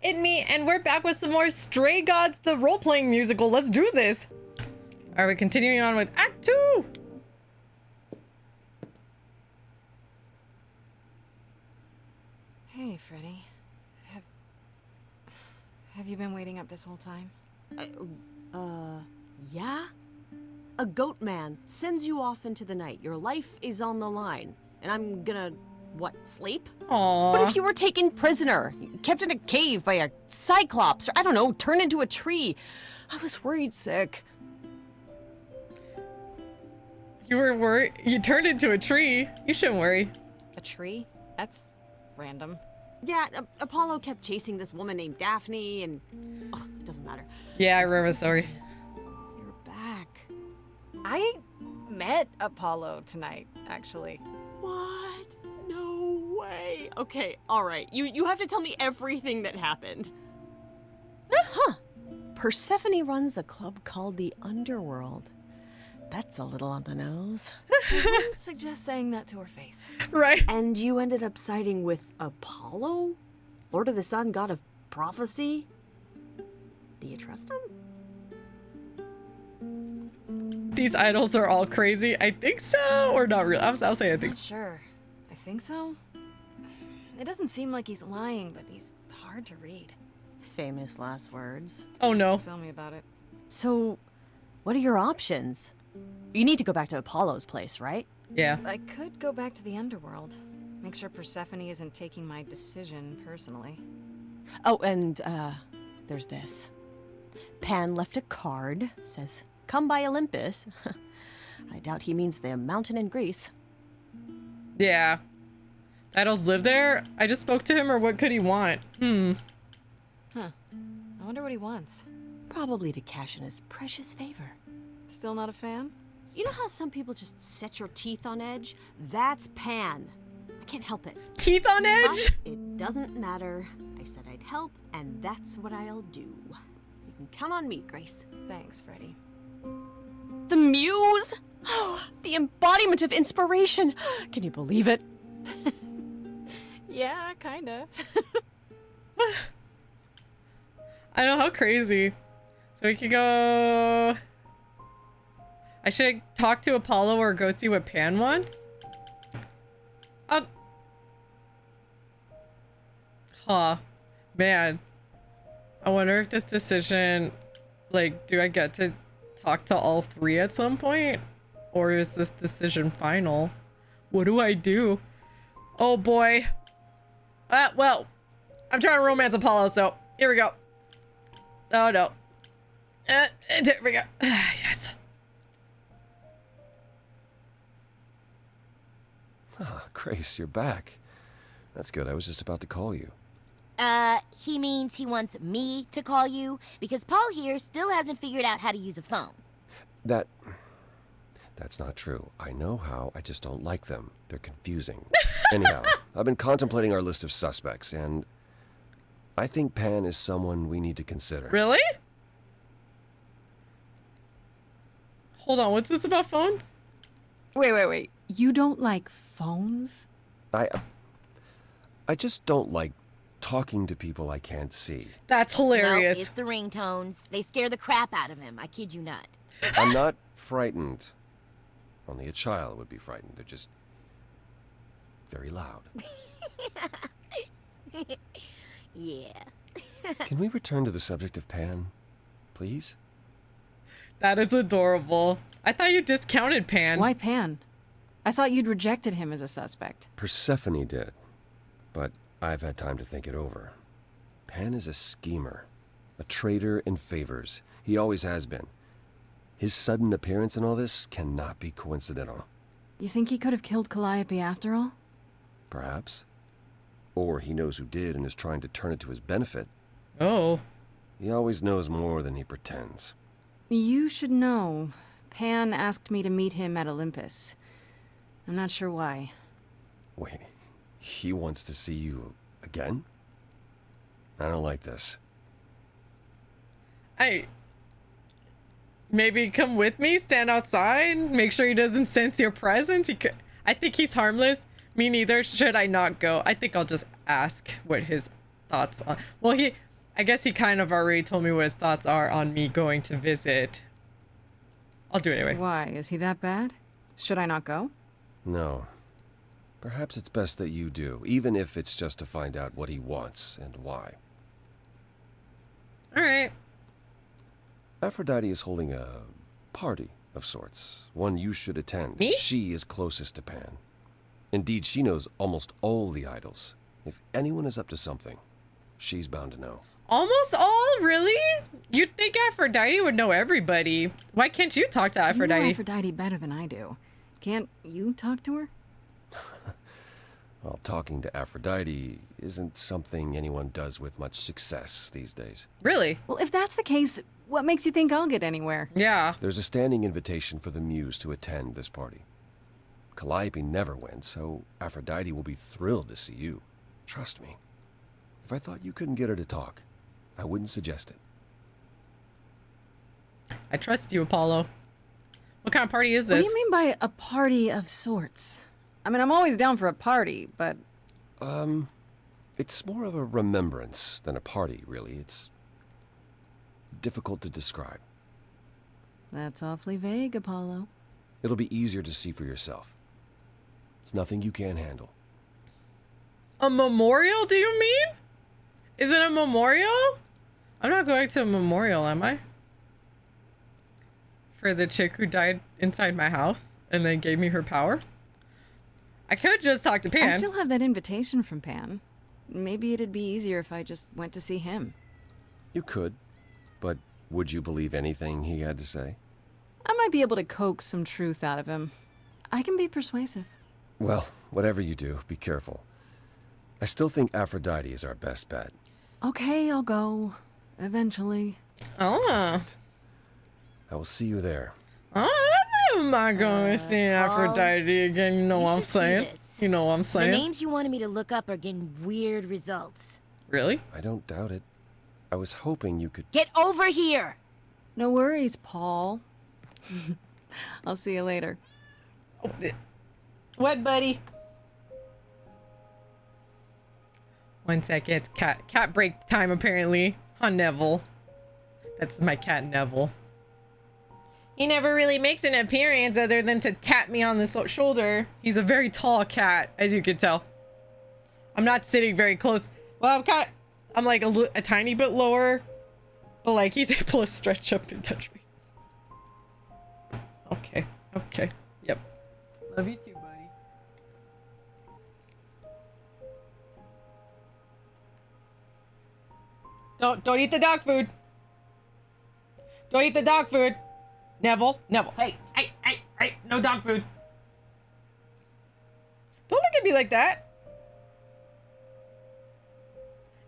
it's me, and we're back with some more Stray Gods, the role-playing musical. Let's do this. Are we continuing on with Act 2? Hey, Freddy. Have you been waiting up this whole time? Yeah? A goat man sends you off into the night. Your life is on the line. And I'm gonna, what, sleep? Aww. But if you were taken prisoner, kept in a cave by a cyclops, or I don't know, turned into a tree, I was worried sick. You were worried? You turned into a tree. You shouldn't worry. A tree? That's random. Yeah, Apollo kept chasing this woman named Daphne, and it doesn't matter. Yeah, I remember the story. You're back. I met Apollo tonight, actually. What? No way. Okay, all right. You have to tell me everything that happened. Huh. Persephone runs a club called the Underworld. That's a little on the nose. I wouldn't suggest saying that to her face. Right. And you ended up siding with Apollo? Lord of the Sun, god of prophecy? Do you trust him? These idols are all crazy. I think so, or not really. I'll say I think Not so. sure. I think so. It doesn't seem like he's lying, but he's hard to read. Famous last words. Oh no. Tell me about it. So, what are your options? You need to go back to Apollo's place, right? Yeah. I could go back to the underworld. Make sure Persephone isn't taking my decision personally. Oh, and, there's this. Pan left a card, says, "Come by Olympus." I doubt he means the mountain in Greece. Yeah. Idols live there? I just spoke to him, or what could he want? Huh. I wonder what he wants. Probably to cash in his precious favor. Still not a fan? You know how some people just set your teeth on edge? That's Pan. I can't help it. Teeth on edge? But it doesn't matter. I said I'd help, and that's what I'll do. You can count on me, Grace. Thanks, Freddy. The Muse! Oh, the embodiment of inspiration! Can you believe it? Yeah, kinda. I know, how crazy. So we could go... I should talk to Apollo or go see what Pan wants? Huh. Man. I wonder if this decision... Like, do I get to talk to all three at some point? Or is this decision final? What do I do? Oh boy. Well, I'm trying to romance Apollo, so here we go. Oh no. There we go. Yes. Ah, Grace, you're back. That's good. I was just about to call you. He means he wants me to call you because Paul here still hasn't figured out how to use a phone. That's not true. I know how, I just don't like them. They're confusing. Anyhow, I've been contemplating our list of suspects, and I think Pan is someone we need to consider. Really? Hold on, what's this about phones? Wait. You don't like phones? I just don't like talking to people I can't see. That's hilarious. No, it's the ringtones. They scare the crap out of him. I kid you not. I'm not frightened. Only a child would be frightened. They're just very loud. Yeah. Can we return to the subject of Pan, please? That is adorable. I thought you discounted Pan. Why Pan? I thought you'd rejected him as a suspect. Persephone did, but I've had time to think it over. Pan is a schemer, a traitor in favors. He always has been. His sudden appearance in all this cannot be coincidental. You think he could have killed Calliope after all? Perhaps. Or he knows who did and is trying to turn it to his benefit. Oh. He always knows more than he pretends. You should know. Pan asked me to meet him at Olympus. I'm not sure why. Wait, he wants to see you again? I don't like this. Maybe come with me, stand outside, make sure he doesn't sense your presence. I think he's harmless. Me neither. Should I not go? I think I'll just ask what his thoughts are. Well, I guess he kind of already told me what his thoughts are on me going to visit. I'll do it anyway. Why? Is he that bad? Should I not go? No. Perhaps it's best that you do, even if it's just to find out what he wants and why. All right. Aphrodite is holding a party of sorts, one you should attend. Me? She is closest to Pan. Indeed, she knows almost all the idols. If anyone is up to something, she's bound to know. Almost all, really? You'd think Aphrodite would know everybody. Why can't you talk to Aphrodite? You know Aphrodite better than I do. Can't you talk to her? Well, talking to Aphrodite isn't something anyone does with much success these days. Really? Well, if that's the case, what makes you think I'll get anywhere? Yeah. There's a standing invitation for the Muse to attend this party. Calliope never went, so Aphrodite will be thrilled to see you. Trust me. If I thought you couldn't get her to talk, I wouldn't suggest it. I trust you, Apollo. What kind of party is What this? do you mean by a party of sorts? I mean, I'm always down for a party, but... It's more of a remembrance than a party, really. It's difficult to describe. That's awfully vague, Apollo. It'll be easier to see for yourself. It's nothing you can't handle. A memorial, do you mean? Is it a memorial? I'm not going to a memorial, am I? For the chick who died inside my house and then gave me her power? I could just talk to Pan. I still have that invitation from Pan. Maybe it'd be easier if I just went to see him. You could, but would you believe anything he had to say? I might be able to coax some truth out of him. I can be persuasive. Well, whatever you do, be careful. I still think Aphrodite is our best bet. Okay, I'll go. Eventually. Oh. I will see you there. I'm not going to see Aphrodite again. You know you what I'm should see saying? this. You know what I'm The saying? names you wanted me to look up are getting weird results. Really? I don't doubt it. I was hoping you could... Get over here! No worries, Paul. I'll see you later. What, buddy? One second. It's cat break time, apparently. On Neville. That's my cat, Neville. He never really makes an appearance other than to tap me on the shoulder. He's a very tall cat, as you can tell. I'm not sitting very close. Well, I'm like a tiny bit lower, but like he's able to stretch up and touch me. Okay. Okay. Yep. Love you too, buddy. Don't eat the dog food. Don't eat the dog food. Neville. Hey, no dog food. Don't look at me like that.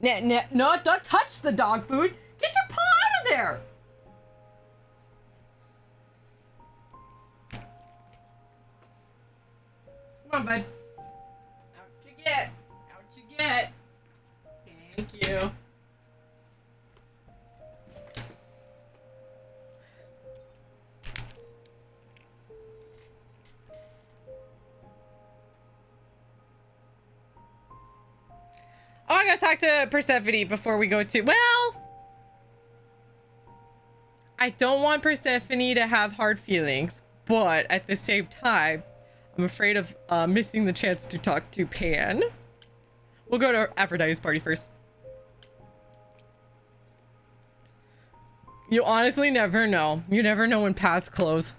No, don't touch the dog food. Get your paw out of there. Come on, bud. Out you get. Out you get. Thank you. Oh, I gotta talk to Persephone before we go to... Well... I don't want Persephone to have hard feelings, but at the same time, I'm afraid of missing the chance to talk to Pan. We'll go to Aphrodite's party first. You honestly never know. You never know when paths close.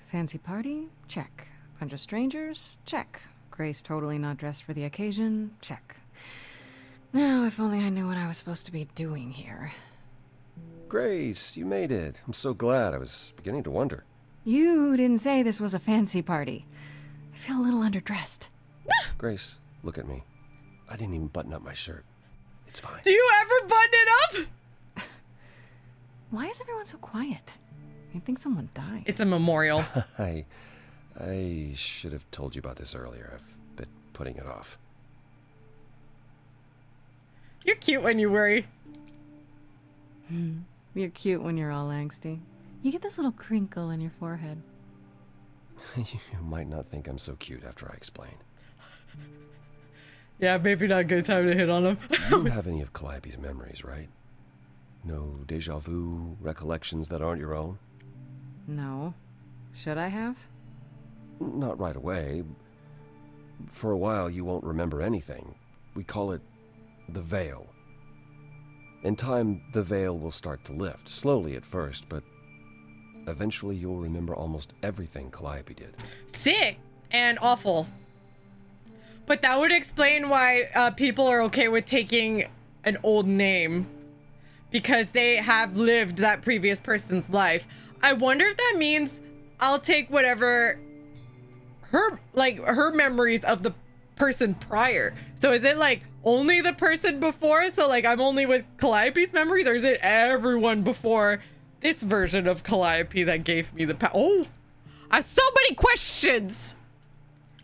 Fancy party? Check. Bunch of strangers? Check. Grace totally not dressed for the occasion? Check. Now, if only I knew what I was supposed to be doing here. Grace, you made it. I'm so glad. I was beginning to wonder. You didn't say this was a fancy party. I feel a little underdressed. Grace, look at me. I didn't even button up my shirt. It's fine. Do you ever button it up? Why is everyone so quiet? You'd think someone died. It's a memorial. I should have told you about this earlier. I've been putting it off. You're cute when you worry. You're cute when you're all angsty. You get this little crinkle in your forehead. You might not think I'm so cute after I explain. Yeah, maybe not a good time to hit on him. You don't have any of Calliope's memories, right? No deja vu recollections that aren't your own? No. Should I have? Not right away. For a while, you won't remember anything. We call it the veil. In time, the veil will start to lift, slowly at first, but eventually you'll remember almost everything Calliope did. Sick and awful. But that would explain why people are okay with taking an old name, because they have lived that previous person's life. I wonder if that means I'll take whatever her memories of the person prior. So is it like only the person before? So like I'm only with Calliope's memories, or is it everyone before this version of Calliope that gave me the oh, I have so many questions.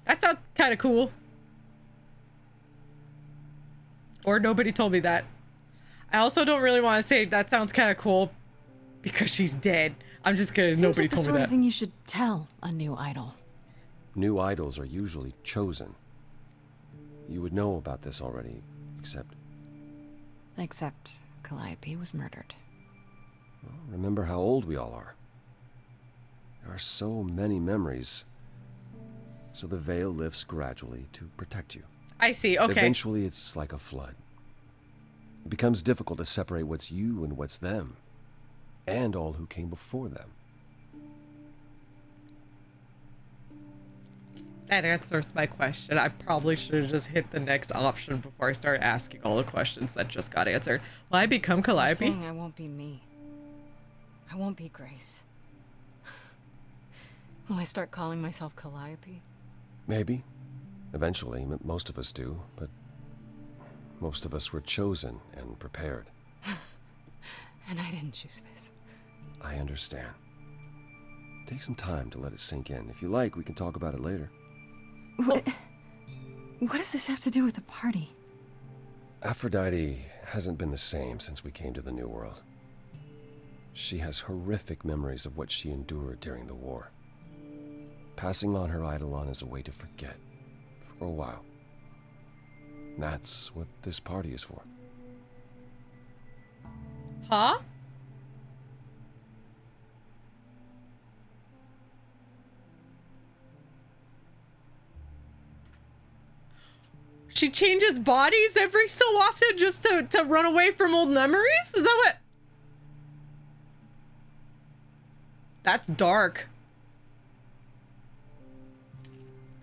That sounds kind of cool. Or nobody told me that. I also don't really want to say that sounds kind of cool because she's dead. I'm just kidding. Seems Nobody like the told me sort that. of thing you should tell a new idol. New idols are usually chosen. You would know about this already, except Calliope was murdered. well, remember how old we all are. There are so many memories. So the veil lifts gradually to protect you. I see. Okay. Eventually, it's like a flood. It becomes difficult to separate what's you and what's them, and all who came before them. That answers my question. I probably should have just hit the next option before I start asking all the questions that just got answered. Will I become You're Calliope? saying I won't be me. I won't be Grace. Will I start calling myself Calliope? Maybe. Eventually, most of us do, but most of us were chosen and prepared. And I didn't choose this. I understand. Take some time to let it sink in. If you like, we can talk about it later. What does this have to do with the party? Aphrodite hasn't been the same since we came to the New World. She has horrific memories of what she endured during the war. Passing on her eidolon is a way to forget, for a while. That's what this party is for. Huh? She changes bodies every so often just to run away from old memories? Is that what? That's dark.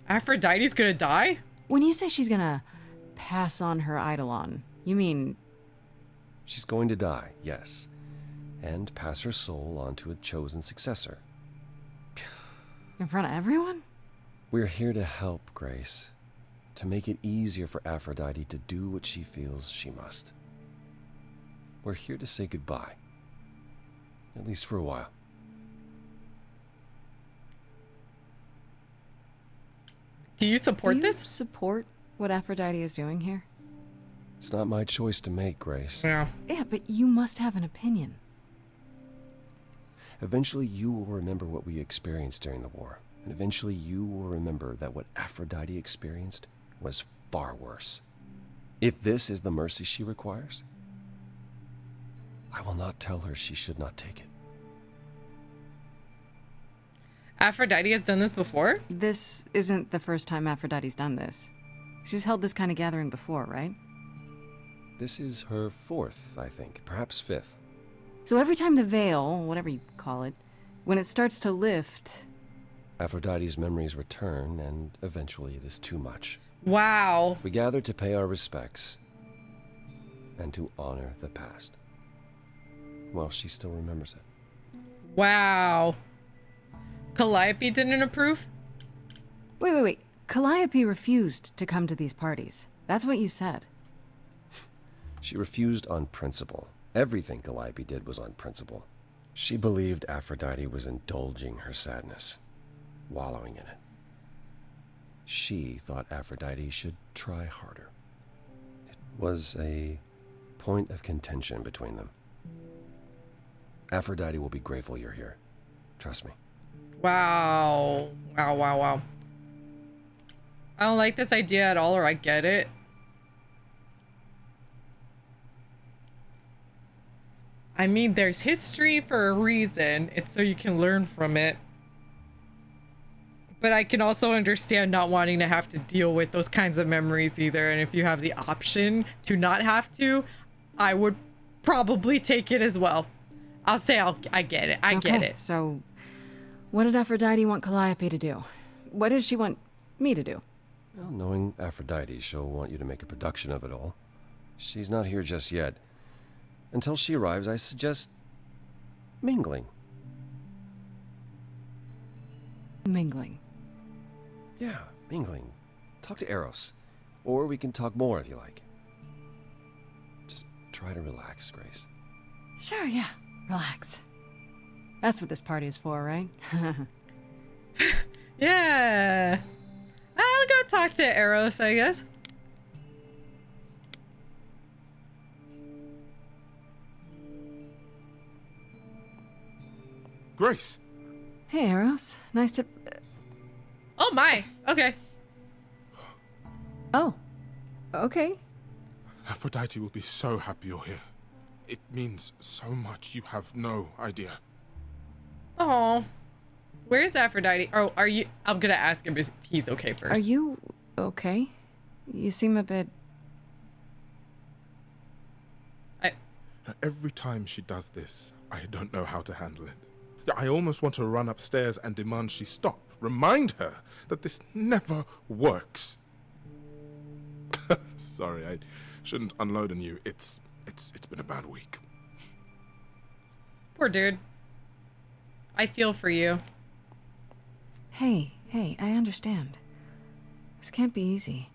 Aphrodite's gonna die? When you say she's gonna pass on her eidolon, you mean... She's going to die, yes, and pass her soul on to a chosen successor. in front of everyone? We're here to help, Grace. To make it easier for Aphrodite to do what she feels she must. We're here to say goodbye. At least for a while. Do you support Do you this? support what Aphrodite is doing here? It's not my choice to make, Grace. Yeah. Yeah, but you must have an opinion. Eventually you will remember what we experienced during the war. And eventually you will remember that what Aphrodite experienced was far worse. If this is the mercy she requires, I will not tell her she should not take it. Aphrodite has done this before? This isn't the first time Aphrodite's done this. She's held this kind of gathering before, right? This is her fourth, I think, perhaps fifth. So every time the veil, whatever you call it, when it starts to lift... Aphrodite's memories return, and eventually it is too much. Wow. We gather to pay our respects and to honor the past. Well, she still remembers it. Wow. Calliope didn't approve? Wait. Calliope refused to come to these parties. That's what you said. She refused on principle. Everything Calliope did was on principle. She believed Aphrodite was indulging her sadness, wallowing in it. She thought Aphrodite should try harder. It was a point of contention between them. Aphrodite will be grateful you're here. Trust me. Wow. Wow, wow, wow. I don't like this idea at all, or I get it. I mean, there's history for a reason. It's so you can learn from it. But I can also understand not wanting to have to deal with those kinds of memories either. And if you have the option to not have to, I would probably take it as well. I'll say I get it. I get it. So, what did Aphrodite want Calliope to do? What did she want me to do? Well, knowing Aphrodite, she'll want you to make a production of it all. She's not here just yet. Until she arrives, I suggest mingling. Mingling. Yeah, mingling. Talk to Eros. Or we can talk more if you like. Just try to relax, Grace. Sure, yeah. Relax. That's what this party is for, right? Yeah. I'll go talk to Eros, I guess. Grace! Hey, Eros. Nice to... Oh my. Okay. Oh. Okay. Aphrodite will be so happy you're here. It means so much, you have no idea. Oh. Where's Aphrodite? Oh, are you... I'm gonna ask him if he's okay first. Are you okay? You seem a bit... Every time she does this, I don't know how to handle it. I almost want to run upstairs and demand she stop. Remind her that this never works. Sorry, I shouldn't unload on you. It's been a bad week. Poor dude. I feel for you. Hey, I understand. This can't be easy.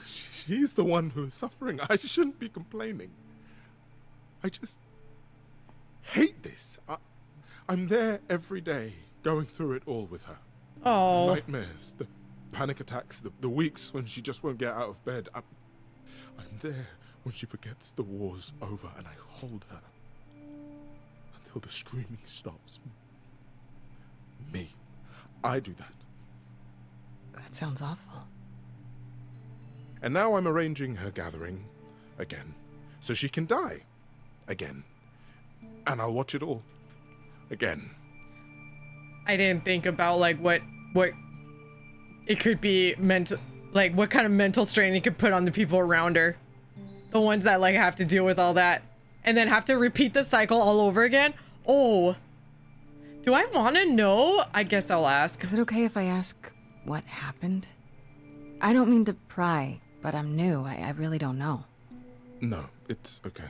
She's the one who is suffering. I shouldn't be complaining. I just hate this. I'm there every day, going through it all with her. Oh. The nightmares, the panic attacks, the weeks when she just won't get out of bed. I'm there when she forgets the war's over, and I hold her until the screaming stops. Me. I do that. That sounds awful. And now I'm arranging her gathering again, so she can die again. And I'll watch it all again. I didn't think about like what it could be mental, like what kind of mental strain it could put on the people around her. The ones that like have to deal with all that and then have to repeat the cycle all over again. Oh, do I want to know? I guess I'll ask. Is it okay if I ask what happened? I don't mean to pry, but I'm new. I really don't know. No, it's okay.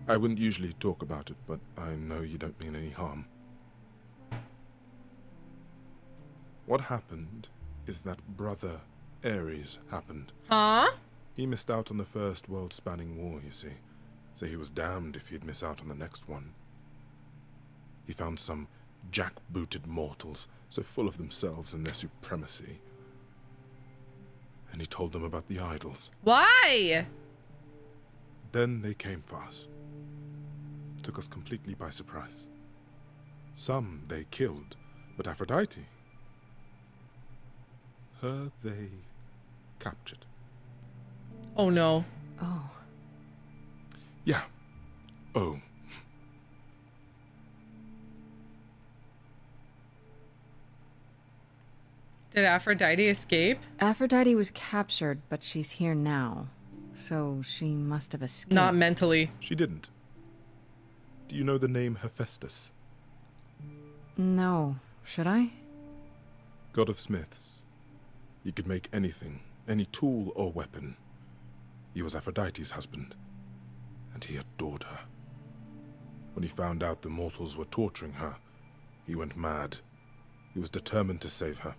I wouldn't usually talk about it, but I know you don't mean any harm. What happened is that Brother Ares happened. Huh? He missed out on the first world-spanning war, you see. So he was damned if he'd miss out on the next one. He found some jack-booted mortals, so full of themselves and their supremacy. And he told them about the idols. Why? Then they came for us. Took us completely by surprise. Some they killed, but Aphrodite, her they captured. Oh no. Oh. Yeah. Oh. Did Aphrodite escape? Aphrodite was captured, but she's here now. So she must have escaped. Not mentally. She didn't. Do you know the name Hephaestus? No. Should I? God of smiths. He could make anything, any tool or weapon. He was Aphrodite's husband, and he adored her. When he found out the mortals were torturing her, he went mad. He was determined to save her.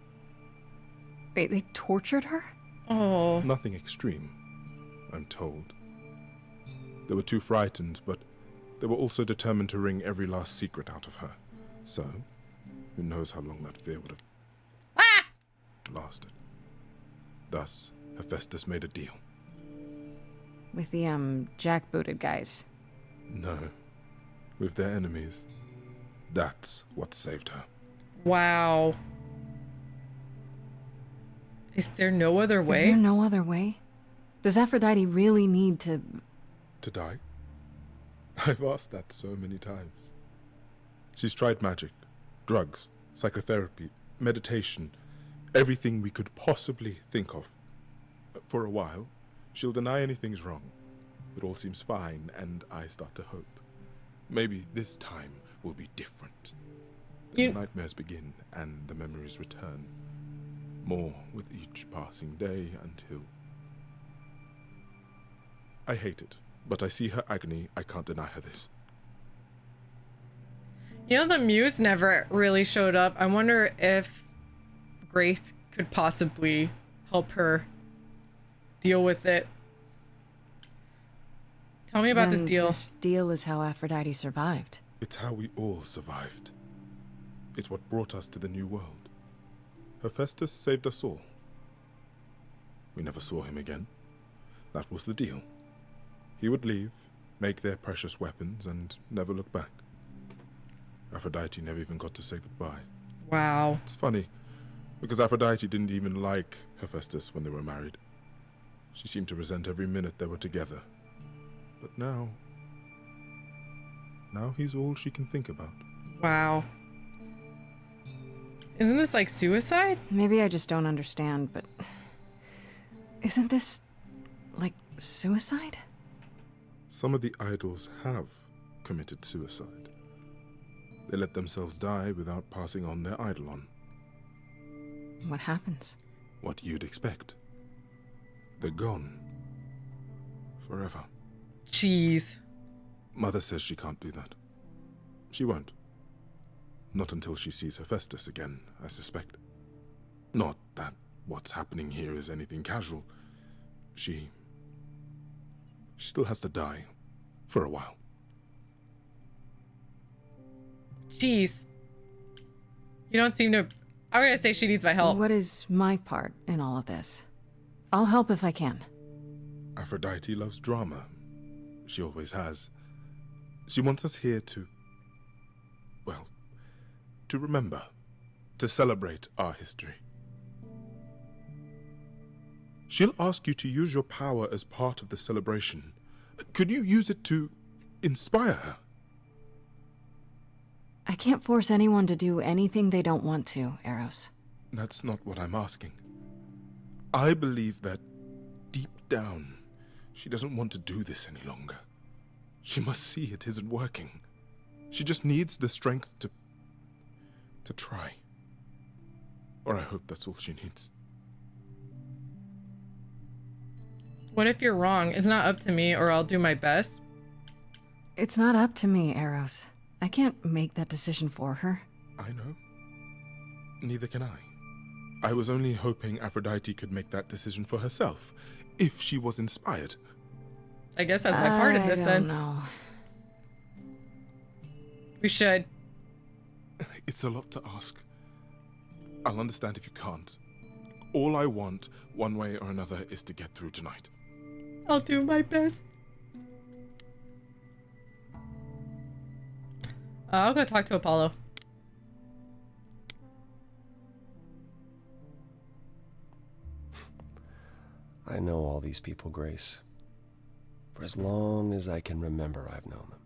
Wait, they tortured her? Oh. Nothing extreme, I'm told. They were too frightened, but they were also determined to wring every last secret out of her. So, who knows how long that fear would have lasted. Thus, Hephaestus made a deal. With the, jackbooted guys. No, with their enemies. That's what saved her. Wow. Is there no other way? Is there no other way? Does Aphrodite really need to... To die? I've asked that so many times. She's tried magic, drugs, psychotherapy, meditation, everything we could possibly think of. For a while, she'll deny anything's wrong. It all seems fine, and I start to hope. Maybe this time will be different. The nightmares begin, and the memories return. More with each passing day until... I hate it, but I see her agony. I can't deny her this. You know, the Muse never really showed up. I wonder if Grace could possibly help her deal with it. Tell me about this Then deal. This deal is how Aphrodite survived. It's how we all survived. It's what brought us to the new world. Hephaestus saved us all. We never saw him again. That was the deal. He would leave, make their precious weapons, and never look back. Aphrodite never even got to say goodbye. Wow. It's funny, because Aphrodite didn't even like Hephaestus when they were married. She seemed to resent every minute they were together. But now he's all she can think about. Wow. Isn't this like suicide? Maybe I just don't understand, but... Isn't this... like suicide? Some of the idols have committed suicide. They let themselves die without passing on their eidolon. What happens? What you'd expect. They're gone. Forever. Jeez. Mother says she can't do that. She won't. Not until she sees Hephaestus again, I suspect. Not that what's happening here is anything casual. She still has to die. For a while. Jeez. You don't seem to... I'm gonna say she needs my help. What is my part in all of this? I'll help if I can. Aphrodite loves drama. She always has. She wants us here to... well, to remember. To celebrate our history. She'll ask you to use your power as part of the celebration. Could you use it to inspire her? I can't force anyone to do anything they don't want to, Eros. That's not what I'm asking. I believe that, deep down, she doesn't want to do this any longer. She must see it isn't working. She just needs the strength to try. Or I hope that's all she needs. What if you're wrong? It's not up to me, or I'll do my best. It's not up to me, Eros. I can't make that decision for her. I know. Neither can I. I was only hoping Aphrodite could make that decision for herself, if she was inspired. I guess that's my part of this I then. don't know. We should. It's a lot to ask. I'll understand if you can't. All I want, one way or another, is to get through tonight. I'll do my best. I'll go talk to Apollo. I know all these people, Grace. For as long as I can remember, I've known them.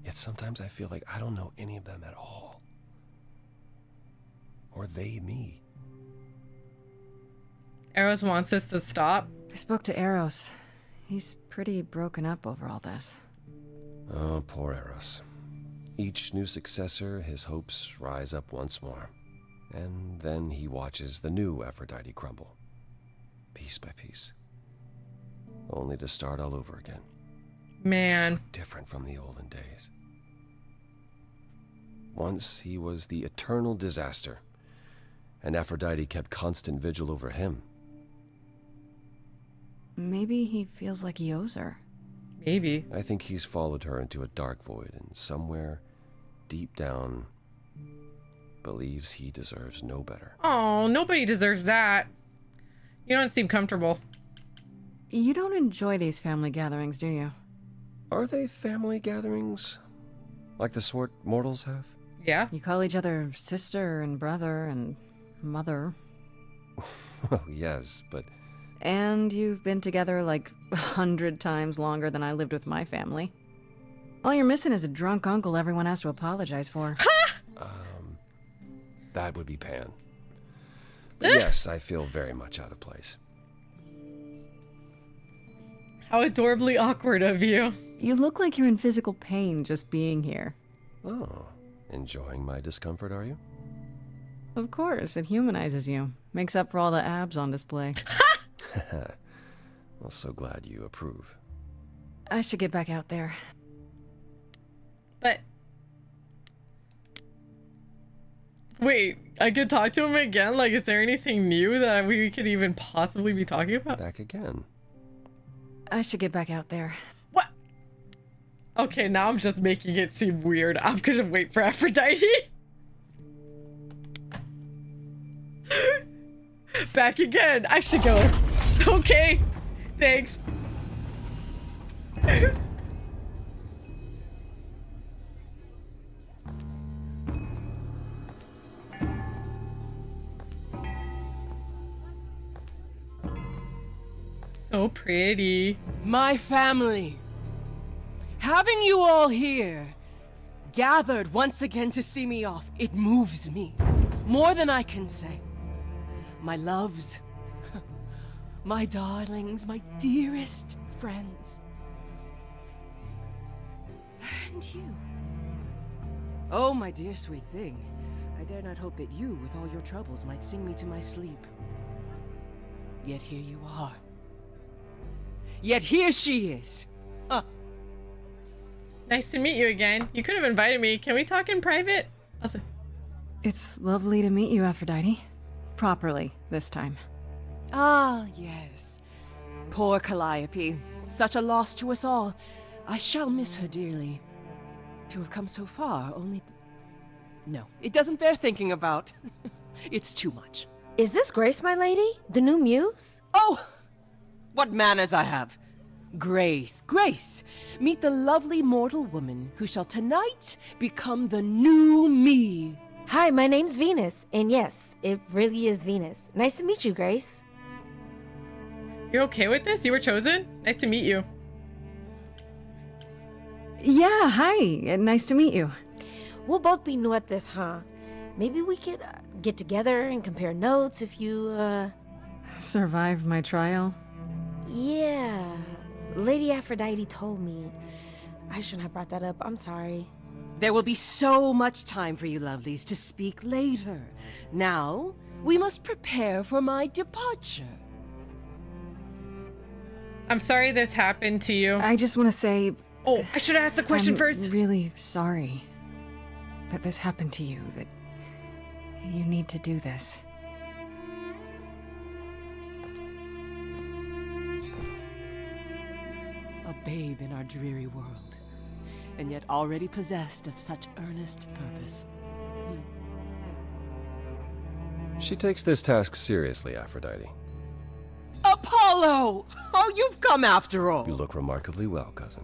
Yet sometimes I feel like I don't know any of them at all. Or they me. Eros wants us to stop. I spoke to Eros. He's pretty broken up over all this. Oh, poor Eros. Each new successor, his hopes rise up once more. And then he watches the new Aphrodite crumble. Piece by piece. Only to start all over again. Man. It's so different from the olden days. Once he was the eternal disaster, and Aphrodite kept constant vigil over him. Maybe he feels like he owes her. Maybe. I think he's followed her into a dark void, and somewhere, deep down, believes he deserves no better. Oh, nobody deserves that. You don't seem comfortable. You don't enjoy these family gatherings, do you? Are they family gatherings? Like the sort mortals have? Yeah? You call each other sister and brother and mother. Well, yes, but And you've been together like 100 times longer than I lived with my family. All you're missing is a drunk uncle everyone has to apologize for. that would be Pan. But yes, I feel very much out of place. How adorably awkward of you. You look like you're in physical pain just being here. Oh, enjoying my discomfort, are you? Of course, it humanizes you. Makes up for all the abs on display. Well, so glad you approve. I should get back out there. But wait, I could talk to him again? Like, is there anything new that we could even possibly be talking about? Back again. I should get back out there. What? Okay, now I'm just making it seem weird. I'm gonna wait for Aphrodite. Back again. I should go. Okay. Thanks. So pretty. My family. Having you all here, gathered once again to see me off, it moves me. More than I can say. My loves, my darlings, my dearest friends. And you. Oh, my dear sweet thing. I dare not hope that you, with all your troubles, might sing me to my sleep. Yet here you are. Yet here she is. Huh. Nice to meet you again. You could have invited me. Can we talk in private? Also, It's lovely to meet you, Aphrodite. Properly, this time. Ah, yes. Poor Calliope. Such a loss to us all. I shall miss her dearly. To have come so far, only... No, it doesn't bear thinking about. It's too much. Is this Grace, my lady? The new Muse? Oh! What manners I have! Grace, Grace! Meet the lovely mortal woman who shall tonight become the new me. Hi, my name's Venus. And yes, it really is Venus. Nice to meet you, Grace. you're okay with this? You were chosen? Nice to meet you. Yeah, hi. Nice to meet you. We'll both be new at this, huh? Maybe we could get together and compare notes if you, Survived my trial. Yeah. Lady Aphrodite told me. I shouldn't have brought that up. I'm sorry. There will be so much time for you lovelies to speak later. Now, we must prepare for my departure. I'm sorry this happened to you. I just want to say Oh, I should have asked the question I'm first. really sorry that this happened to you, that you need to do this. A babe in our dreary world, and yet already possessed of such earnest purpose. She takes this task seriously, Aphrodite. Apollo! Oh, you've come after all! You look remarkably well, cousin.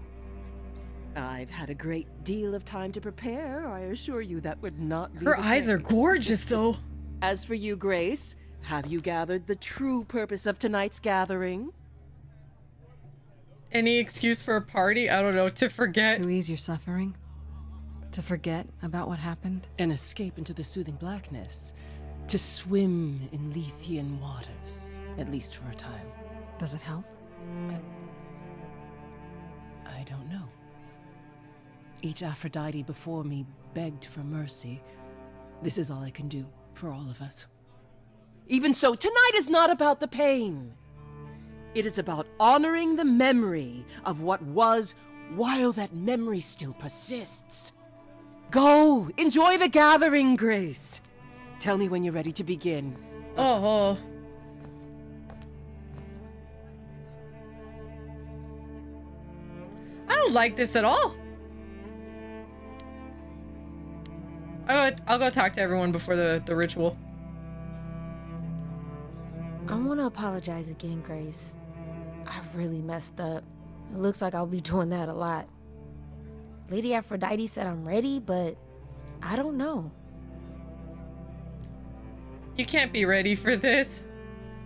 I've had a great deal of time to prepare. I assure you that would not be Her the eyes are case. gorgeous, though. As for you, Grace, have you gathered the true purpose of tonight's gathering? Any excuse for a party? I don't know, to forget. To ease your suffering? To forget about what happened? An escape into the soothing blackness. To swim in Lethean waters, at least for a time. Does it help? I don't know. Each Aphrodite before me begged for mercy. This is all I can do for all of us. Even so, tonight is not about the pain. It is about honoring the memory of what was while that memory still persists. Go, enjoy the gathering, Grace. Tell me when you're ready to begin. Oh. I don't like this at all. I'll go talk to everyone before the ritual. I want to apologize again, Grace. I really messed up. It looks like I'll be doing that a lot. Lady Aphrodite said I'm ready, but I don't know. You can't be ready for this.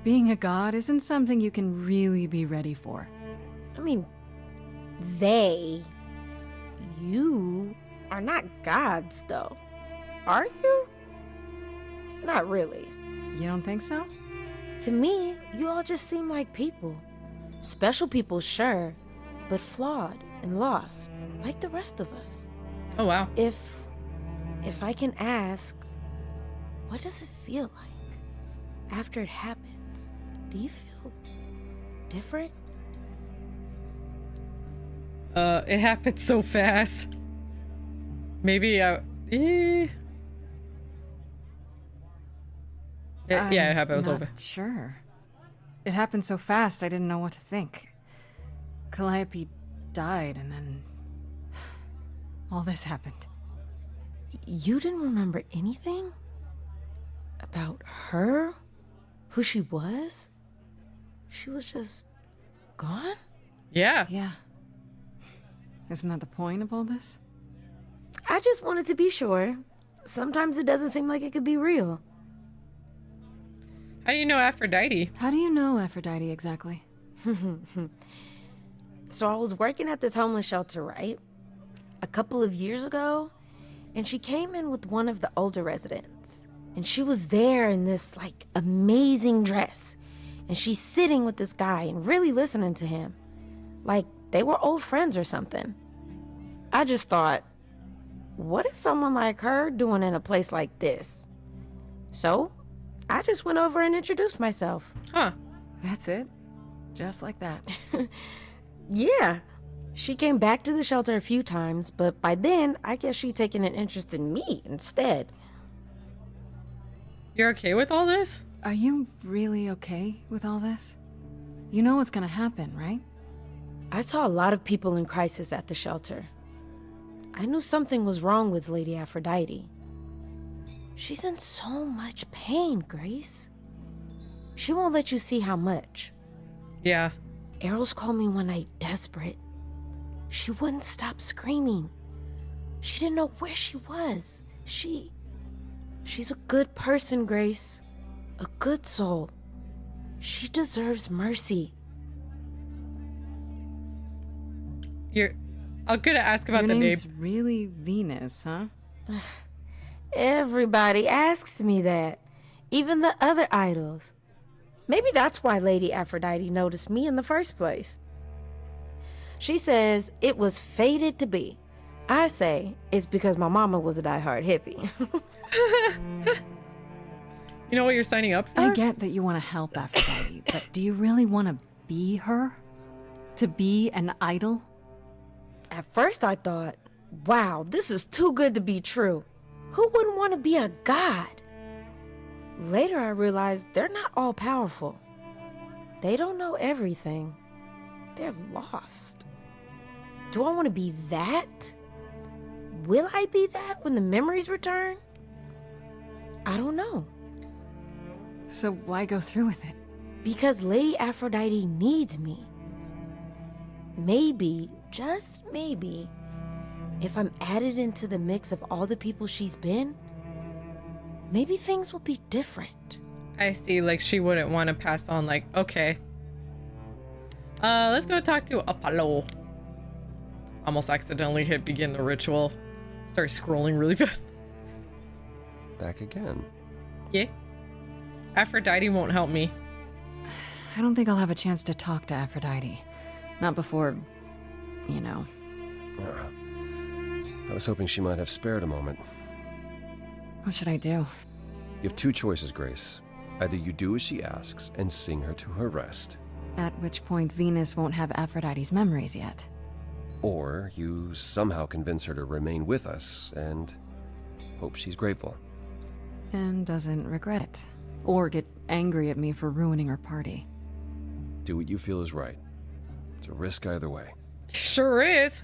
Being a god isn't something you can really be ready for. I mean, you are not gods, though. Are you? Not really. You don't think so? To me, you all just seem like people. Special people, sure, but flawed and lost, like the rest of us. Oh, wow. If I can ask, what does it feel like after it happens? Do you feel different? It happened so fast. Maybe yeah, it happened. It was Not over. sure. It happened so fast, I didn't know what to think. Calliope died, and then all this happened. You didn't remember anything? About her? Who she was? She was just gone? Yeah. Yeah. Isn't that the point of all this? I just wanted to be sure. Sometimes it doesn't seem like it could be real. How do you know Aphrodite? How do you know Aphrodite exactly? So I was working at this homeless shelter, right? A couple of years ago, and she came in with one of the older residents. And she was there in this, like, amazing dress. And she's sitting with this guy and really listening to him. Like, they were old friends or something. I just thought, what is someone like her doing in a place like this? So, I just went over and introduced myself. Huh. That's it? Just like that. Yeah. She came back to the shelter a few times, but by then, I guess she'd taken an interest in me instead. You're okay with all this? Are you really okay with all this? You know what's gonna happen, right? I saw a lot of people in crisis at the shelter. I knew something was wrong with Lady Aphrodite. She's in so much pain, Grace. She won't let you see how much. Yeah. Errol's called me one night desperate. She wouldn't stop screaming. She didn't know where she was. She's a good person, Grace. A good soul. She deserves mercy. I'm gonna ask about Your the name. name's really Venus, huh? Everybody asks me that. Even the other idols. Maybe that's why Lady Aphrodite noticed me in the first place. She says it was fated to be. I say it's because my mama was a diehard hippie. You know what you're signing up for? I get that you want to help Aphrodite, but do you really want to be her? To be an idol? At first I thought, wow, this is too good to be true. Who wouldn't want to be a god? Later I realized they're not all powerful. They don't know everything. They're lost. Do I want to be that? Will I be that when the memories return? I don't know. So why go through with it? Because Lady Aphrodite needs me. Maybe, just maybe, if I'm added into the mix of all the people she's been, maybe things will be different. I see, like she wouldn't want to pass on, like, okay. Let's go talk to Apollo. Almost accidentally hit begin the ritual. Start scrolling really fast. Back again. Yeah. Aphrodite won't help me. I don't think I'll have a chance to talk to Aphrodite. Not before, you know. I was hoping she might have spared a moment. What should I do? You have two choices, Grace. Either you do as she asks and sing her to her rest, At which point Venus won't have Aphrodite's memories yet. or you somehow convince her to remain with us and hope she's grateful. And doesn't regret it. Or get angry at me for ruining her party. Do what you feel is right. It's a risk either way. Sure is.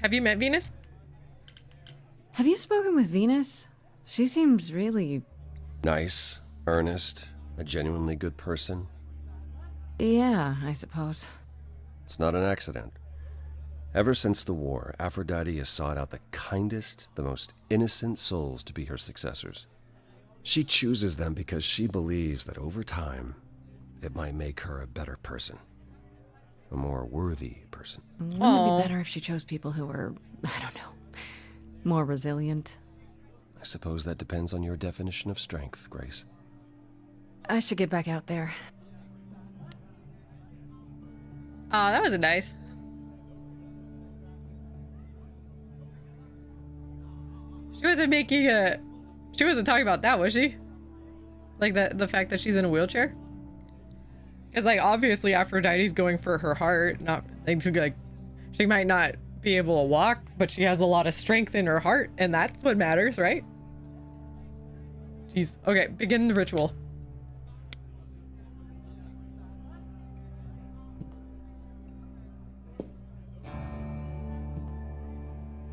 Have you met Venus? Have you spoken with Venus? She seems really... Nice, earnest, a genuinely good person. Yeah, I suppose. It's not an accident. Ever since the war, Aphrodite has sought out the kindest, the most innocent souls to be her successors. She chooses them because she believes that over time, it might make her a better person. A more worthy person. Wouldn't it Aw. be better if she chose people who were, I don't know, more resilient? I suppose that depends on your definition of strength, Grace. I should get back out there. Oh, that was nice. She wasn't talking about that, was she? Like the fact that she's in a wheelchair? Because like obviously Aphrodite's going for her heart, not like she might not be able to walk, but she has a lot of strength in her heart, and that's what matters, right? Jeez. Okay, begin the ritual.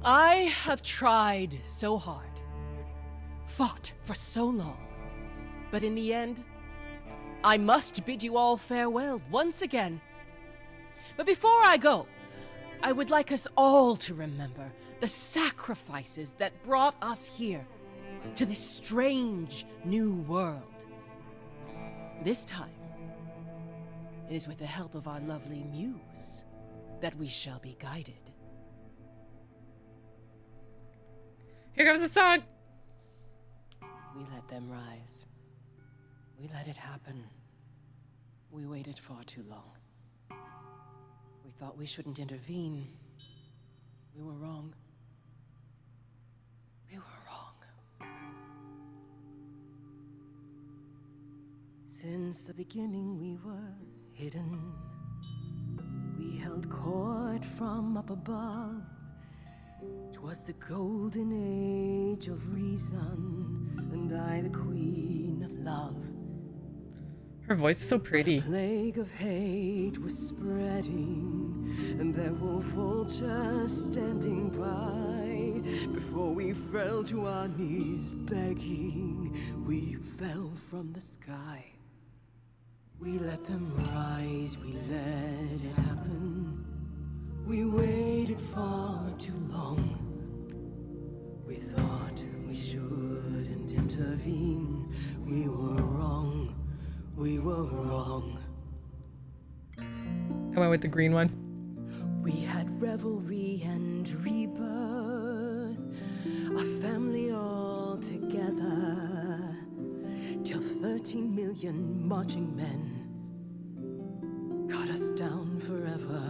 I have tried so hard, fought for so long, but in the end, I must bid you all farewell once again. But before I go, I would like us all to remember the sacrifices that brought us here, to this strange new world. This time, it is with the help of our lovely Muse that we shall be guided. Here comes the song. We let them rise. We let it happen. We waited far too long. We thought we shouldn't intervene. We were wrong. We were wrong. Since the beginning we were hidden. We held court from up above. 'Twas the golden age of reason, and I the queen of love. Her voice is so pretty. The plague of hate was spreading, and there were vultures standing by. Before we fell to our knees begging, we fell from the sky. We let them rise, we let it happen. We waited far too long. We thought we shouldn't intervene. We were wrong. We were wrong. I went with the green one. We had revelry and rebirth, a family all together, till 13 million marching men cut us down forever.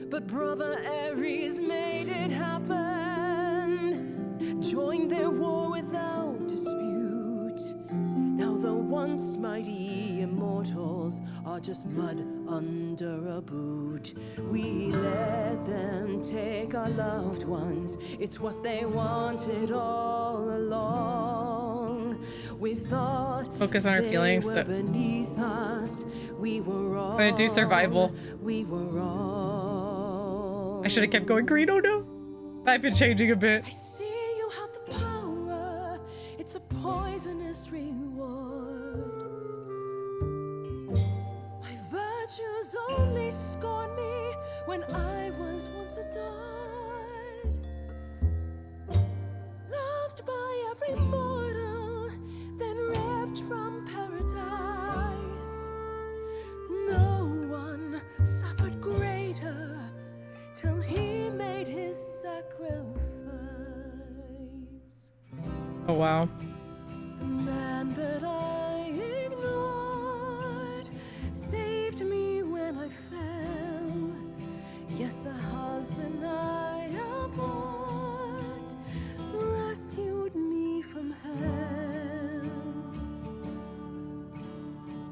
But Brother Ares made it happen, joined their war without dispute. Now the once mighty immortals are just mud under a boot. We let them take our loved ones, it's what they wanted all along. We thought Focus on our feelings. they were beneath us. We were wrong. I'm gonna do survival. We were wrong. I should have kept going green. Oh no. I've been changing a bit. I see you have the power. It's a poisonous reward. My virtues only scorned me when I was once adored. Loved by every mortal, then ripped from paradise. No one suffered greater till he made his sacrifice. Oh wow. The man that I ignored saved me when I fell. Yes, the husband I abhorred rescued me from hell.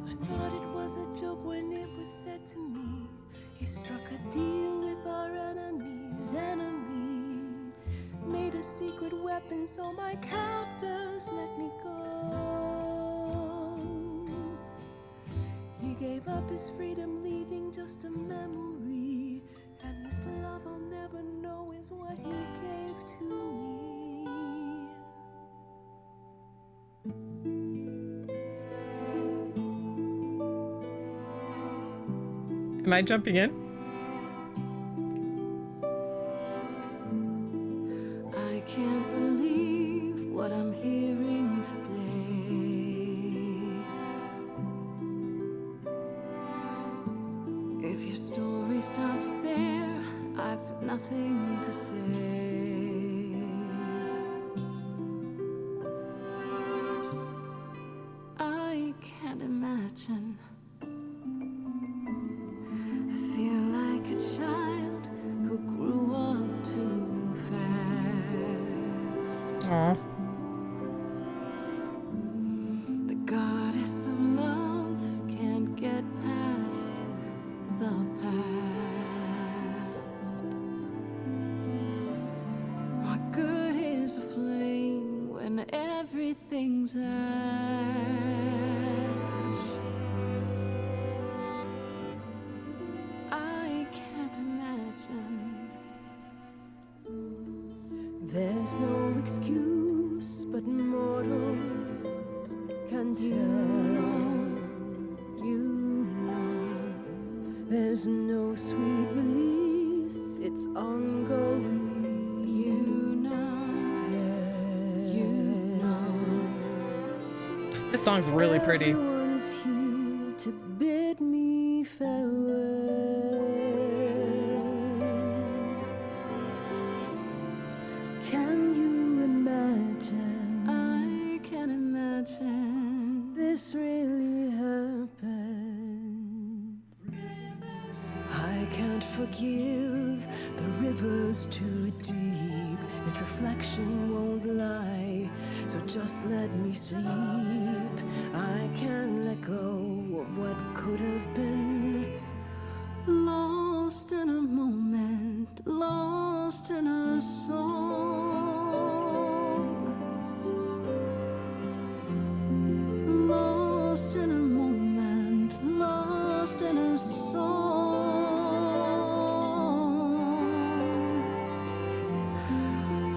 I thought it was a joke when it was said to me. He struck a deal with our enemy's enemy, made a secret weapon so my captors let me go. He gave up his freedom, leaving just a memory, and this love I'll never know is what he gave to me. Am I jumping in? story stops there. I've nothing to say. I can't imagine. I feel like a child who grew up too fast. Aw. The goddess of love can't get past the past. What good is a flame when everything's ash? I can't imagine. There's no excuse, but mortals can tell. You know. There's no sweet release, it's ongoing. You know. You know. This song's really pretty. Everyone's here to bid me farewell. Can you imagine I can imagine. this really happened? I can't forgive, the river's too deep. Its reflection won't lie, so just let me sleep. I can't let go of what could have been. Lost in a moment, lost in a song. Lost in a moment, lost in a song.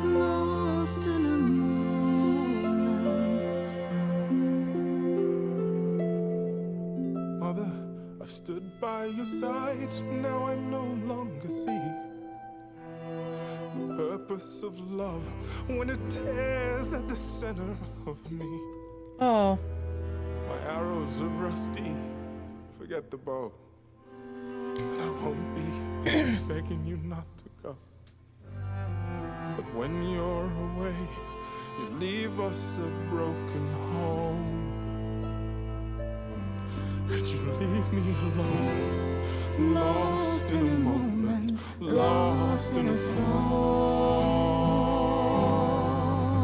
Lost in a moment. Mother, I've stood by your side, now I no longer see the purpose of love when it tears at the center of me. Oh. My arrows are rusty, forget the bow. And I won't be begging you not to go. But when you're away, you leave us a broken home. And you leave me alone, lost in a moment, lost in a song.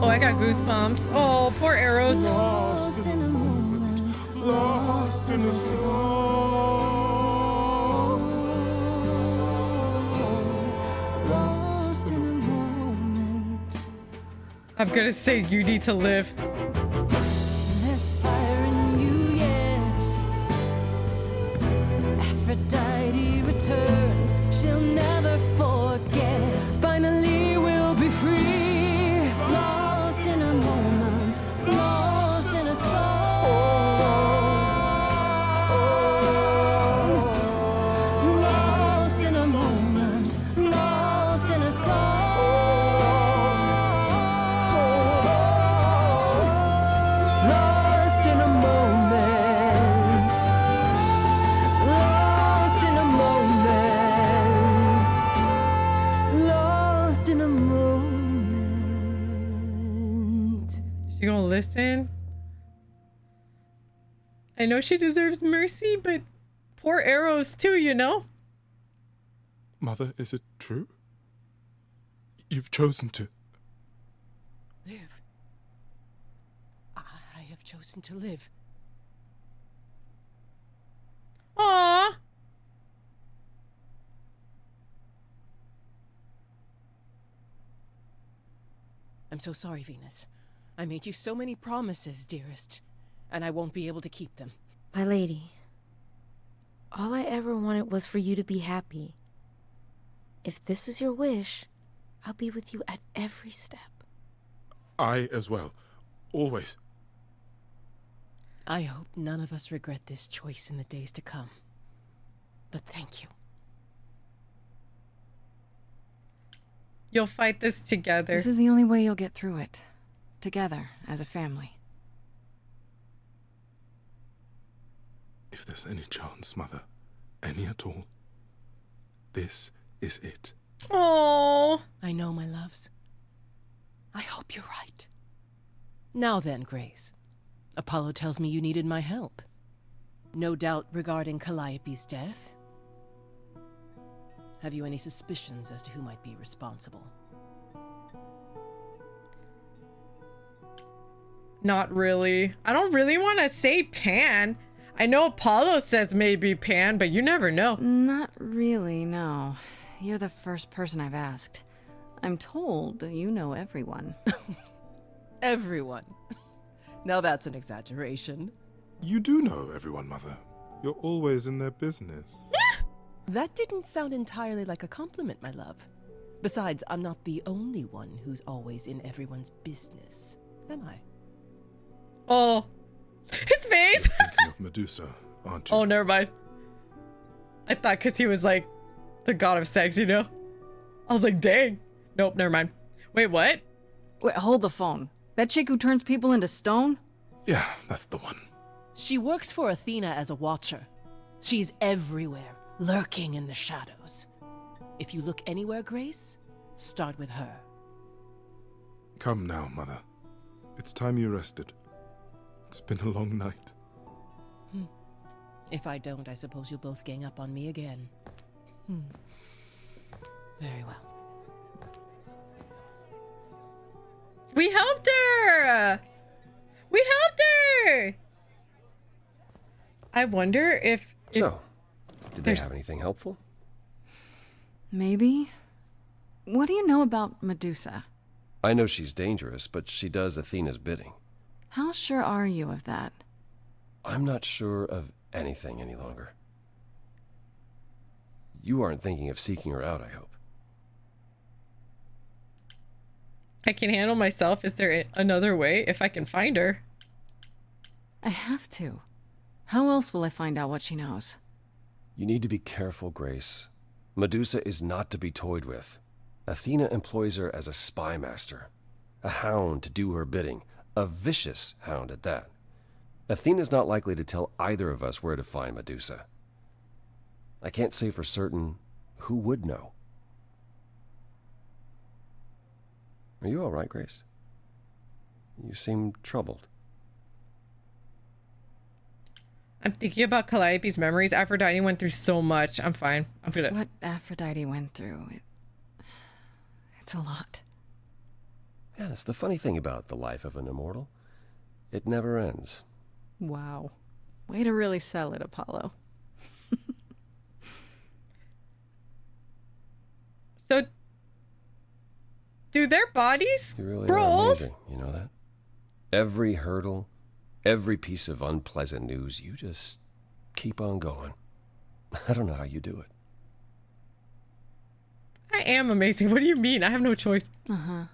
Oh, I got goosebumps. Oh, poor arrows. Lost in a moment, lost in a song. Lost in a moment. I'm gonna say you need to live. There's fire in you yet. Aphrodite returns, she'll never forget. Finally, we'll be free. Lost in a moment, lost in a song. Lost in a moment, lost in a song. Lost in a moment. Lost in a moment. Lost in a moment. She gonna listen? I know she deserves mercy, but poor arrows too, you know? Mother, is it true? You've chosen to. Live. I have chosen to live. Aww. I'm so sorry, Venus. I made you so many promises, dearest, and I won't be able to keep them. My lady, all I ever wanted was for you to be happy. If this is your wish, I'll be with you at every step. I as well. Always. I hope none of us regret this choice in the days to come. But thank you. You'll fight this together. This is the only way you'll get through it. Together, as a family. If there's any chance, Mother, any at all, This is it. Oh. I know, my loves. I hope you're right. Now then, Grace. Apollo tells me you needed my help. No doubt regarding Calliope's death. Have you any suspicions as to who might be responsible? Not really. I don't really want to say Pan. I know Apollo says maybe Pan, but you never know. Not really, no. You're the first person I've asked. I'm told you know everyone. Everyone. Now that's an exaggeration. You do know everyone, Mother. You're always in their business. That didn't sound entirely like a compliment, my love. Besides, I'm not the only one who's always in everyone's business, am I? Oh. His face! You're thinking of Medusa, aren't you? Oh, never mind. I thought because he was like the god of sex, you know? I was like, dang. Nope, never mind. Wait, what? Wait, hold the phone. That chick who turns people into stone? Yeah, that's the one. She works for Athena as a watcher. She's everywhere, lurking in the shadows. If you look anywhere, Grace, start with her. Come now, Mother. It's time you rested. It's been a long night. If I don't, I suppose you'll both gang up on me again. Very well. We helped her! We helped her! I wonder if So, did they there's- have anything helpful? Maybe. What do you know about Medusa? I know she's dangerous, but she does Athena's bidding. How sure are you of that? I'm not sure of anything any longer. You aren't thinking of seeking her out, I hope. I can handle myself. Is there another way if I can find her? I have to. How else will I find out what she knows? You need to be careful, Grace. Medusa is not to be toyed with. Athena employs her as a spy master, a hound to do her bidding, a vicious hound at that. Athena's not likely to tell either of us where to find Medusa. I can't say for certain who would know. Are you all right, Grace? You seem troubled. I'm thinking about Calliope's memories. Aphrodite went through so much. I'm fine. I'm gonna. What Aphrodite went through, it's a lot. Yeah, that's the funny thing about the life of an immortal. It never ends. Wow. Way to really sell it, Apollo. So, do their bodies You really grow are old? amazing, you know that? Every hurdle, every piece of unpleasant news, you just keep on going. I don't know how you do it. I am amazing. What do you mean? I have no choice. Uh-huh.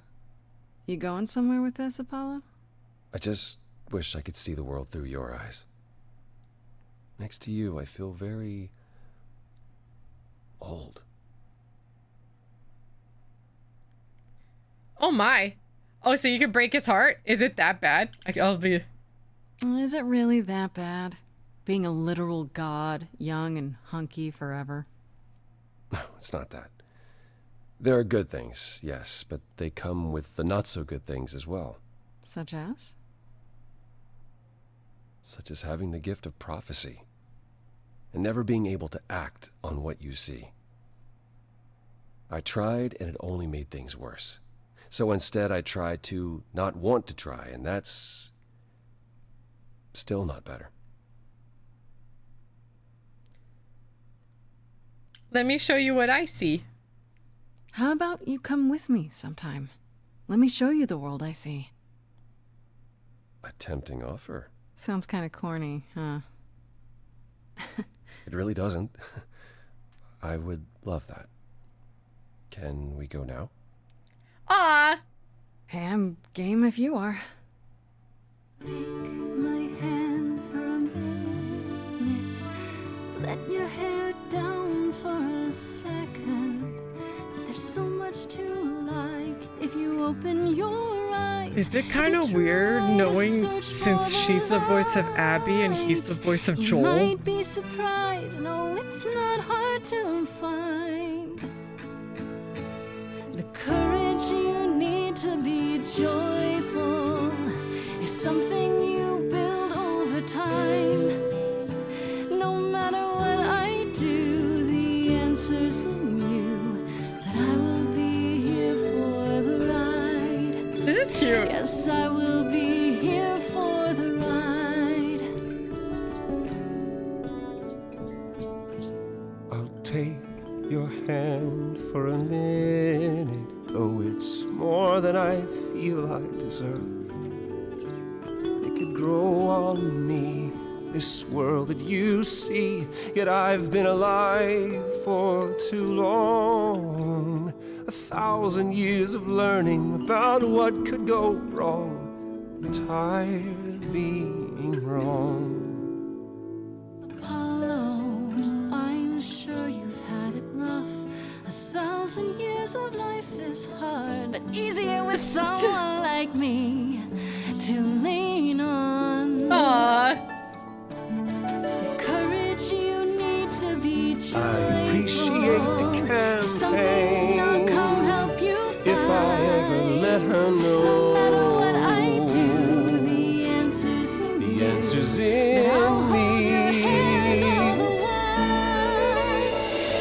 You going somewhere with this, Apollo? I just wish I could see the world through your eyes. Next to you, I feel very old. Oh my. Oh, so you could break his heart? Is it that bad? I'll be. Is it really that bad? Being a literal god, young and hunky forever? No, it's not that. There are good things, yes, but they come with the not-so-good things as well. Such as? Such as having the gift of prophecy and never being able to act on what you see. I tried, and it only made things worse. So instead, I tried to not want to try, and that's still not better. Let me show you what I see. How about you come with me sometime? Let me show you the world I see. A tempting offer. Sounds kind of corny, huh? It really doesn't. I would love that. Can we go now? Ah. Hey, I'm game if you are. Take my hand for a minute. Let your hair down for a second. There's so much to like if you open your eyes. Is it kind of weird knowing since she's the voice of Abby and he's the voice of Joel? You might be surprised, no, it's not hard to find. The courage you need to be joyful is something you build over time. No matter what I do, the answer's in you. That I will be here for the ride. This is cute. Yes, I will be here for the ride. I'll take your hand for a minute, though it's more than I feel I deserve. It could grow on me, this world that you see, yet I've been alive for too long. 1,000 years of learning about what could go wrong. I'm tired of being wrong. Apollo, I'm sure you've had it rough. 1,000 years of life is hard, but easier with someone like me to lean on. Aww. The courage you need to be joyful. I appreciate the Something I'll campaign. come help you find. If I ever let her No know, matter what I do, the answer's in the you. answer's I'll in hold your hand all me. the way.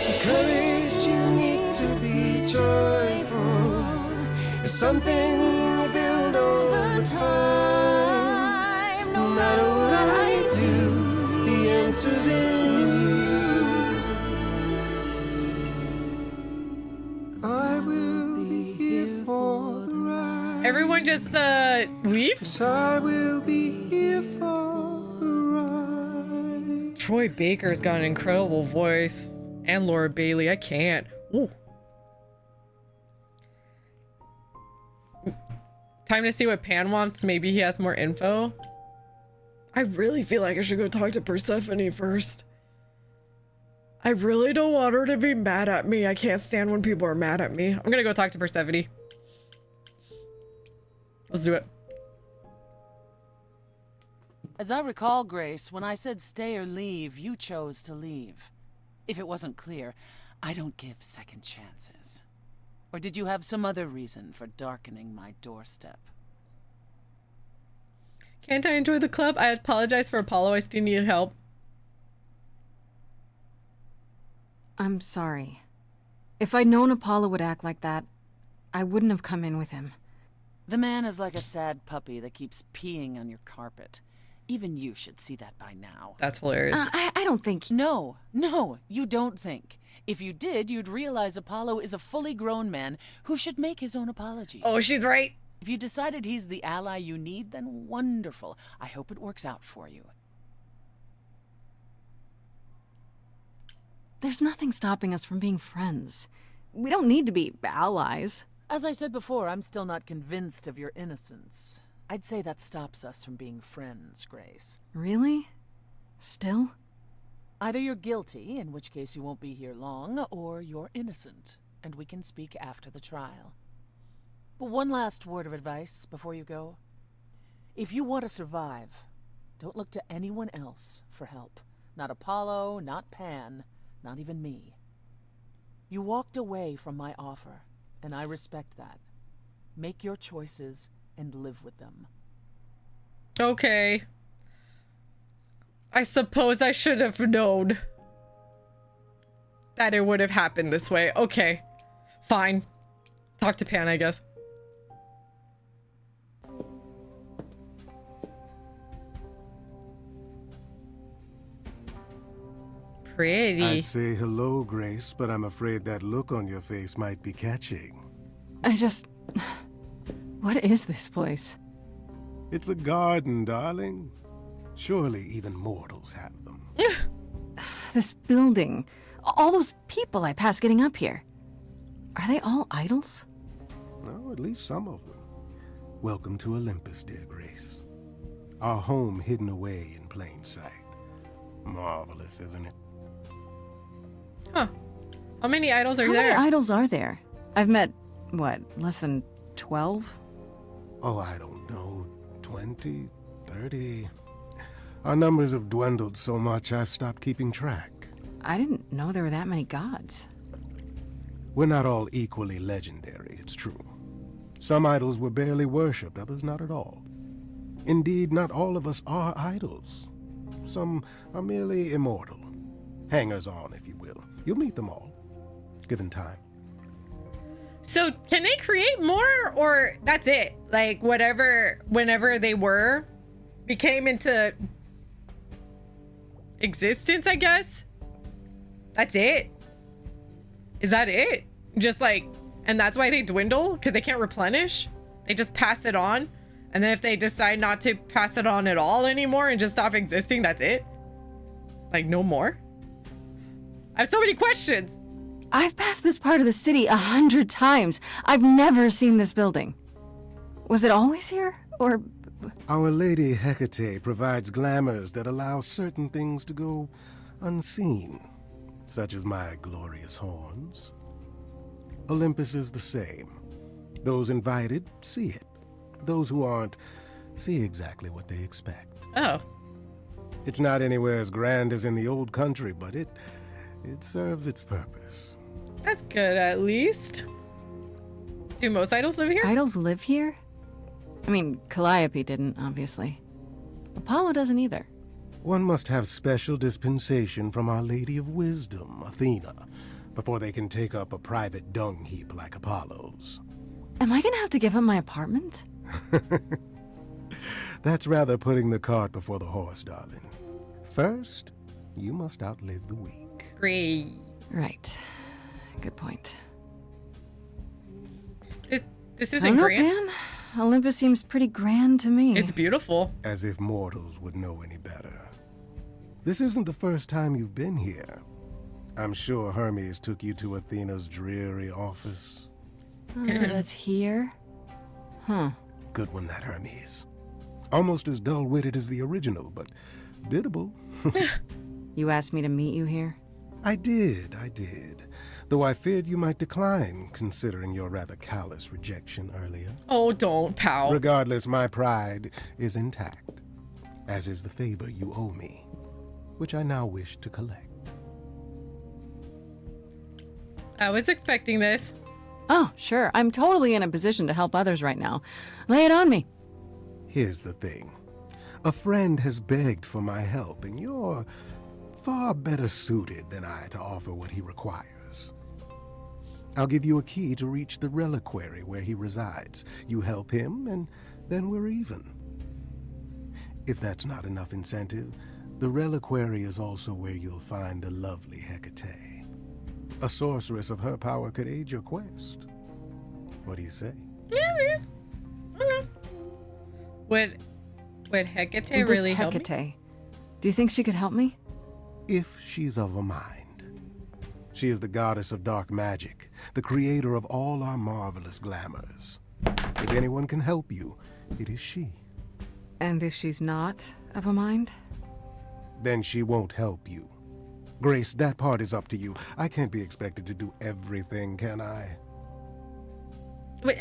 The courage you need to be joyful is something you build over time. No matter what I do, the answer's in you. I will be here for the ride. Everyone just leaves? Yes, I will be here for the ride. Troy Baker's got an incredible voice. And Laura Bailey. I can't. Ooh. Time to see what Pan wants. Maybe he has more info. I really feel like I should go talk to Persephone first. I really don't want her to be mad at me. I can't stand when people are mad at me. I'm gonna go talk to Persephone. Let's do it. As I recall, Grace, when I said stay or leave, you chose to leave. If it wasn't clear, I don't give second chances. Or did you have some other reason for darkening my doorstep? Can't I enjoy the club? I apologize for Apollo. I still need help. I'm sorry. If I'd known Apollo would act like that, I wouldn't have come in with him. The man is like a sad puppy that keeps peeing on your carpet. Even you should see that by now. That's hilarious. I don't think... No, you don't think. If you did, you'd realize Apollo is a fully grown man who should make his own apologies. Oh, she's right. If you decided he's the ally you need, then wonderful. I hope it works out for you. There's nothing stopping us from being friends. We don't need to be allies. As I said before, I'm still not convinced of your innocence. I'd say that stops us from being friends, Grace. Really? Still? Either you're guilty, in which case you won't be here long, or you're innocent, and we can speak after the trial. But one last word of advice before you go. If you want to survive, don't look to anyone else for help. Not Apollo, not Pan, not even me. You walked away from my offer, and I respect that. Make your choices and live with them. Okay. I suppose I should have known that it would have happened this way. Okay. Fine. Talk to Pan, I guess. Pretty. I'd say hello, Grace, but I'm afraid that look on your face might be catching. What is this place? It's a garden, darling. Surely even mortals have them. This building. All those people I pass getting up here. Are they all idols? Oh, at least some of them. Welcome to Olympus, dear Grace. Our home hidden away in plain sight. Marvelous, isn't it? Huh. How many idols are How there? many idols are there? I've met, what, less than 12? Oh, I don't know, 20, 30. Our numbers have dwindled so much I've stopped keeping track. I didn't know there were that many gods. We're not all equally legendary, it's true. Some idols were barely worshipped, others not at all. Indeed, not all of us are idols. Some are merely immortal. Hangers-on, if you will. You'll meet them all, given time. So can they create more, or that's it? Like whatever, whenever they were, became into existence, I guess? That's it? Is that it? Just like, and that's why they dwindle? Because they can't replenish? They just pass it on? And then if they decide not to pass it on at all anymore and just stop existing, that's it? Like no more? I have so many questions. I've passed this part of the city 100 times. I've never seen this building. Was it always here? Or... Our Lady Hecate provides glamours that allow certain things to go unseen, such as my glorious horns. Olympus is the same. Those invited see it. Those who aren't see exactly what they expect. Oh. It's not anywhere as grand as in the old country, but it serves its purpose. That's good, at least. Do most idols live here? Idols live here? I mean, Calliope didn't, obviously. Apollo doesn't either. One must have special dispensation from Our Lady of Wisdom, Athena, before they can take up a private dung heap like Apollo's. Am I gonna have to give up my apartment? That's rather putting the cart before the horse, darling. First, you must outlive the weak. Great. Right. Good point. This I isn't don't know, grand. Pan. Olympus seems pretty grand to me. It's beautiful. As if mortals would know any better. This isn't the first time you've been here. I'm sure Hermes took you to Athena's dreary office. Oh, that's here? Huh. Good one, that Hermes. Almost as dull-witted as the original, but biddable. You asked me to meet you here? I did. Though I feared you might decline, considering your rather callous rejection earlier. Oh, don't, pal. Regardless, my pride is intact, as is the favor you owe me, which I now wish to collect. I was expecting this. Oh, sure. I'm totally in a position to help others right now. Lay it on me. Here's the thing. A friend has begged for my help, and you're far better suited than I to offer what he requires. I'll give you a key to reach the reliquary where he resides. You help him, and then we're even. If that's not enough incentive, the reliquary is also where you'll find the lovely Hecate. A sorceress of her power could aid your quest. What do you say? Yeah. Okay. Would Hecate really help me? Hecate. Do you think she could help me? If she's of a mind. She is the goddess of dark magic, the creator of all our marvelous glamours. If anyone can help you, it is she. And if she's not of a mind? Then she won't help you. Grace, that part is up to you. I can't be expected to do everything, can I? Wait,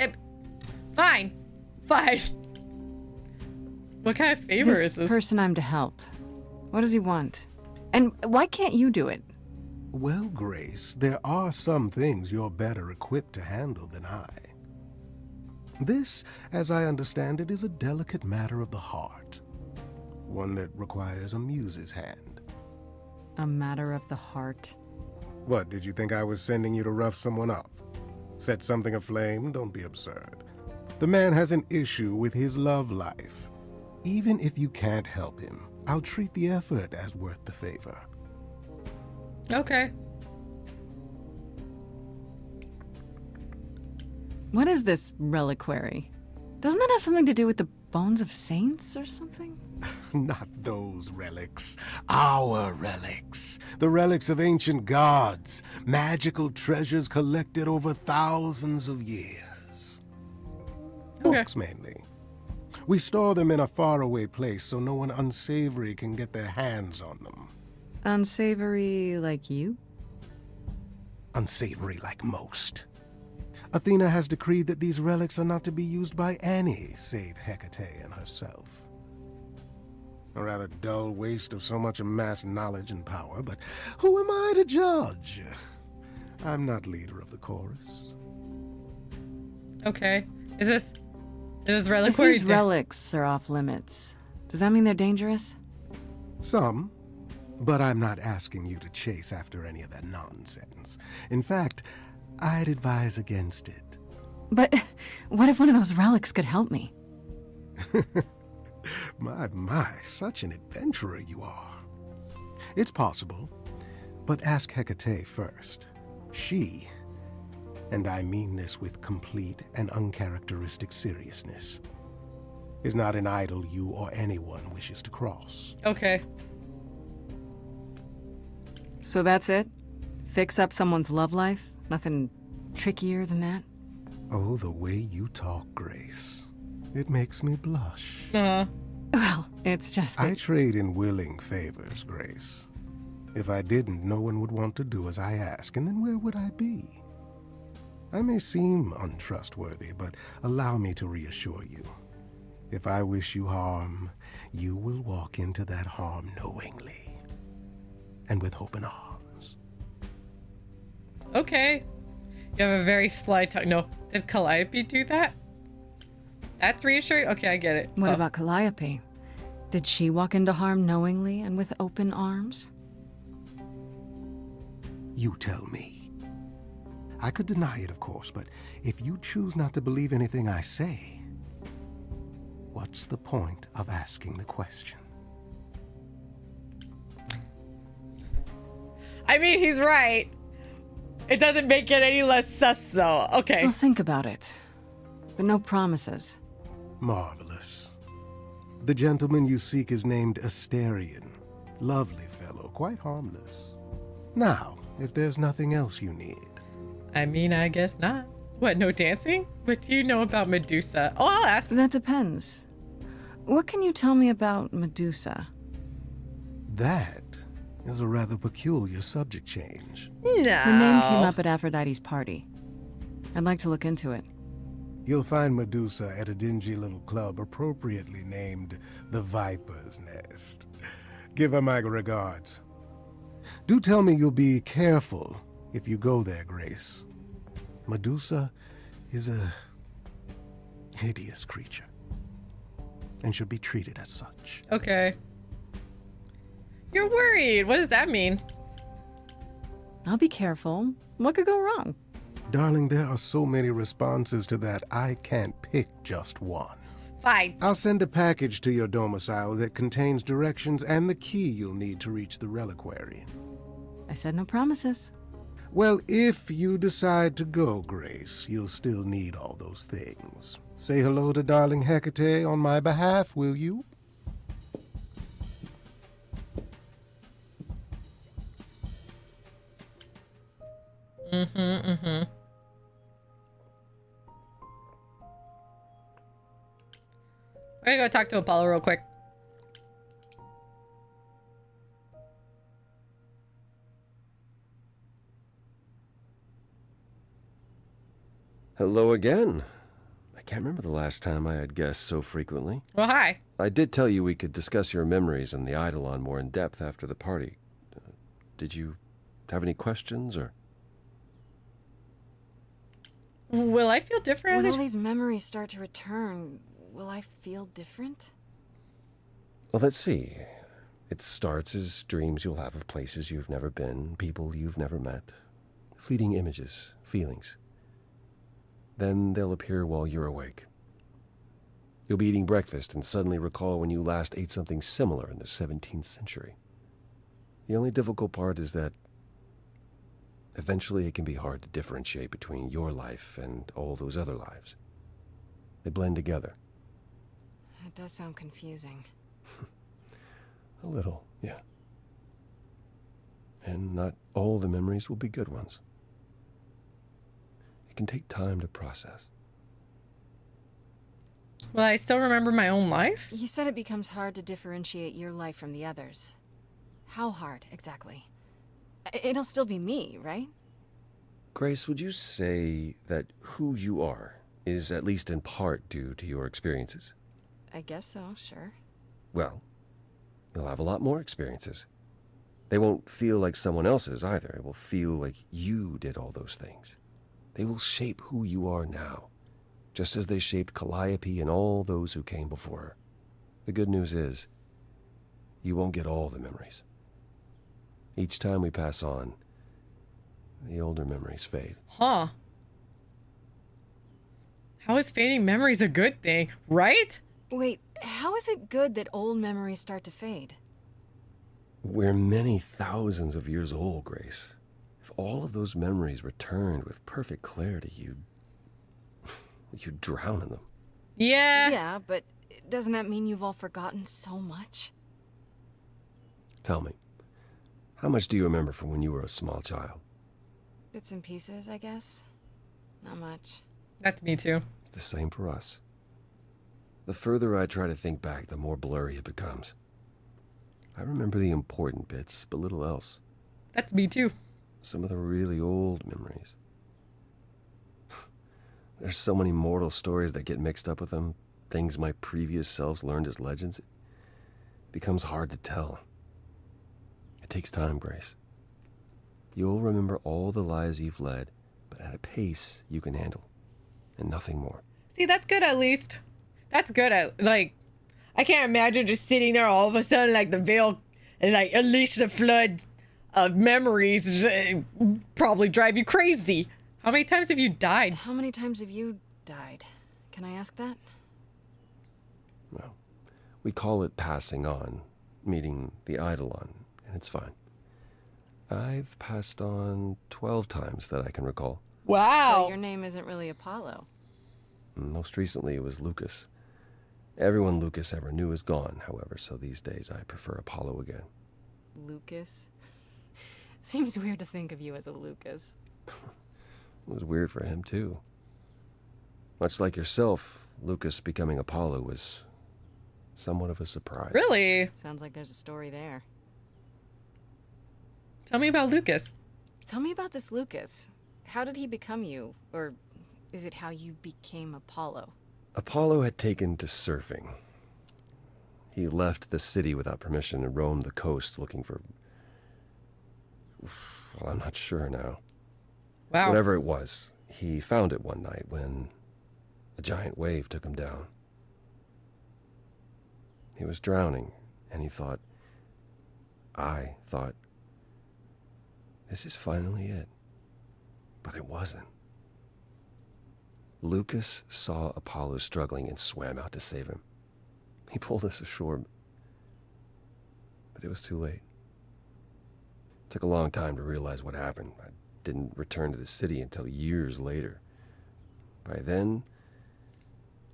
fine. What kind of favor is this? Person I'm to help. What does he want? And why can't you do it? Well, Grace, there are some things you're better equipped to handle than I. This, as I understand it, is a delicate matter of the heart. One that requires a muse's hand. A matter of the heart. What, did you think I was sending you to rough someone up? Set something aflame? Don't be absurd. The man has an issue with his love life. Even if you can't help him, I'll treat the effort as worth the favor. Okay. What is this reliquary? Doesn't that have something to do with the bones of saints or something? Not those relics. Our relics. The relics of ancient gods. Magical treasures collected over thousands of years. Okay. Books, mainly. We store them in a faraway place so no one unsavory can get their hands on them. Unsavory like you? Unsavory like most. Athena has decreed that these relics are not to be used by any save Hecate and herself. A rather dull waste of so much amassed knowledge and power, but who am I to judge? I'm not leader of the chorus. Okay. Is this If reliquary? these relics are off limits, does that mean they're dangerous? Some, but I'm not asking you to chase after any of that nonsense. In fact, I'd advise against it. But what if one of those relics could help me? My, such an adventurer you are. It's possible, but ask Hecate first. She, and I mean this with complete and uncharacteristic seriousness, is not an idol you or anyone wishes to cross. Okay. So that's it? Fix up someone's love life? Nothing trickier than that? Oh, the way you talk, Grace. It makes me blush. Well, it's just that... I trade in willing favors, Grace. If I didn't, no one would want to do as I ask, and then where would I be? I may seem untrustworthy, but allow me to reassure you. If I wish you harm, you will walk into that harm knowingly, and with open arms. Okay. You have a very sly tongue. No, did Calliope do that? That's reassuring? Okay, I get it. What about Calliope? Did she walk into harm knowingly and with open arms? You tell me. I could deny it, of course, but if you choose not to believe anything I say, what's the point of asking the question? I mean, he's right. It doesn't make it any less sus, though. Okay. Well, think about it. But no promises. Marvelous. The gentleman you seek is named Asterion. Lovely fellow, quite harmless. Now, if there's nothing else you need. I mean, I guess not. What, no dancing? What do you know about Medusa? Oh, I'll ask. That depends. What can you tell me about Medusa? That is a rather peculiar subject change. No. Her name came up at Aphrodite's party. I'd like to look into it. You'll find Medusa at a dingy little club appropriately named the Viper's Nest. Give her my regards. Do tell me you'll be careful if you go there, Grace. Medusa is a hideous creature and should be treated as such. Okay. You're worried. What does that mean? I'll be careful. What could go wrong? Darling, there are so many responses to that, I can't pick just one. Fine. I'll send a package to your domicile that contains directions and the key you'll need to reach the reliquary. I said no promises. Well, if you decide to go, Grace, you'll still need all those things. Say hello to darling Hecate on my behalf, will you? We're gonna go talk to Apollo real quick. Hello again. I can't remember the last time I had guests so frequently. Well, hi. I did tell you we could discuss your memories and the Eidolon more in depth after the party. Did you have any questions, or...? Will I feel different? When all these memories start to return, will I feel different? Well, let's see. It starts as dreams you'll have of places you've never been, people you've never met, fleeting images, feelings. Then they'll appear while you're awake. You'll be eating breakfast and suddenly recall when you last ate something similar in the 17th century. The only difficult part is that eventually it can be hard to differentiate between your life and all those other lives. They blend together. It does sound confusing. A little, yeah. And not all the memories will be good ones. It can take time to process. Will I still remember my own life? You said it becomes hard to differentiate your life from the others. How hard, exactly? It'll still be me, right? Grace, would you say that who you are is at least in part due to your experiences? I guess so, sure. Well, you'll have a lot more experiences. They won't feel like someone else's either. It will feel like you did all those things. They will shape who you are now, just as they shaped Calliope and all those who came before her. The good news is, you won't get all the memories. Each time we pass on, the older memories fade. Huh. How is fading memories a good thing, right? Wait, how is it good that old memories start to fade? We're many thousands of years old, Grace. If all of those memories returned with perfect clarity, you'd drown in them. Yeah. Yeah, but doesn't that mean you've all forgotten so much? Tell me, how much do you remember from when you were a small child? Bits and pieces, I guess. Not much. That's me too. It's the same for us. The further I try to think back, the more blurry it becomes. I remember the important bits, but little else. That's me too. Some of the really old memories. There's so many mortal stories that get mixed up with them, things my previous selves learned as legends. It becomes hard to tell. It takes time, Grace. You'll remember all the lives you've led, but at a pace you can handle, and nothing more. See, that's good at least. That's good at, like, I can't imagine just sitting there all of a sudden, like, the veil, and, like, unleash the flood of memories. Probably drive you crazy. How many times have you died? How many times have you died? Can I ask that? Well, we call it passing on, meeting the Eidolon, and it's fine. I've passed on 12 times that I can recall. Wow. So your name isn't really Apollo. Most recently, it was Lucas. Everyone Lucas ever knew is gone, however, so these days I prefer Apollo again. Lucas? Seems weird to think of you as a Lucas. It was weird for him, too. Much like yourself, Lucas becoming Apollo was somewhat of a surprise. Really? Sounds like there's a story there. Tell me about Lucas. Tell me about this Lucas. How did he become you? Or is it how you became Apollo? Apollo had taken to surfing. He left the city without permission and roamed the coast looking for... Well, I'm not sure now. Wow. Whatever it was, he found it one night when a giant wave took him down. He was drowning, and I thought, this is finally it. But it wasn't. Lucas saw Apollo struggling and swam out to save him. He pulled us ashore, but it was too late. It took a long time to realize what happened. I didn't return to the city until years later. By then,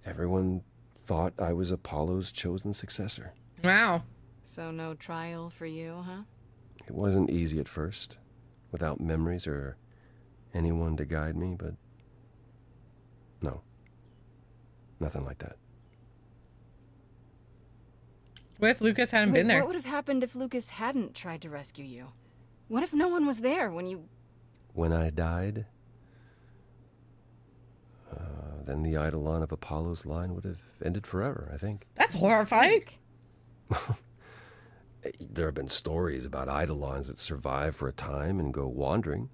everyone thought I was Apollo's chosen successor. Wow. So no trial for you, huh? It wasn't easy at first, without memories or anyone to guide me, but no, nothing like that. What if Lucas hadn't been there? What would have happened if Lucas hadn't tried to rescue you? What if no one was there when you... When I died, then the Eidolon of Apollo's line would have ended forever, I think. That's horrifying. There have been stories about Eidolons that survive for a time and go wandering.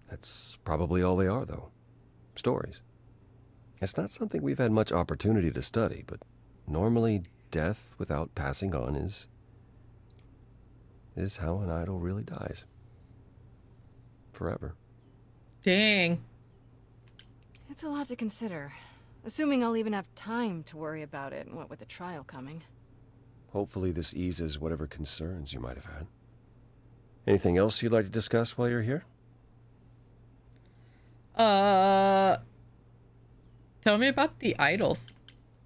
That's probably all they are, though. Stories. It's not something we've had much opportunity to study, but normally death without passing on is how an idol really dies. Forever. Dang. It's a lot to consider. Assuming I'll even have time to worry about it, what with the trial coming. Hopefully this eases whatever concerns you might have had. Anything else you'd like to discuss while you're here? Tell me about the idols.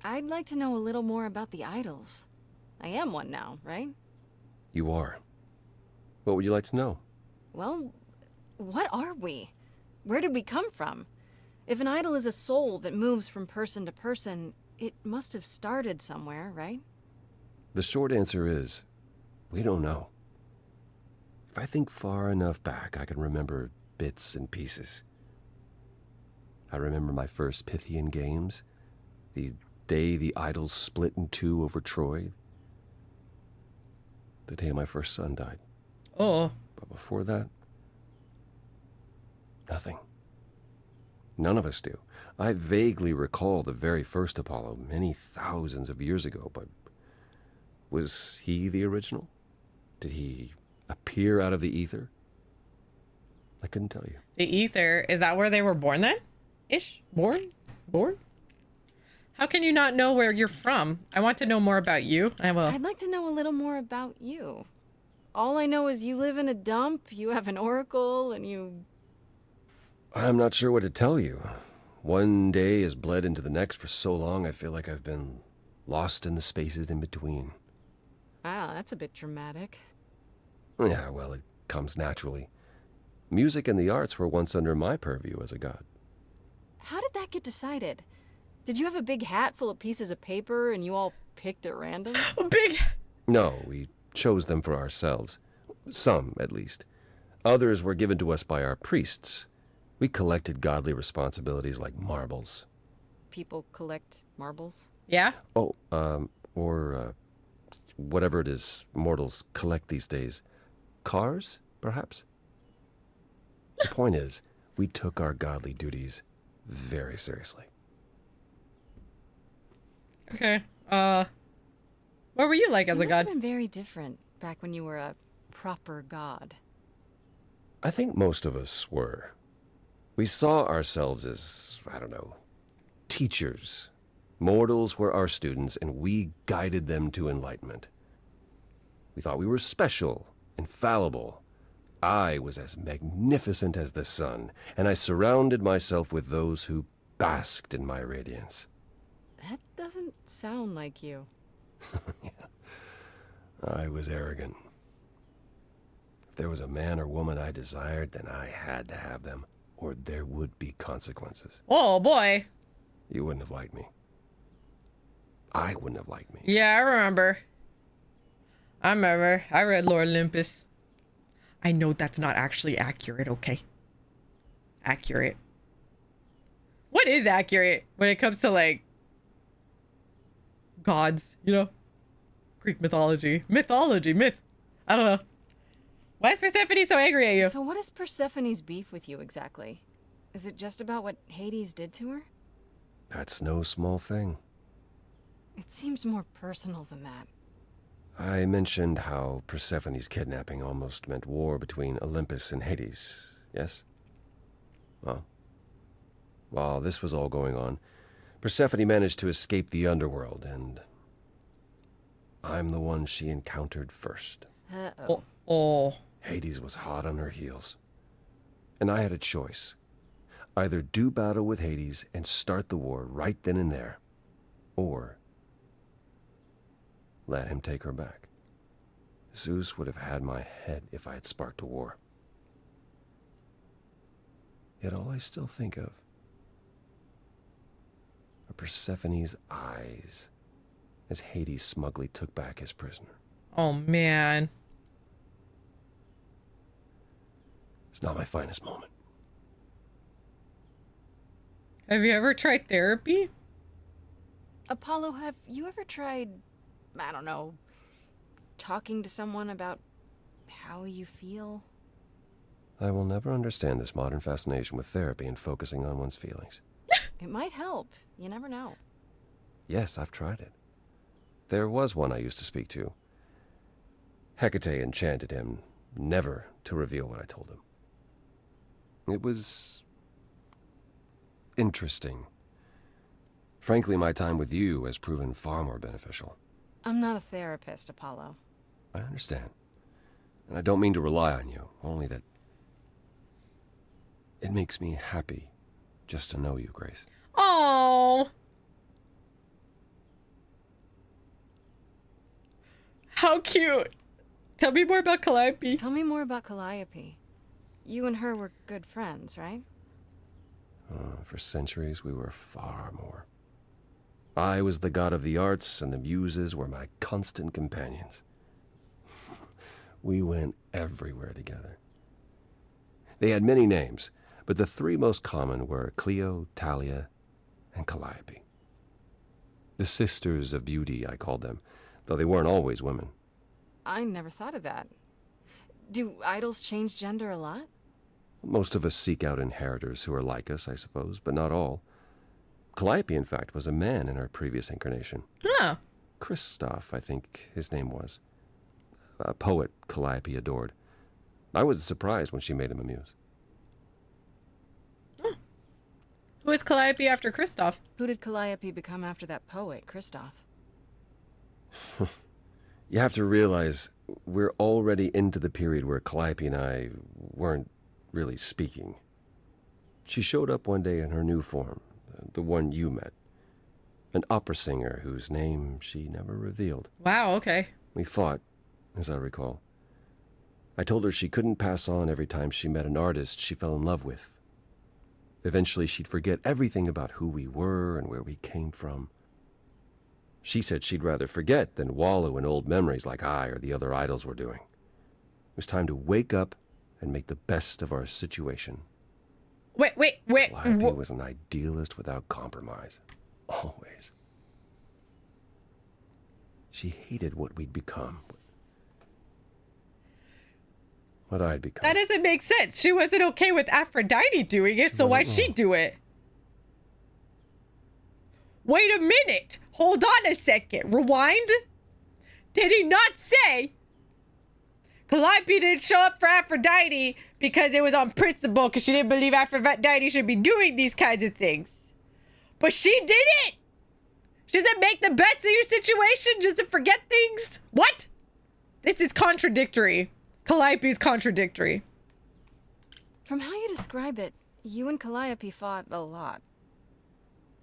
I'd like to know a little more about the idols. I am one now, right? You are. What would you like to know? Well, what are we? Where did we come from? If an idol is a soul that moves from person to person, it must have started somewhere, right? The short answer is, we don't know. If I think far enough back, I can remember bits and pieces. I remember my first Pythian games, the day the idols split in two over Troy, the day my first son died. Oh. But before that, nothing. None of us do. I vaguely recall the very first Apollo many thousands of years ago, but was he the original? Did he appear out of the ether? I couldn't tell you. The ether, is that where they were born then? Ish? Born? How can you not know where you're from? I want to know more about you. I'd like to know a little more about you. All I know is you live in a dump, you have an oracle, and you... I'm not sure what to tell you. One day has bled into the next for so long, I feel like I've been lost in the spaces in between. Wow, that's a bit dramatic. Yeah, well, it comes naturally. Music and the arts were once under my purview as a god. How did that get decided? Did you have a big hat full of pieces of paper and you all picked at random? No, we chose them for ourselves. Some, at least. Others were given to us by our priests. We collected godly responsibilities like marbles. People collect marbles? Yeah? Oh, or whatever it is mortals collect these days. Cars, perhaps? The point is, we took our godly duties very seriously. Okay. What were you like as a It must god? have been very different back when you were a proper god. I think most of us were. We saw ourselves as, I don't know, teachers. Mortals were our students, and we guided them to enlightenment. We thought we were special, infallible. I was as magnificent as the sun, and I surrounded myself with those who basked in my radiance. That doesn't sound like you. Yeah. I was arrogant. If there was a man or woman I desired, then I had to have them, or there would be consequences. Oh, boy. You wouldn't have liked me. I wouldn't have liked me. Yeah, I remember. I read Lord Olympus. I know that's not actually accurate, okay? Accurate. What is accurate when it comes to, like, gods, you know? Greek mythology. Myth. I don't know. Why is Persephone so angry at you? So what is Persephone's beef with you exactly? Is it just about what Hades did to her? That's no small thing. It seems more personal than that. I mentioned how Persephone's kidnapping almost meant war between Olympus and Hades, yes? Well, while this was all going on, Persephone managed to escape the underworld, and I'm the one she encountered first. Uh-oh. Oh. Hades was hot on her heels. And I had a choice. Either do battle with Hades and start the war right then and there, or let him take her back. Zeus would have had my head if I had sparked a war. Yet all I still think of are Persephone's eyes as Hades smugly took back his prisoner. Oh, man. It's not my finest moment. Have you ever tried therapy? Apollo, have you ever tried, I don't know, talking to someone about how you feel? I will never understand this modern fascination with therapy and focusing on one's feelings. It might help. You never know. Yes, I've tried it. There was one I used to speak to. Hecate enchanted him never to reveal what I told him. It was interesting. Frankly, my time with you has proven far more beneficial. I'm not a therapist, Apollo. I understand. And I don't mean to rely on you, only that it makes me happy just to know you, Grace. Oh. How cute. Tell me more about Calliope. Tell me more about Calliope. You and her were good friends, right? For centuries, we were far more. I was the god of the arts, and the Muses were my constant companions. We went everywhere together. They had many names, but the three most common were Cleo, Talia, and Calliope. The Sisters of Beauty, I called them, though they weren't always women. I never thought of that. Do idols change gender a lot? Most of us seek out inheritors who are like us, I suppose, but not all. Calliope, in fact, was a man in her previous incarnation. Huh. Christoph, I think his name was. A poet Calliope adored. I was surprised when she made him a muse. Who is Calliope after Kristoff? Who did Calliope become after that poet, Christoph? You have to realize we're already into the period where Calliope and I weren't really speaking. She showed up one day in her new form, the one you met. An opera singer whose name she never revealed. Wow, okay. We fought, as I recall. I told her she couldn't pass on every time she met an artist she fell in love with. Eventually she'd forget everything about who we were and where we came from. She said she'd rather forget than wallow in old memories like I or the other idols were doing. It was time to wake up and make the best of our situation. Wait. Calliope was an idealist without compromise. Always. She hated what we'd become. What I'd become. That doesn't make sense. She wasn't okay with Aphrodite doing it, so why'd she do it? Wait a minute. Hold on a second. Rewind. Did he not say Calliope didn't show up for Aphrodite because it was on principle, because she didn't believe Aphrodite should be doing these kinds of things? But she did it. Does it make the best of your situation just to forget things? What? This is contradictory. Calliope's contradictory. From how you describe it, you and Calliope fought a lot.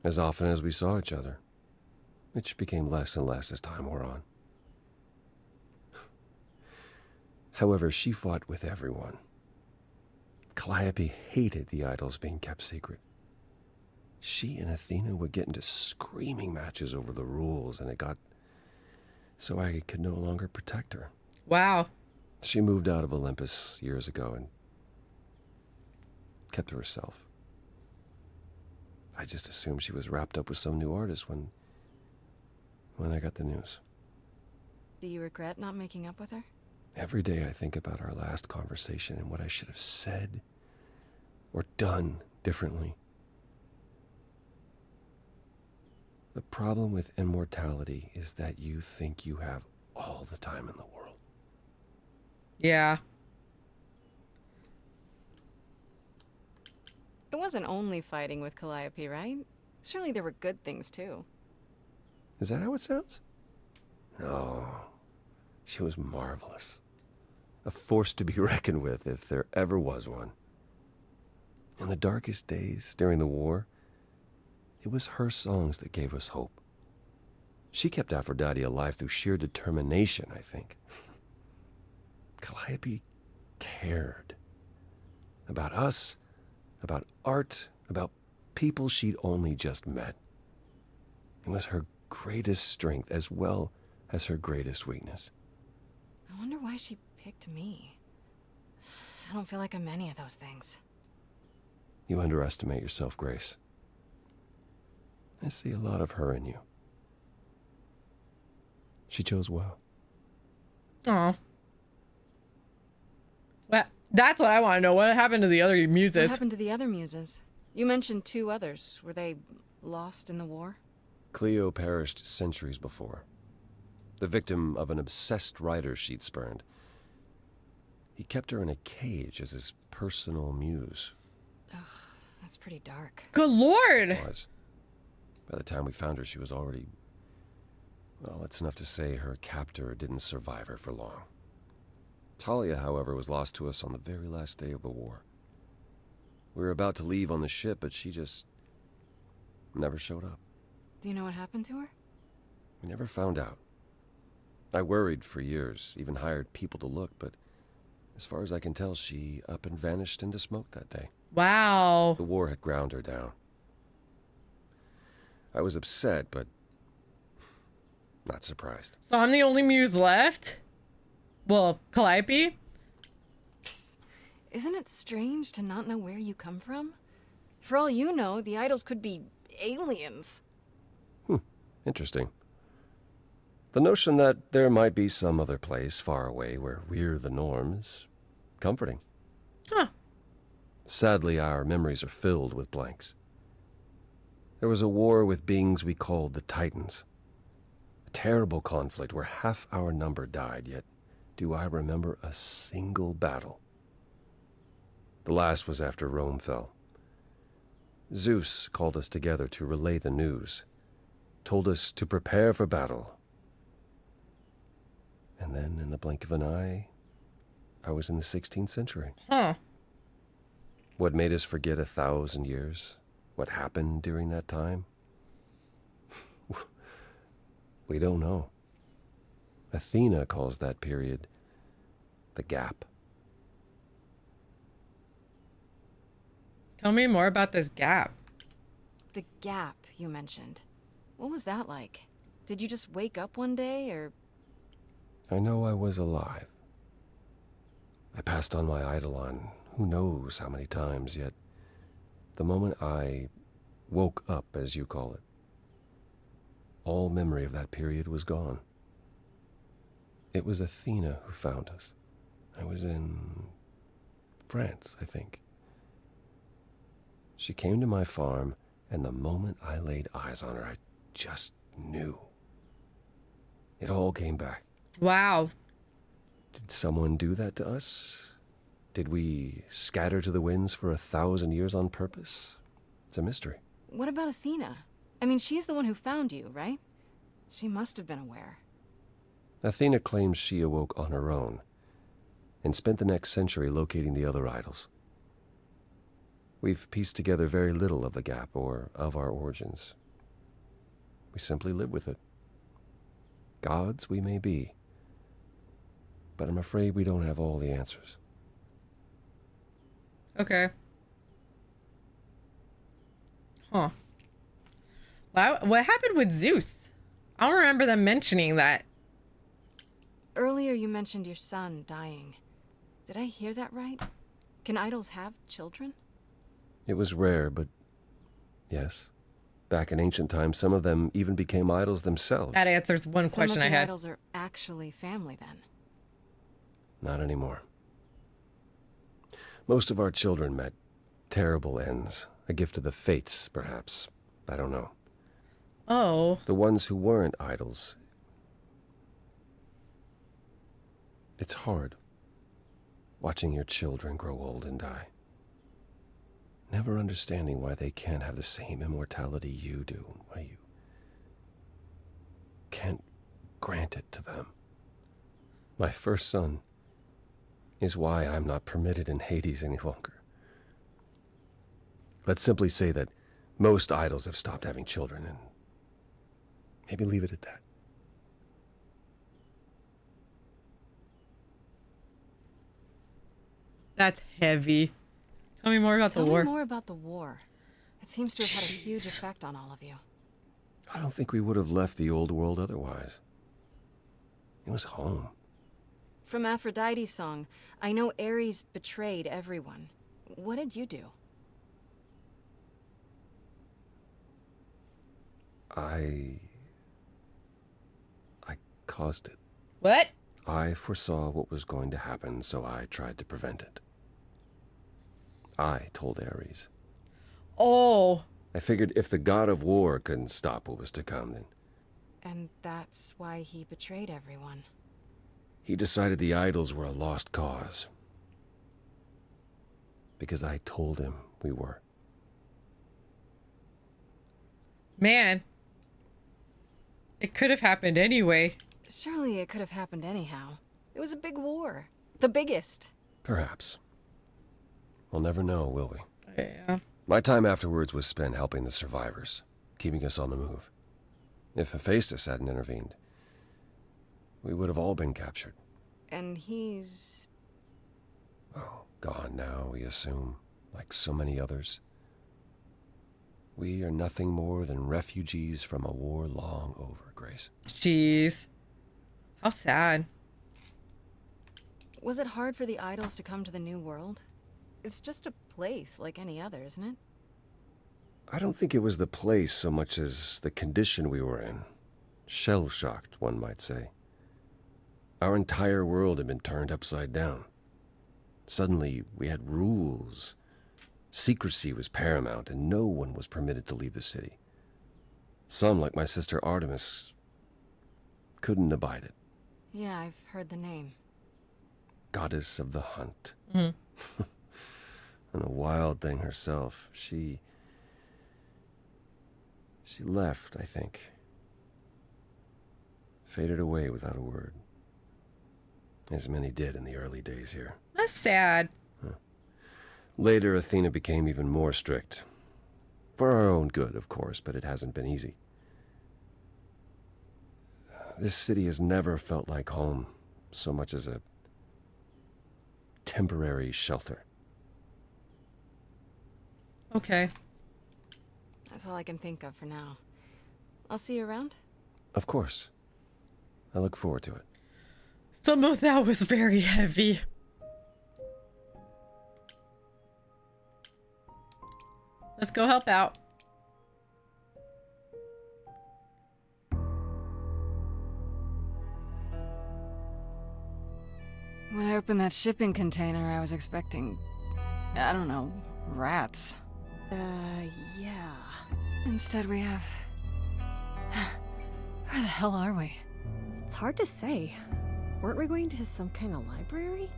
As often as we saw each other, which became less and less as time wore on. However, she fought with everyone. Calliope hated the idols being kept secret. She and Athena would get into screaming matches over the rules, and it got so I could no longer protect her. Wow. She moved out of Olympus years ago and kept to herself. I just assumed she was wrapped up with some new artist when I got the news. Do you regret not making up with her? Every day I think about our last conversation and what I should have said or done differently. The problem with immortality is that you think you have all the time in the world. Yeah. It wasn't only fighting with Calliope, right? Surely there were good things too. Is that how it sounds? No. She was marvelous. A force to be reckoned with if there ever was one. In the darkest days during the war, it was her songs that gave us hope. She kept Aphrodite alive through sheer determination, I think. Calliope cared. About us, about art, about people she'd only just met. It was her greatest strength as well as her greatest weakness. I wonder why she picked me. I don't feel like I'm any of those things. You underestimate yourself, Grace. I see a lot of her in you. She chose well. Aw. Well, that's what I want to know. What happened to the other muses? What happened to the other muses? You mentioned 2 others. Were they lost in the war? Cleo perished centuries before. The victim of an obsessed writer she'd spurned. He kept her in a cage as his personal muse. Ugh, that's pretty dark. Good lord! It was. By the time we found her, she was already... Well, it's enough to say her captor didn't survive her for long. Talia, however, was lost to us on the very last day of the war. We were about to leave on the ship, but she just never showed up. Do you know what happened to her? We never found out. I worried for years, even hired people to look, but as far as I can tell, she up and vanished into smoke that day. Wow. The war had ground her down. I was upset, but not surprised. So I'm the only muse left? Well, Calliope? Isn't it strange to not know where you come from? For all you know, the idols could be aliens. Interesting. The notion that there might be some other place far away where we're the norm is comforting. Huh. Sadly, our memories are filled with blanks. There was a war with beings we called the Titans. A terrible conflict where half our number died, yet do I remember a single battle. The last was after Rome fell. Zeus called us together to relay the news, told us to prepare for battle. And then, in the blink of an eye, I was in the 16th century. Huh. What made us forget 1,000 years? What happened during that time? We don't know. Athena calls that period the gap. Tell me more about this gap. The gap you mentioned. What was that like? Did you just wake up one day, or... I know I was alive. I passed on my eidolon who knows how many times, yet the moment I woke up, as you call it, all memory of that period was gone. It was Athena who found us. I was in France, I think. She came to my farm, and the moment I laid eyes on her, I just knew. It all came back. Wow. Did someone do that to us? Did we scatter to the winds for 1,000 years on purpose? It's a mystery. What about Athena? I mean, she's the one who found you, right? She must have been aware. Athena claims she awoke on her own and spent the next century locating the other idols. We've pieced together very little of the gap or of our origins. We simply live with it. Gods we may be, but I'm afraid we don't have all the answers. Okay. Huh. What happened with Zeus? I don't remember them mentioning that. Earlier you mentioned your son dying. Did I hear that right? Can idols have children? It was rare, but yes. Back in ancient times, some of them even became idols themselves. That answers one question I Some of the had. idols are actually family then. Not anymore. Most of our children met terrible ends. A gift of the fates, perhaps. I don't know. Oh. The ones who weren't idols. It's hard. Watching your children grow old and die. Never understanding why they can't have the same immortality you do. Why you can't grant it to them. My first son is why I'm not permitted in Hades any longer. Let's simply say that most idols have stopped having children, and maybe leave it at that. That's heavy. Tell me more about the war. Tell me more about the war. It seems to have had a huge effect on all of you. I don't think we would have left the old world otherwise. It was home. From Aphrodite's song, I know Ares betrayed everyone. What did you do? I caused it. What? I foresaw what was going to happen, so I tried to prevent it. I told Ares. Oh. I figured if the god of war couldn't stop what was to come, then... And that's why he betrayed everyone. He decided the idols were a lost cause. Because I told him we were. Man. It could have happened anyway. Surely it could have happened anyhow. It was a big war. The biggest. Perhaps. We'll never know, will we? Yeah. My time afterwards was spent helping the survivors, keeping us on the move. If Hephaestus hadn't intervened, we would have all been captured. And he's... Oh, gone now, we assume, like so many others. We are nothing more than refugees from a war long over, Grace. Jeez. How sad. Was it hard for the idols to come to the new world? It's just a place like any other, isn't it? I don't think it was the place so much as the condition we were in. Shell-shocked, one might say. Our entire world had been turned upside down. Suddenly, we had rules. Secrecy was paramount, and no one was permitted to leave the city. Some, like my sister Artemis, couldn't abide it. Yeah, I've heard the name. Goddess of the hunt. Mm. And a wild thing herself. She left, I think. Faded away without a word. As many did in the early days here. That's sad. Later, Athena became even more strict. For our own good, of course, but it hasn't been easy. This city has never felt like home so much as a temporary shelter. Okay. That's all I can think of for now. I'll see you around. Of course. I look forward to it. Some of that was very heavy. Let's go help out. When I opened that shipping container, I was expecting, I don't know, rats. Yeah. Instead we have... Where the hell are we? It's hard to say. Weren't we going to some kind of library?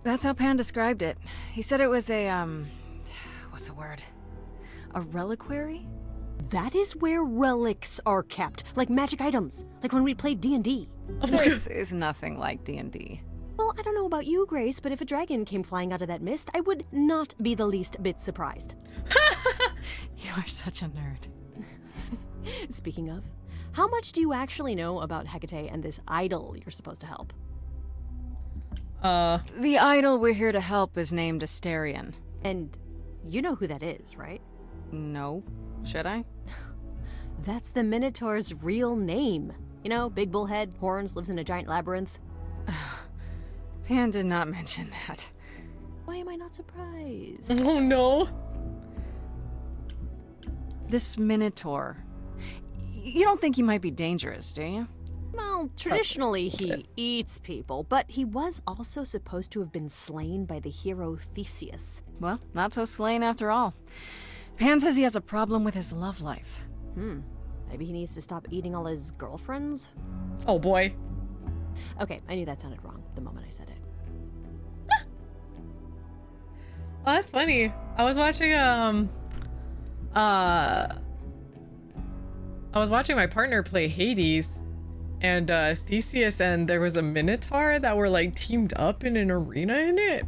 That's how Pan described it. He said it was a, what's the word? A reliquary? That is where relics are kept, like magic items, like when we played D&D. This is nothing like D&D. Well, I don't know about you, Grace, but if a dragon came flying out of that mist, I would not be the least bit surprised. You are such a nerd. Speaking of, how much do you actually know about Hecate and this idol you're supposed to help? The idol we're here to help is named Asterion. And you know who that is, right? No. Should I? That's the Minotaur's real name. You know, big bullhead, horns, lives in a giant labyrinth. Pan did not mention that. Why am I not surprised? Oh no. This Minotaur. You don't think he might be dangerous, do you? Well, traditionally he eats people, but he was also supposed to have been slain by the hero Theseus. Well, not so slain after all. Pan says he has a problem with his love life. Maybe he needs to stop eating all his girlfriends? Oh boy. Okay, I knew that sounded wrong the moment I said it. Oh, that's funny. I was watching my partner play Hades, and Theseus and there was a Minotaur that were like teamed up in an arena in it.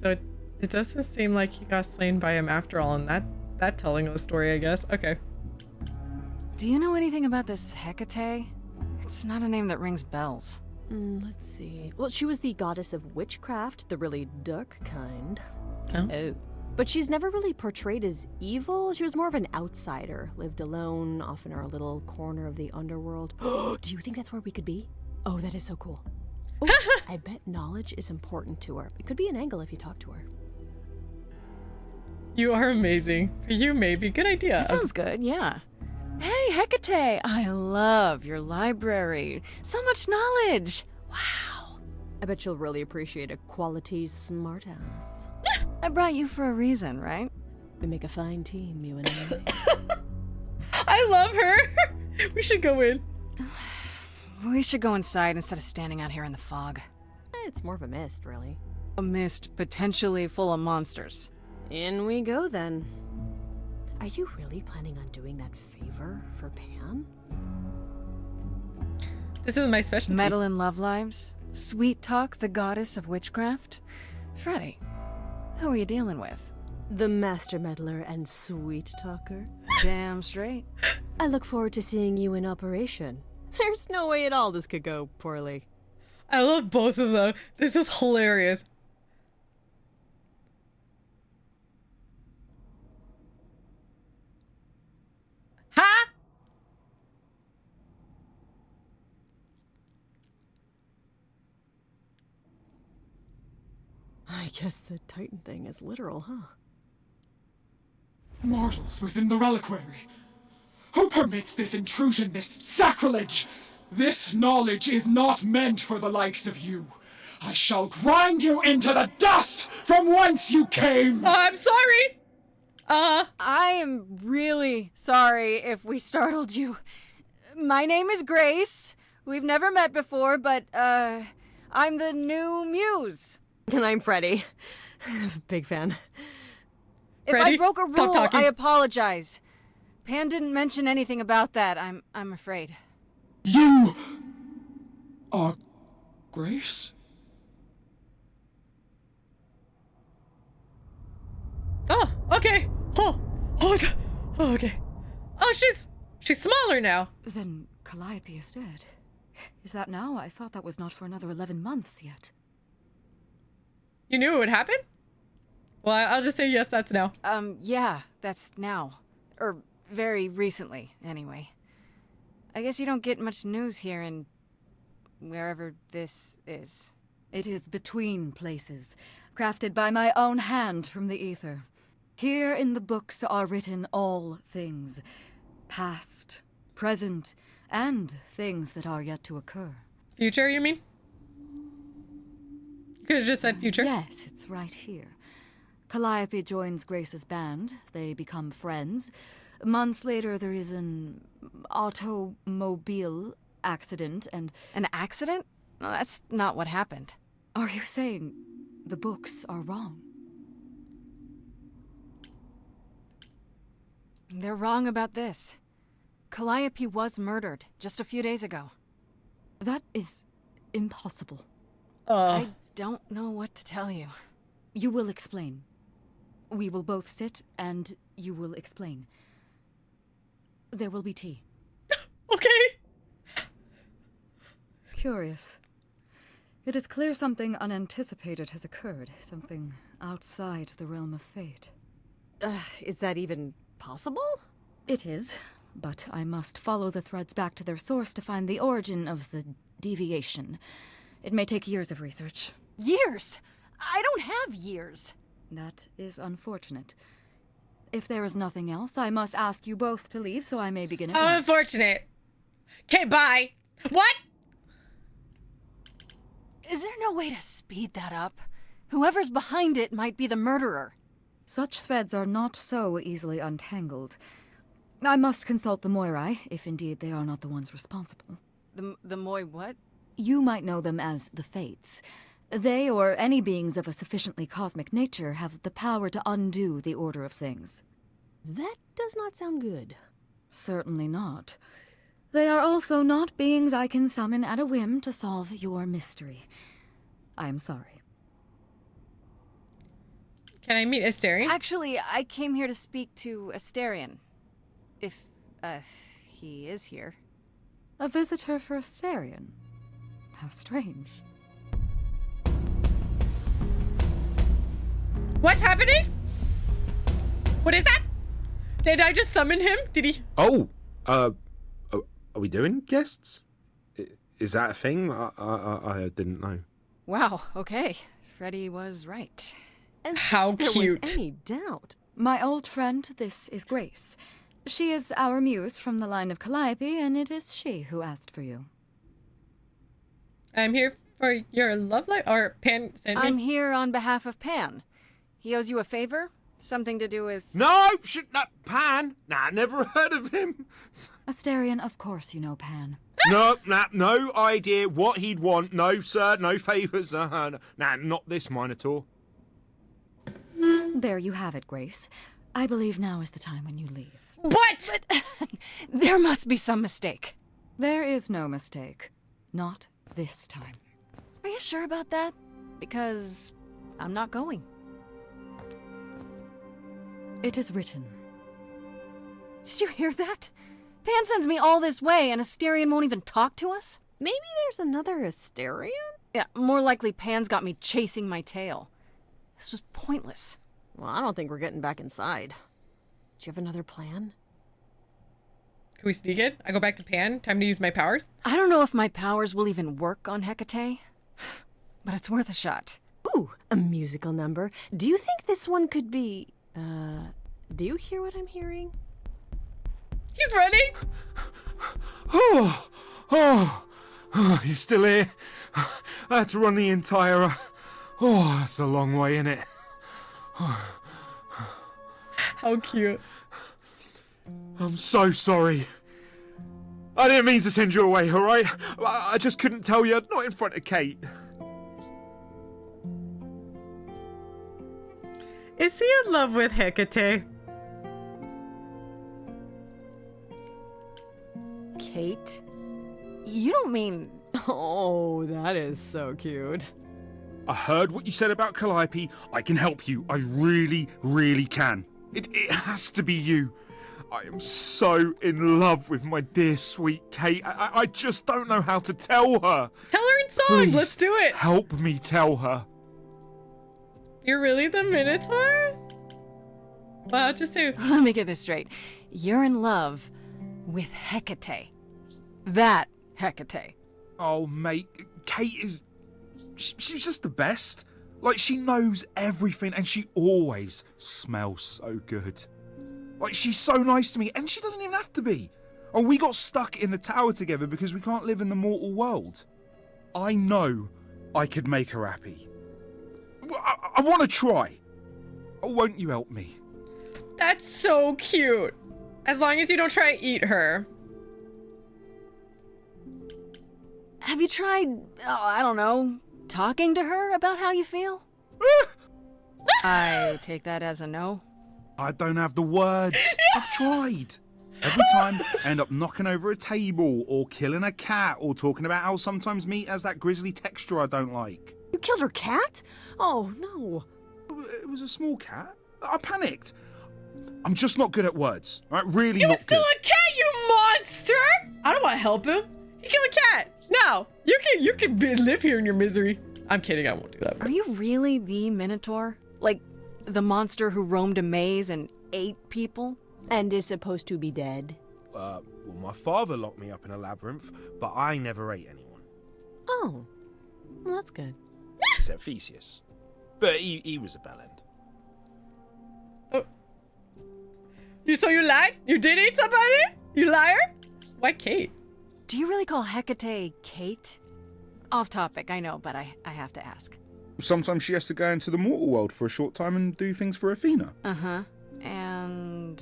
So it doesn't seem like he got slain by him after all, and that telling of the story, I guess. Okay. Do you know anything about this Hecate? It's not a name that rings bells. Let's see. Well, she was the goddess of witchcraft, the really dark kind. Oh. But she's never really portrayed as evil. She was more of an outsider, lived alone, off in our little corner of the underworld. Do you think that's where we could be? Oh, that is so cool. Oh, I bet knowledge is important to her. It could be an angle if you talk to her. You are amazing. For you, maybe. Good idea. That sounds good, yeah. Hey, Hecate! I love your library. So much knowledge. Wow. I bet you'll really appreciate a quality smartass. I brought you for a reason, right? We make a fine team, you and I. I love her. We should go in. We should go inside instead of standing out here in the fog. It's more of a mist, really. A mist potentially full of monsters. In we go, then. Are you really planning on doing that favor for Pan? This is my specialty. Meddle in love lives? Sweet Talk, the goddess of witchcraft? Freddy, who are you dealing with? The master meddler and sweet talker. Damn straight. I look forward to seeing you in operation. There's no way at all this could go poorly. I love both of them. This is hilarious. Ha! I guess the Titan thing is literal, huh? Mortals within the reliquary. Who permits this intrusion, this sacrilege? This knowledge is not meant for the likes of you. I shall grind you into the dust from whence you came! I'm sorry! I am really sorry if we startled you. My name is Grace. We've never met before, but, I'm the new Muse. And I'm Freddy. Big fan. If Freddy, I broke a stop rule, talking. I apologize. Pan didn't mention anything about that, I'm afraid. You are Grace? Oh, okay. Okay. Oh, she's smaller now. Then Calliope is dead. Is that now? I thought that was not for another 11 months yet. You knew it would happen? Well, I'll just say yes, that's now. Yeah, that's now. Or very recently, anyway. I guess you don't get much news here in wherever this is. It is between places, crafted by my own hand from the ether. Here in the books are written all things, past, present, and things that are yet to occur. Future, you mean? You could have just said future. Yes, it's right here. Calliope joins Grace's band. They become friends. Months later, there is an automobile accident, and... An accident? No, that's not what happened. Are you saying the books are wrong? They're wrong about this. Calliope was murdered just a few days ago. That is impossible. I don't know what to tell you. You will explain. We will both sit, and you will explain. There will be tea. Okay. Curious. It is clear something unanticipated has occurred, something outside the realm of fate. Is that even possible? It is, but I must follow the threads back to their source to find the origin of the deviation. It may take years of research. Years? I don't have years. That is unfortunate. If there is nothing else, I must ask you both to leave so I may begin at How once. unfortunate. Okay, bye. What? Is there no way to speed that up? Whoever's behind it might be the murderer. Such threads are not so easily untangled. I must consult the Moirai, if indeed they are not the ones responsible. The Moi what? You might know them as the Fates. They, or any beings of a sufficiently cosmic nature, have the power to undo the order of things. That does not sound good. Certainly not. They are also not beings I can summon at a whim to solve your mystery. I am sorry. Can I meet Asterion? Actually, I came here to speak to Asterion. If, he is here. A visitor for Asterion? How strange. What's happening? What is that? Did I just summon him? Did he? Oh, are we doing guests? Is that a thing? I didn't know. Wow, okay. Freddy was right. As How if there cute. was any doubt. My old friend, this is Grace. She is our muse from the line of Calliope, and it is she who asked for you. I'm here for your love life, or Pan sent me. I'm here on behalf of Pan. He owes you a favor? Something to do with... No, Pan. Nah, never heard of him. Asterion, of course you know Pan. No idea what he'd want. No, sir, no favours. Nah, not this Minotaur. There you have it, Grace. I believe now is the time when you leave. What? But there must be some mistake. There is no mistake. Not this time. Are you sure about that? Because I'm not going. It is written. Did you hear that? Pan sends me all this way and Asterion won't even talk to us? Maybe there's another Asterion? Yeah, more likely Pan's got me chasing my tail. This was pointless. Well, I don't think we're getting back inside. Do you have another plan? Can we sneak it? I go back to Pan. Time to use my powers. I don't know if my powers will even work on Hecate, but it's worth a shot. Ooh, A musical number. Do you think this one could be, do you hear what I'm hearing? He's running! Oh, you still here? I had to run the entire... Oh, that's a long way, innit? How cute. I'm so sorry. I didn't mean to send you away, alright? I just couldn't tell you, not in front of Kate. Is he in love with Hecate? Kate? You don't mean... Oh, that is so cute. I heard what you said about Calliope. I can help you. I really, really can. It has to be you. I am so in love with my dear sweet Kate. I just don't know how to tell her. Tell her in song. Please, Let's do it. Help me tell her. You're really the Minotaur? Well, just say... Let me get this straight. You're in love with Hecate. That Hecate. Oh, mate, Kate is... She's just the best. Like, she knows everything and she always smells so good. Like, she's so nice to me and she doesn't even have to be. Oh, we got stuck in the tower together because we can't live in the mortal world. I know I could make her happy. I want to try. Oh, won't you help me? That's so cute. As long as you don't try to eat her. Have you tried, I don't know, talking to her about how you feel? I take that as a no. I don't have the words. I've tried. Every time I end up knocking over a table or killing a cat or talking about how sometimes meat has that grisly texture I don't like. You killed her cat? Oh, no. It was a small cat. I panicked. I'm just not good at words. All right, really You not still good. a cat, you monster! I don't want to help him. He killed a cat. No, you can live here in your misery. I'm kidding. I won't do that. Are you really the Minotaur? Like, the monster who roamed a maze and ate people? And is supposed to be dead? Well, my father locked me up in a labyrinth, but I never ate anyone. Oh, well, that's good. Except Theseus. But he was a bellend. Oh. So you lied? You did eat somebody? You liar? Why Kate? Do you really call Hecate Kate? Off topic, I know, but I have to ask. Sometimes she has to go into the mortal world for a short time and do things for Athena. Uh-huh. And...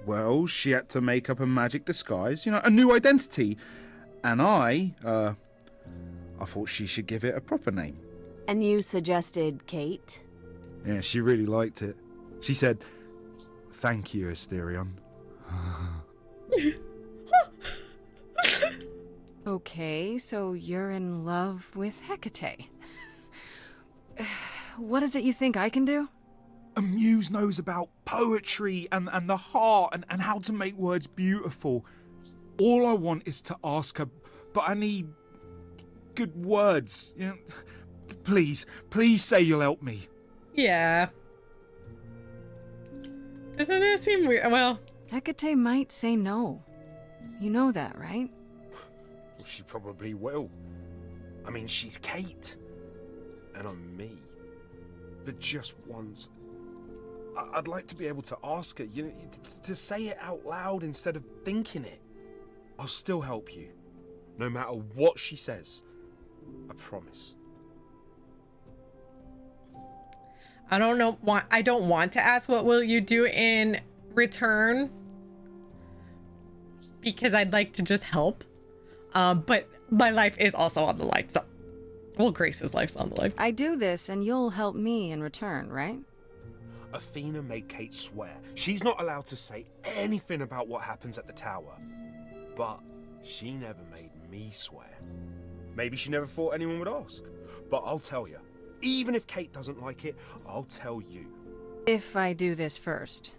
Well, she had to make up a magic disguise, a new identity. And I thought she should give it a proper name. And you suggested Kate? Yeah, she really liked it. She said, "Thank you, Asterion." Okay, so you're in love with Hecate. What is it you think I can do? A Muse knows about poetry and the heart and how to make words beautiful. All I want is to ask her, but I need good words. Please say you'll help me. Yeah. Doesn't it seem weird? Well... Hecate might say no. You know that, right? Well, she probably will. I mean, she's Kate. And I'm me. But just once, I'd like to be able to ask her, to say it out loud instead of thinking it. I'll still help you. No matter what she says. I promise. I don't know. I don't want to ask what will you do in return, because I'd like to just help. But my life is also on the line, so... Well, Grace's life's on the line. I do this and you'll help me in return, right? Athena made Kate swear she's not allowed to say anything about what happens at the tower. But she never made me swear. Maybe she never thought anyone would ask. But I'll tell you, even if Kate doesn't like it, I'll tell you. If I do this first.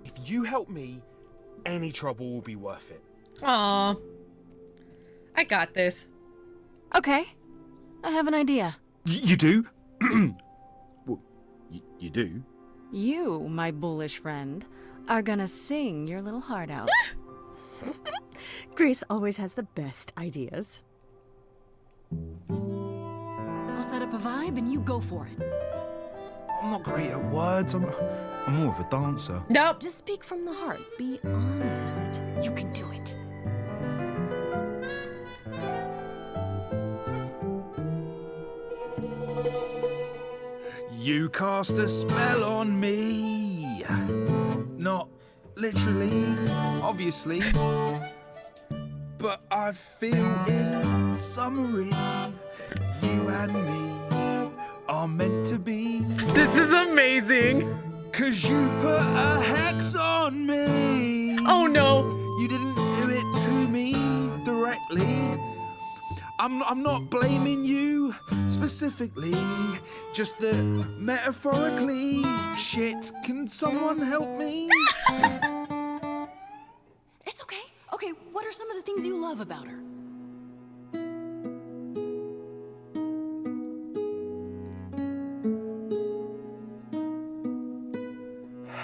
If you help me, any trouble will be worth it. Aww. I got this. Okay. I have an idea. You do? Well, you do? You, my bullish friend, are gonna sing your little heart out. Grace always has the best ideas. I'll I'll set up a vibe and you go for it. I'm not great at words. I'm more of a dancer. Nope. Just speak from the heart. Be honest. You can do it. You cast a spell on me. Not literally, obviously. But I feel in summary, you and me are meant to be. This is amazing. 'Cause you put a hex on me. Oh no. You didn't do it to me directly. I'm not blaming you specifically, just that metaphorically. Shit, can someone help me? It's okay. Okay, what are some of the things you love about her?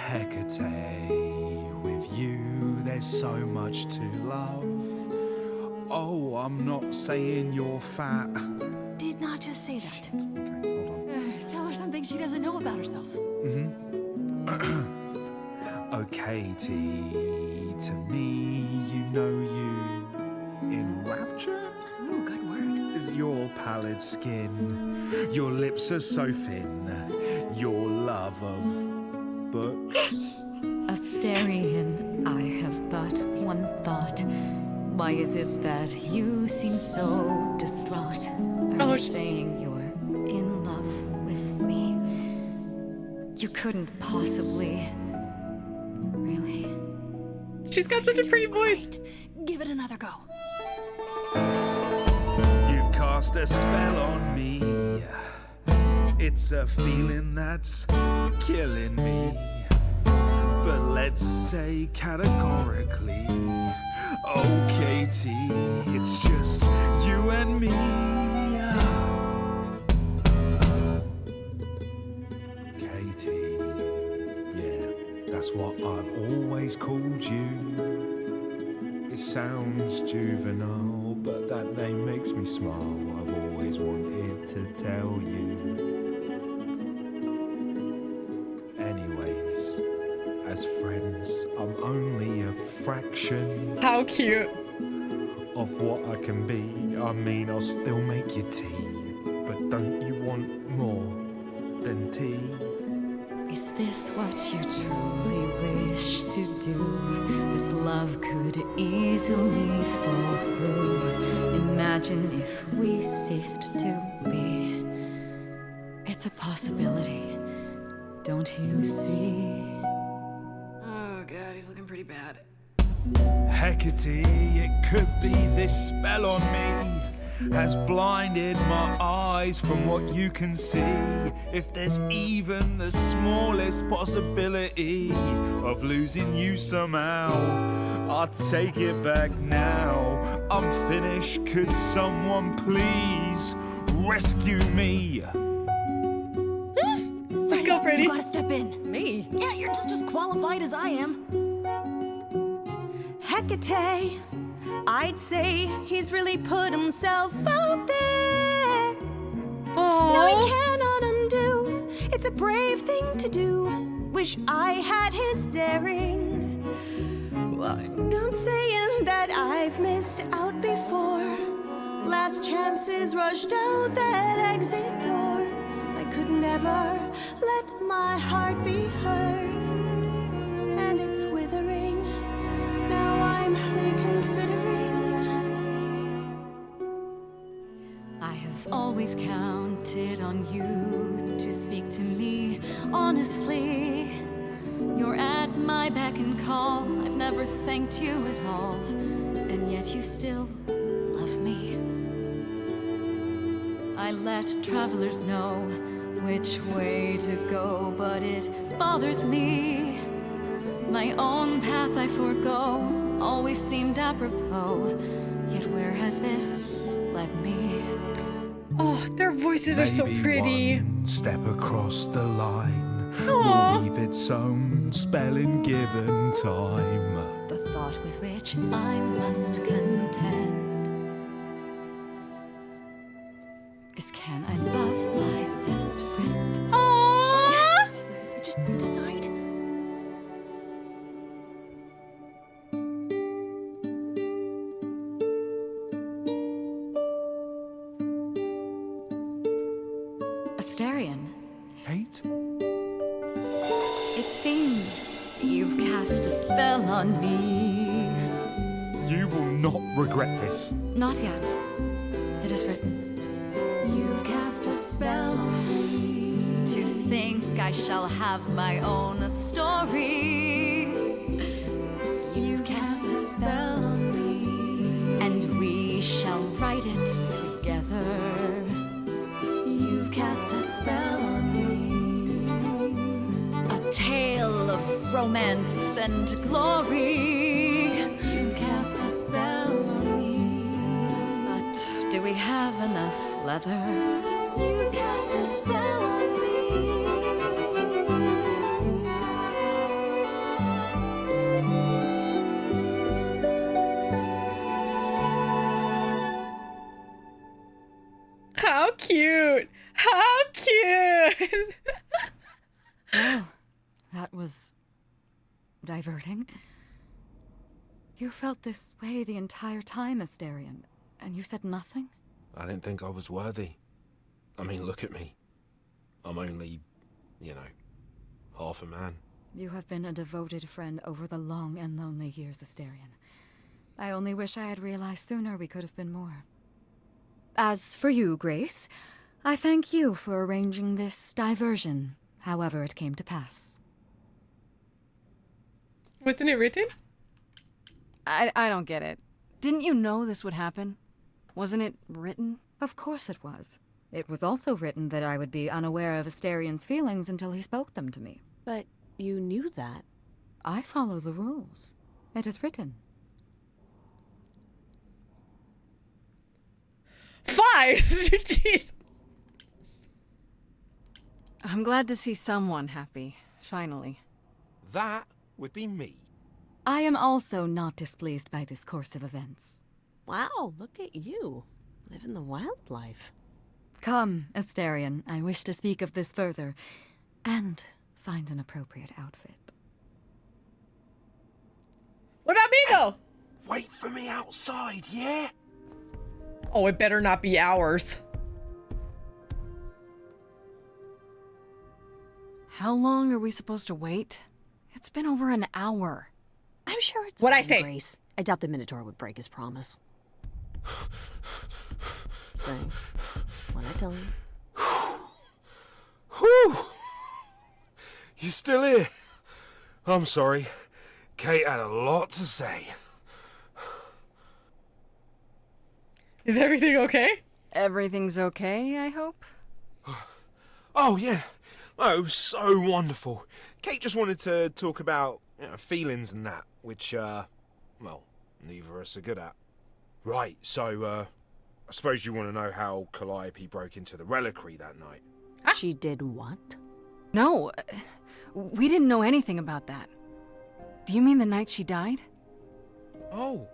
Hecate, with you there's so much to love. Oh, I'm not saying you're fat. Did not just say that. Okay, hold on. Tell her something she doesn't know about herself. Oh, Katie, to me, you know you in rapture? Ooh, good word. Is your pallid skin, your lips are so thin, your love of books. Asterian, I have but one thought. Why is it that you seem so distraught? Are you saying you're in love with me? You couldn't possibly. Really? She's got such a pretty voice. Great. Give it another go. You've cast a spell on me. It's a feeling that's killing me. But let's say categorically, oh Katie, it's just you and me. Katie, yeah, that's what I've always called you. It sounds juvenile, but that name makes me smile. I've always wanted to tell you. Anyways, as friends, I'm only a fraction. How cute. Of what I can be. I mean, I'll still make you tea. But don't you want more than tea? Is this what you truly wish to do? This love could easily fall through. Imagine if we ceased to be. It's a possibility, don't you see? Oh god, he's looking pretty bad. Hecate, it could be this spell on me has blinded my eyes from what you can see. If there's even the smallest possibility of losing you somehow, I'll take it back now. I'm finished, could someone please rescue me? Let's go, pretty. You gotta step in. Me? Yeah, you're just as qualified as I am. Hecate, I'd say he's really put himself out there. No, he cannot undo. It's a brave thing to do. Wish I had his daring. Well, I'm saying that I've missed out before. Last chances rushed out that exit door. I could never let my heart be heard. And it's withering. Now I'm reconsidering. I have always counted on you to speak to me honestly. You're at my beck and call. I've never thanked you at all, and yet you still love me. I let travelers know which way to go, but it bothers me. My own path I forego, always seemed apropos. Yet where has this led me? Oh, their voices are so Maybe pretty. one step across the line Aw. will leave its own spelling given time. The thought with which I must contend. is can I love my best friend? Aww! Yes! Just decide. Astarion, Kate? it seems you've cast a spell on me. You will not regret this. Not yet. It is written. You've cast a spell on me. To think I shall have my own story. You've cast a spell on me. And we shall write it together. You've cast a spell on me. A tale of romance and glory. You've cast a spell on me. But do we have enough leather? You've cast a spell on me. How cute! How cute! Well, that was diverting. You felt this way the entire time, Astarion, and you said nothing? I didn't think I was worthy. I mean, look at me. I'm only, half a man. You have been a devoted friend over the long and lonely years, Astarion. I only wish I had realized sooner we could have been more. As for you, Grace, I thank you for arranging this diversion, however it came to pass. Wasn't it written? I don't get it. Didn't you know this would happen? Wasn't it written? Of course it was. It was also written that I would be unaware of Astarion's feelings until he spoke them to me. But you knew that. I follow the rules. It is written. Fine! Jeez. I'm glad to see someone happy, finally. That would be me. I am also not displeased by this course of events. Wow, look at you. Living the wildlife. Come, Astarion, I wish to speak of this further, and find an appropriate outfit. What about me, though? Wait for me outside, yeah? Oh, it better not be ours. How long are we supposed to wait? It's been over an hour. I'm sure it's What'd I fine, say? Grace. I doubt the Minotaur would break his promise. Say, when I tell you. Whew! You still here? I'm sorry. Kate had a lot to say. Is everything okay? Everything's okay, I hope? Oh, yeah. Oh, it was so wonderful. Kate just wanted to talk about feelings and that, which, well, neither of us are good at. Right, so, I suppose you want to know how Calliope broke into the reliquary that night. She did what? No, we didn't know anything about that. Do you mean the night she died? Oh,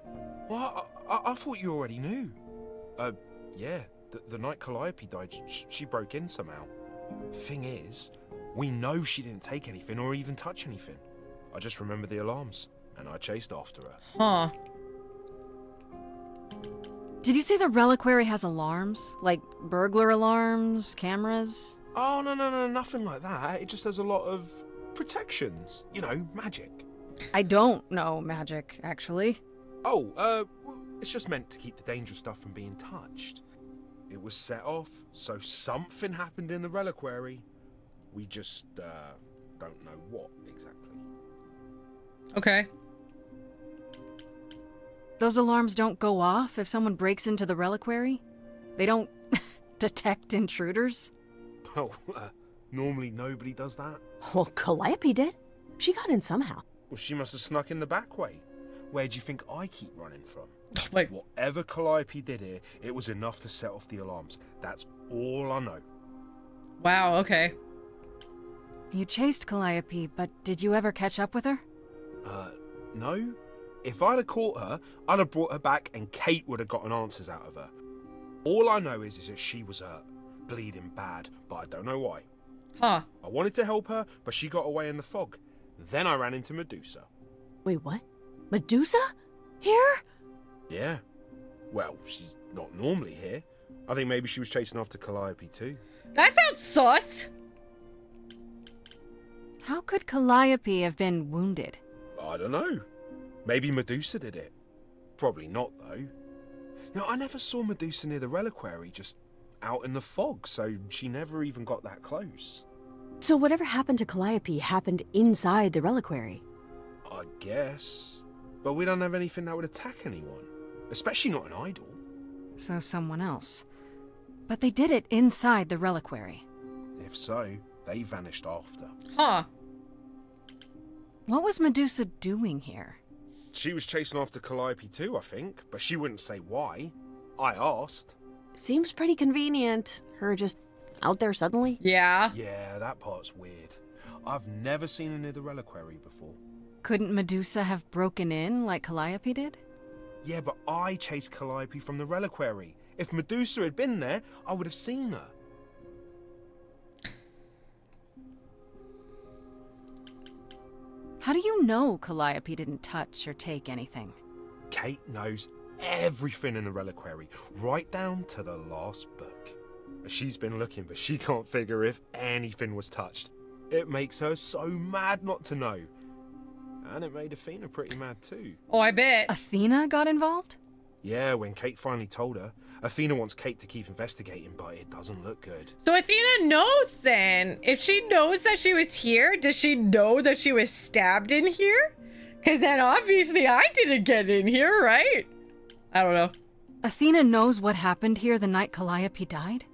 well, I thought you already knew. Yeah, the night Calliope died, she broke in somehow. Thing is, we know she didn't take anything or even touch anything. I just remember the alarms, and I chased after her. Huh. Did you say the reliquary has alarms? Like burglar alarms, cameras? Oh, no, nothing like that. It just has a lot of protections. You know, magic. I don't know magic, actually. Oh, it's just meant to keep the dangerous stuff from being touched. It was set off, so something happened in the reliquary. We just, don't know what exactly. Okay. Those alarms don't go off if someone breaks into the reliquary? They don't detect intruders? Oh, normally nobody does that. Well, Calliope did. She got in somehow. Well, she must have snuck in the back way. Where do you think I keep running from? Wait. Whatever Calliope did here, it was enough to set off the alarms. That's all I know. Wow, okay. You chased Calliope, but did you ever catch up with her? No. If I'd have caught her, I'd have brought her back and Kate would have gotten answers out of her. All I know is that she was hurt, bleeding bad, but I don't know why. Huh. I wanted to help her, but she got away in the fog. Then I ran into Medusa. Wait, what? Medusa? Here? Yeah. Well, she's not normally here. I think maybe she was chasing after Calliope too. That sounds sus. How could Calliope have been wounded? I don't know. Maybe Medusa did it. Probably not, though. You know, I never saw Medusa near the reliquary, just out in the fog, so she never even got that close. So whatever happened to Calliope happened inside the reliquary? I guess. But we don't have anything that would attack anyone. Especially not an idol. So someone else. But they did it inside the reliquary. If so, they vanished after. Huh. What was Medusa doing here? She was chasing after Calliope too, I think, but she wouldn't say why. I asked. Seems pretty convenient. Her just out there suddenly? Yeah. Yeah, that part's weird. I've never seen her near the reliquary before. Couldn't Medusa have broken in like Calliope did? Yeah, but I chased Calliope from the reliquary. If Medusa had been there, I would have seen her. How do you know Calliope didn't touch or take anything? Kate knows everything in the reliquary, right down to the last book. She's been looking, but she can't figure if anything was touched. It makes her so mad not to know. And it made Athena pretty mad too. Oh, I bet. Athena got involved? Yeah, when Kate finally told her. Athena wants Kate to keep investigating, but it doesn't look good. So Athena knows then. If she knows that she was here, does she know that she was stabbed in here? Because then obviously I didn't get in here, right? I don't know. Athena knows what happened here the night Calliope died?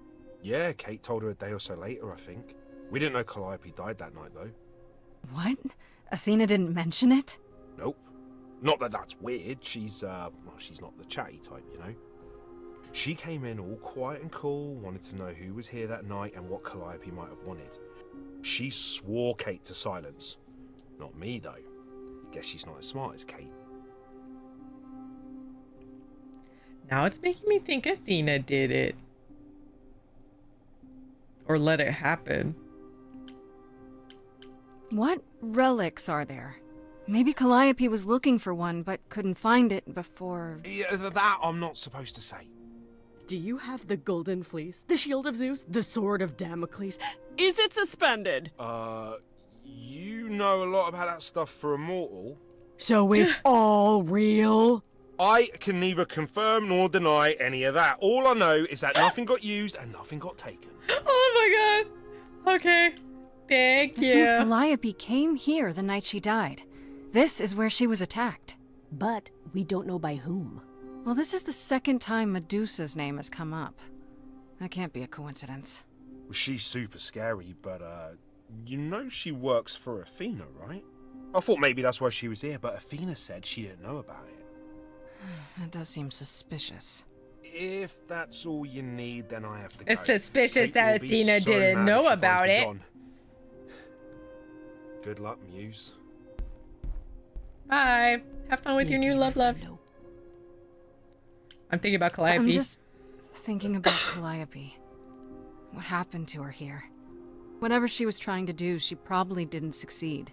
Yeah, Kate told her a day or so later, I think. We didn't know Calliope died that night, though. What? Athena didn't mention it? Nope. Not that that's weird. She's not the chatty type, you know? She came in all quiet and cool, wanted to know who was here that night and what Calliope might have wanted. She swore Kate to silence. Not me, though. Guess she's not as smart as Kate. Now it's making me think Athena did it. Or let it happen. What relics are there? Maybe Calliope was looking for one, but couldn't find it before... Yeah, that I'm not supposed to say. Do you have the golden fleece, the shield of Zeus, the sword of Damocles? Is it suspended? You know a lot about that stuff for a mortal. So it's all real? I can neither confirm nor deny any of that. All I know is that nothing got used and nothing got taken. Oh my god. Okay. Thank you. This means Calliope came here the night she died. This is where she was attacked. But we don't know by whom. Well, this is the second time Medusa's name has come up. That can't be a coincidence. Well, she's super scary, but, you know she works for Athena, right? I thought maybe that's why she was here, but Athena said she didn't know about it. That does seem suspicious. If that's all you need, then I have to go. It's suspicious Kate that will be Athena so didn't mad know if she about finds me it. gone. Good luck, Muse. Bye. Have fun with your new love. I'm thinking about Calliope. I'm just thinking about Calliope. What happened to her here? Whatever she was trying to do, she probably didn't succeed.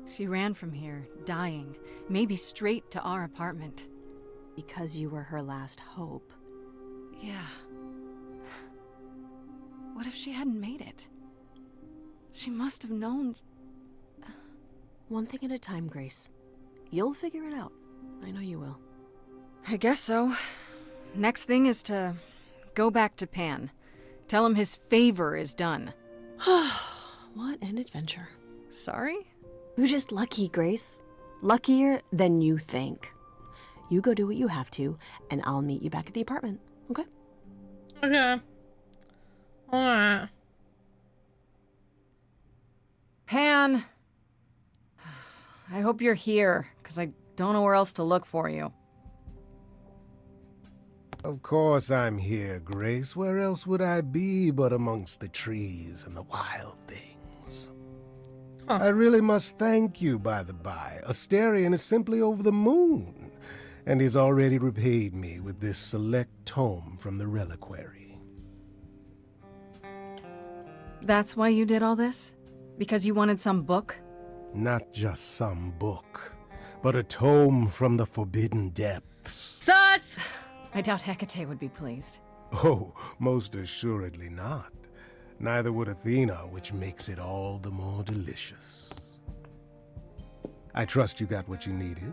She ran from here, dying, maybe straight to our apartment. Because you were her last hope. Yeah. What if she hadn't made it? She must have known... One thing at a time, Grace. You'll figure it out. I know you will. I guess so. Next thing is to go back to Pan. Tell him his favor is done. What an adventure. Sorry? You're just lucky, Grace. Luckier than you think. You go do what you have to, and I'll meet you back at the apartment, okay? Okay. Alright. Pan! I hope you're here, because I don't know where else to look for you. Of course I'm here, Grace. Where else would I be but amongst the trees and the wild things? I really must thank you, by the by. Asterion is simply over the moon. and he's already repaid me with this select tome from the reliquary. That's why you did all this? Because you wanted some book? Not just some book, but a tome from the forbidden depths. Sus! I doubt Hecate would be pleased. Oh, most assuredly not. Neither would Athena, which makes it all the more delicious. I trust you got what you needed.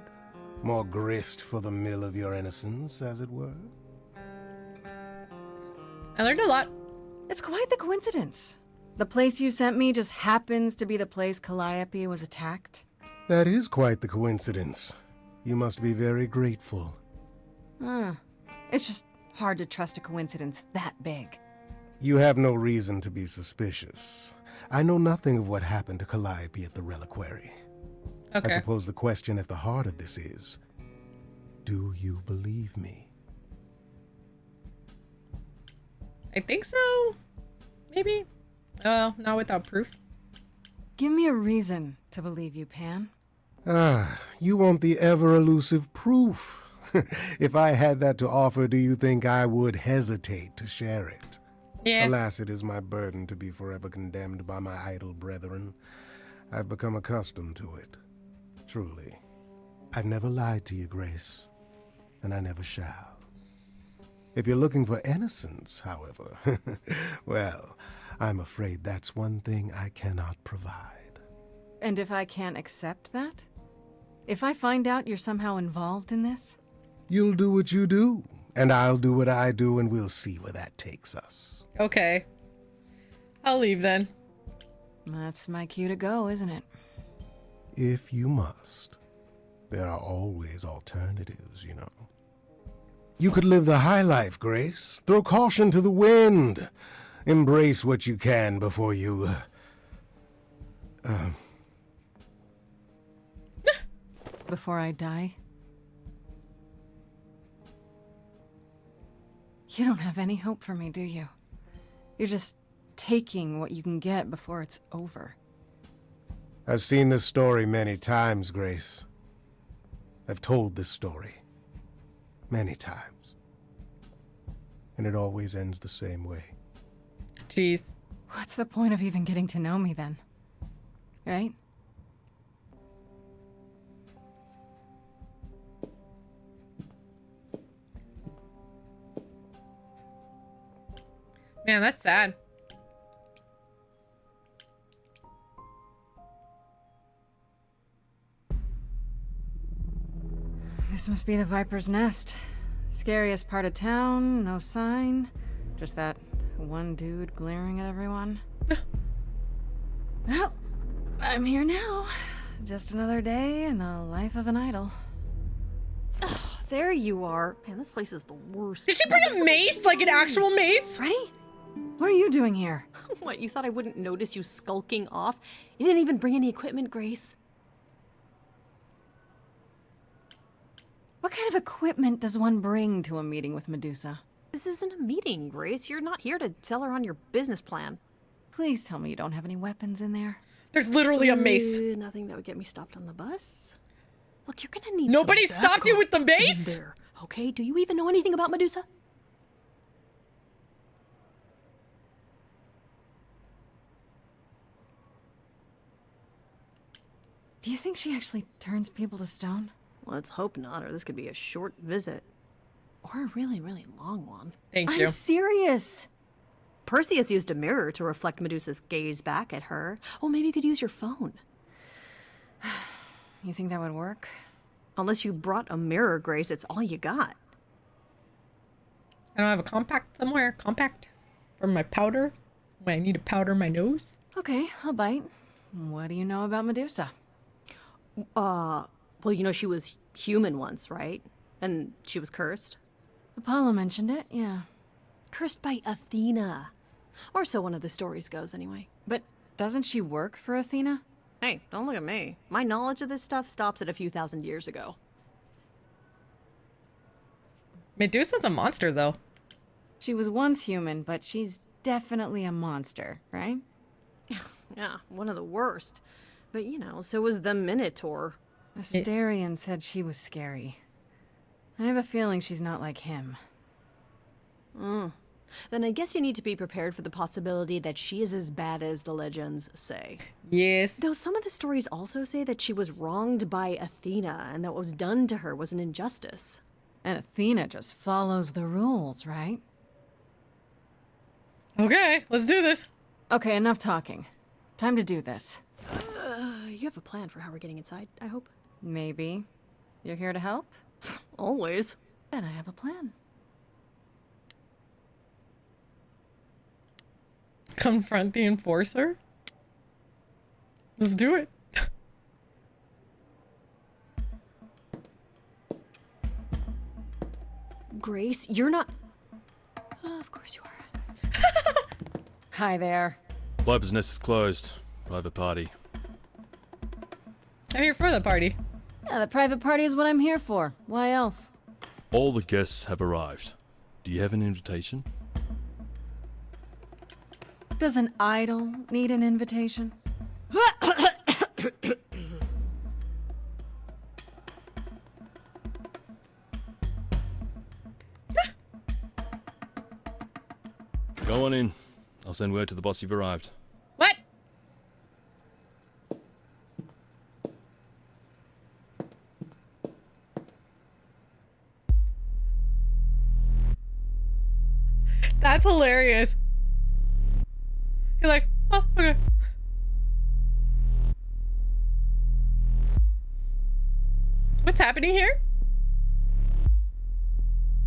More grist for the mill of your innocence, as it were. I learned a lot. It's quite the coincidence. The place you sent me just happens to be the place Calliope was attacked. That is quite the coincidence. You must be very grateful. It's just hard to trust a coincidence that big. You have no reason to be suspicious. I know nothing of what happened to Calliope at the reliquary. Okay. I suppose the question at the heart of this is, do you believe me? I think so. Maybe. Not without proof. Give me a reason to believe you, Pan. You want the ever-elusive proof. If I had that to offer, do you think I would hesitate to share it? Yeah. Alas, it is my burden to be forever condemned by my idle brethren. I've become accustomed to it. Truly. I've never lied to you, Grace, and I never shall. If you're looking for innocence, however, well, I'm afraid that's one thing I cannot provide. And if I can't accept that? If I find out you're somehow involved in this? You'll do what you do, and I'll do what I do, and we'll see where that takes us. Okay. I'll leave then. That's my cue to go, isn't it? If you must. There are always alternatives, you know. You could live the high life, Grace. Throw caution to the wind. Embrace what you can before you... Before I die? You don't have any hope for me, do you? You're just taking what you can get before it's over. I've seen this story many times, Grace. I've told this story many times. And it always ends the same way. Jeez. What's the point of even getting to know me then? Right? Man, that's sad. This must be the Viper's Nest. Scariest part of town, no sign. Just that one dude glaring at everyone. Well, I'm here now. Just another day in the life of an idol. Oh, there you are. Man, this place is the worst. Did she bring a mace? Like an actual mace? Ready? What are you doing here? What, you thought I wouldn't notice you skulking off? You didn't even bring any equipment, Grace. What kind of equipment does one bring to a meeting with Medusa? This isn't a meeting, Grace. You're not here to tell her on your business plan. Please tell me you don't have any weapons in there. There's literally a mace. Nothing that would get me stopped on the bus. Look, you're gonna need Nobody some stopped you with the backup mace? in there, okay? Do you even know anything about Medusa? Do you think she actually turns people to stone? Let's hope not, or this could be a short visit. Or a really, really long one. Thank you. I'm serious. Perseus used a mirror to reflect Medusa's gaze back at her. Oh, maybe you could use your phone. You think that would work? Unless you brought a mirror, Grace, it's all you got. I don't have a compact somewhere. Compact? For my powder? When I need to powder my nose? Okay, I'll bite. What do you know about Medusa? Well, you know she was human once, right? And she was cursed? Apollo mentioned it, yeah. Cursed by Athena. Or so one of the stories goes, anyway. But doesn't she work for Athena? Hey, don't look at me. My knowledge of this stuff stops at a few thousand years ago. Medusa's a monster, though. She was once human, but she's definitely a monster, right? Yeah, one of the worst. But, you know, so was the Minotaur. Asterion said she was scary. I have a feeling she's not like him. Then I guess you need to be prepared for the possibility that she is as bad as the legends say. Yes. Though some of the stories also say that she was wronged by Athena and that what was done to her was an injustice. And Athena just follows the rules, right? Okay, let's do this. Okay, enough talking. Time to do this. You have a plan for how we're getting inside, I hope? Maybe. You're here to help? Always. Then I have a plan. Confront the enforcer? Let's do it. Grace, you're not... of course you are. Hi there. Viper's Nest is closed. Private party. I'm here for the party. Yeah, the private party is what I'm here for. Why else? All the guests have arrived. Do you have an invitation? Does an idol need an invitation? Go on in. I'll send word to the boss you've arrived. What? That's hilarious. You're like, oh, okay. What's happening here?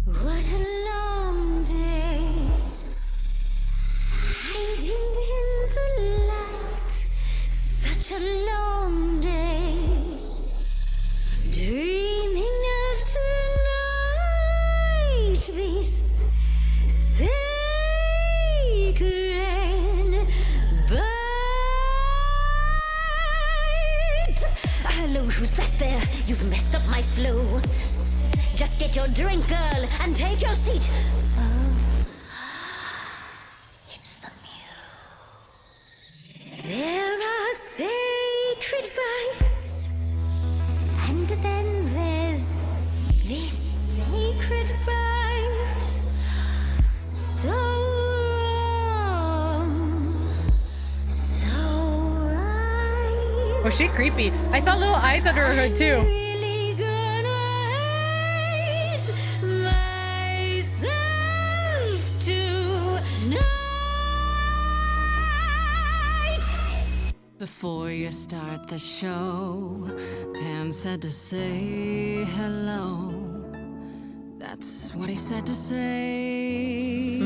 What a long day, hiding in the light. Such a long day, dreaming of tonight. This sacred bite. Hello, who's that there? You've messed up my flow. Just get your drink, girl, and take your seat. Oh, it's the Muse. There are sacred bites, and then there's this sacred bite. So wrong, so right. Oh, she's creepy. I saw little eyes under her hood too. Before you start the show, Pan said to say hello. That's what he said to say.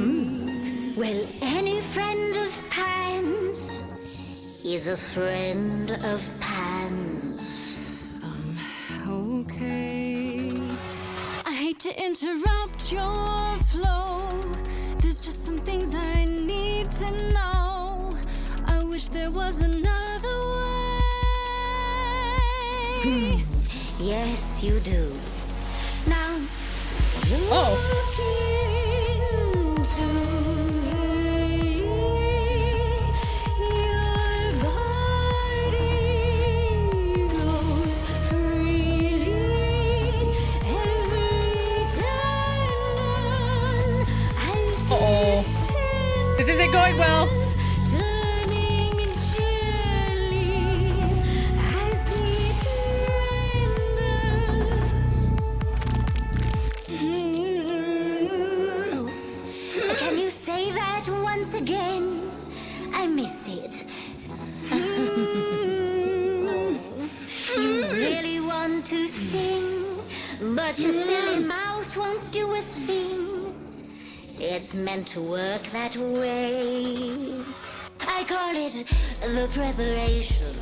Well, any friend of Pan's is a friend of Pan's. Okay. I hate to interrupt your flow. There's just some things I need to know. I wish there was another way. Yes, you do. Now, Oh. into me, your body goes freely every time Uh-oh. This isn't going well. turning gently as it renders. Can you say that once again? I missed it. You really want to sing, but your silly mouth won't do a thing. It's meant to work that way. I call it the preparation.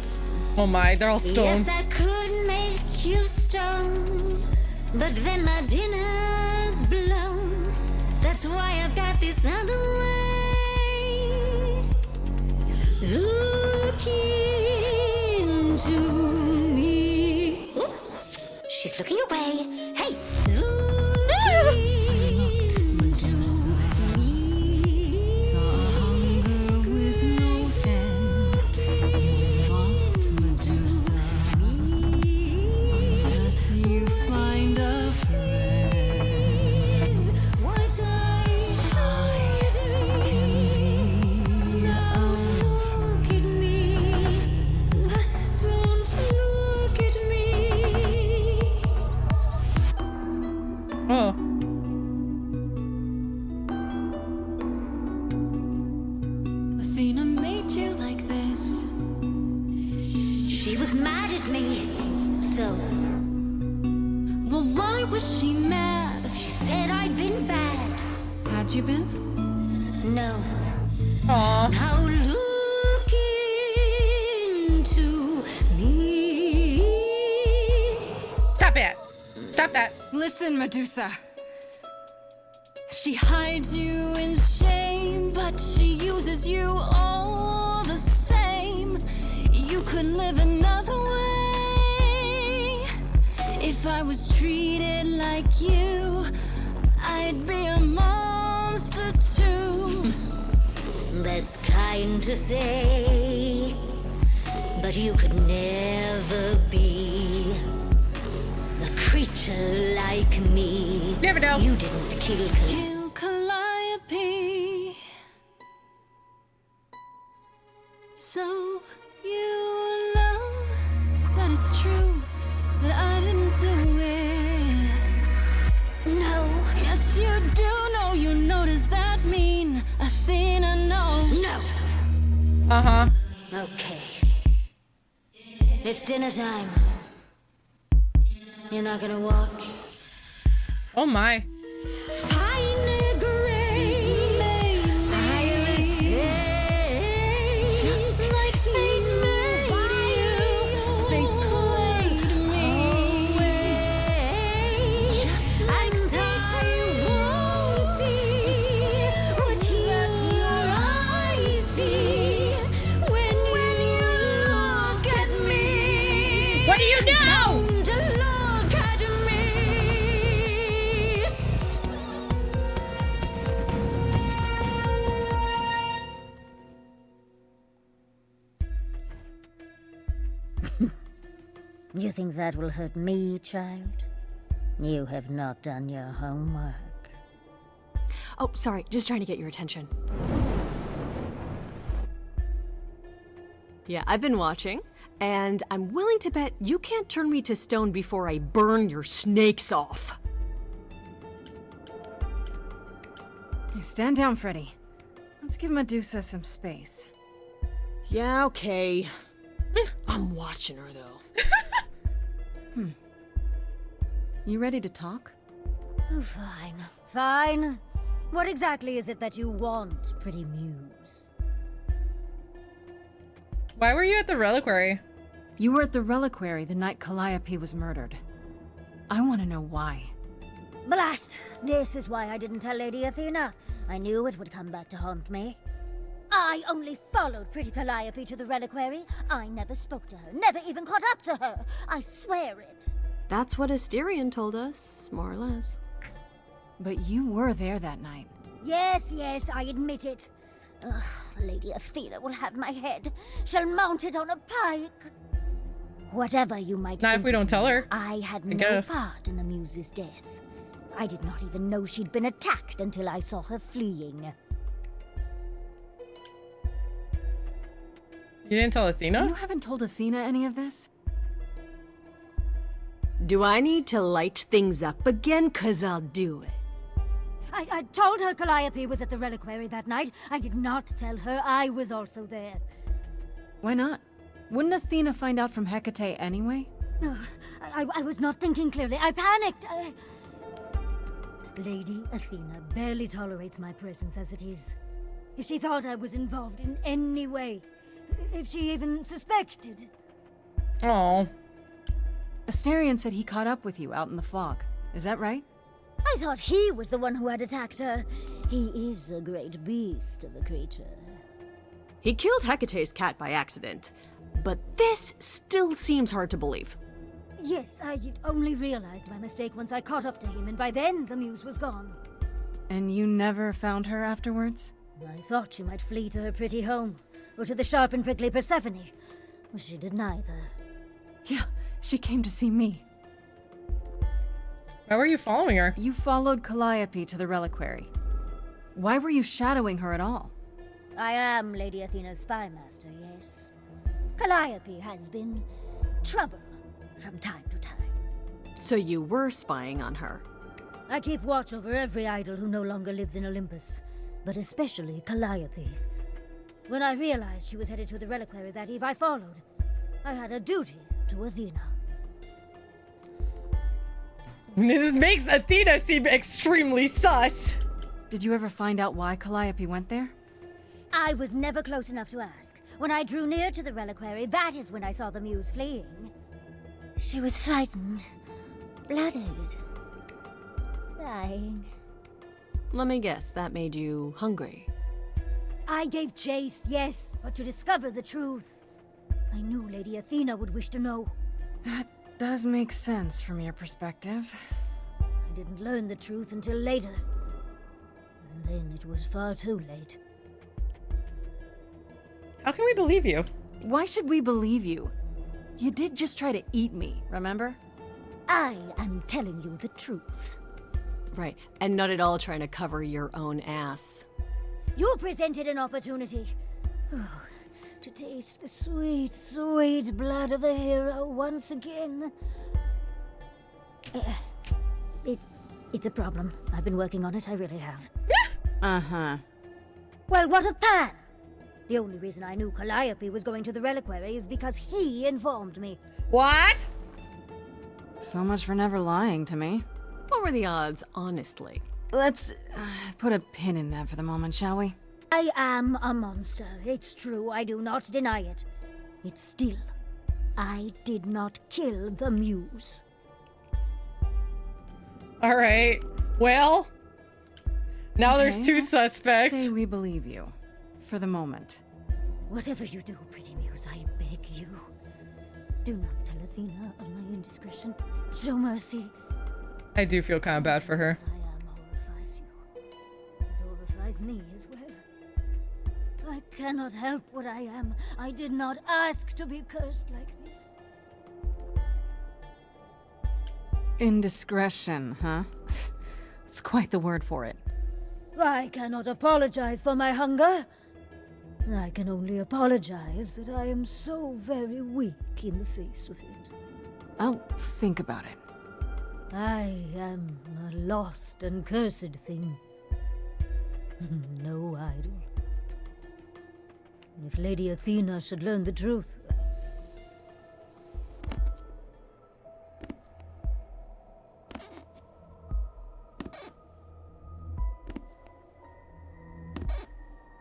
Oh my, they're all stoned. Yes, I could make you stoned, but then my dinner's blown. That's why I've got this other way. Look into me. Ooh, she's looking away. Hey, look into me. Saw hunger with no end. You lost Medusa. Unless you find a friend. was mad at me. So, well, why was she mad? She said I'd been bad. Had you been? No. Aww. Now look into me. Stop it. Stop that. Listen, Medusa. She hides you in shame, but she uses you all the same. You could live another way. If I was treated like you, I'd be a monster too. That's kind to say, but you could never be a creature like me. Never know. You didn't kill Calliope. So you know that it's true that I didn't do it. No. Yes, you do know. You know, does that mean Athena knows? No. Uh-huh. Okay. It's dinner time. You're not gonna watch? Oh my. Fine grace, I'll take Just like fate made you, fate played me. Just like fate won't see what your eyes see when you look at me. What do you know? Don't look at me. You think that will hurt me, child? You have not done your homework. Oh, sorry, just trying to get your attention. Yeah, I've been watching, and I'm willing to bet you can't turn me to stone before I burn your snakes off. Hey, stand down, Freddy. Let's give Medusa some space. Yeah, okay. I'm watching her, though. You ready to talk? Oh, fine. Fine. What exactly is it that you want, pretty Muse? Why were you at the reliquary? You were at the reliquary the night Calliope was murdered. I want to know why. Blast! This is why I didn't tell Lady Athena. I knew it would come back to haunt me. I only followed pretty Calliope to the reliquary. I never spoke to her, never even caught up to her. I swear it. That's what Asterion told us, more or less. But you were there that night. Yes, I admit it. Ugh, Lady Athena will have my head. She'll mount it on a pike. Whatever you might Not think if we don't of tell me, her. I had I no guess. part in the Muse's death. I did not even know she'd been attacked until I saw her fleeing. You didn't tell Athena? You haven't told Athena any of this? Do I need to light things up again? 'Cause I'll do it. I told her Calliope was at the reliquary that night. I did not tell her I was also there. Why not? Wouldn't Athena find out from Hecate anyway? I was not thinking clearly. I panicked. Lady Athena barely tolerates my presence as it is. If she thought I was involved in any way, if she even suspected. Oh. Asterion said he caught up with you out in the fog. Is that right? I thought he was the one who had attacked her. He is a great beast of a creature. He killed Hecate's cat by accident, but this still seems hard to believe. Yes, I only realized my mistake once I caught up to him, and by then the Muse was gone. And you never found her afterwards? I thought she might flee to her pretty home, or to the sharp and prickly Persephone. She did neither. Yeah, she came to see me. Why were you following her? You followed Calliope to the reliquary. Why were you shadowing her at all? I am Lady Athena's spy master, yes. Calliope has been trouble from time to time. So you were spying on her? I keep watch over every idol who no longer lives in Olympus, but especially Calliope. When I realized she was headed to the reliquary that eve, I followed. I had a duty to Athena. This makes Athena seem extremely sus. Did you ever find out why Calliope went there? I was never close enough to ask. When I drew near to the reliquary, that is when I saw the Muse fleeing. She was frightened, bloodied, dying. Let me guess, that made you hungry. I gave chase, yes, but to discover the truth. I knew Lady Athena would wish to know. That does make sense from your perspective. I didn't learn the truth until later. And then it was far too late. How can we believe you? Why should we believe you? You did just try to eat me, remember? I am telling you the truth. Right, and not at all trying to cover your own ass. You presented an opportunity. To taste the sweet, sweet blood of a hero once again. It's a problem. I've been working on it, I really have. Uh-huh. Well, what of Pan? The only reason I knew Calliope was going to the reliquary is because he informed me. What? So much for never lying to me. What were the odds, honestly? Let's put a pin in that for the moment, shall we? I am a monster. It's true, I do not deny it. It's still, I did not kill the Muse. All right. Well, now Okay, there's two let's suspects. Say we believe you. For the moment. Whatever you do, pretty Muse, I beg you. Do not tell Athena of my indiscretion. Show mercy. I do feel kind of bad for her. Horrifies you. It horrifies me as well. I cannot help what I am. I did not ask to be cursed like this. Indiscretion, huh? It's quite the word for it. I cannot apologize for my hunger. I can only apologize that I am so very weak in the face of it. I'll think about it. I am a lost and cursed thing. No idol. If Lady Athena should learn the truth...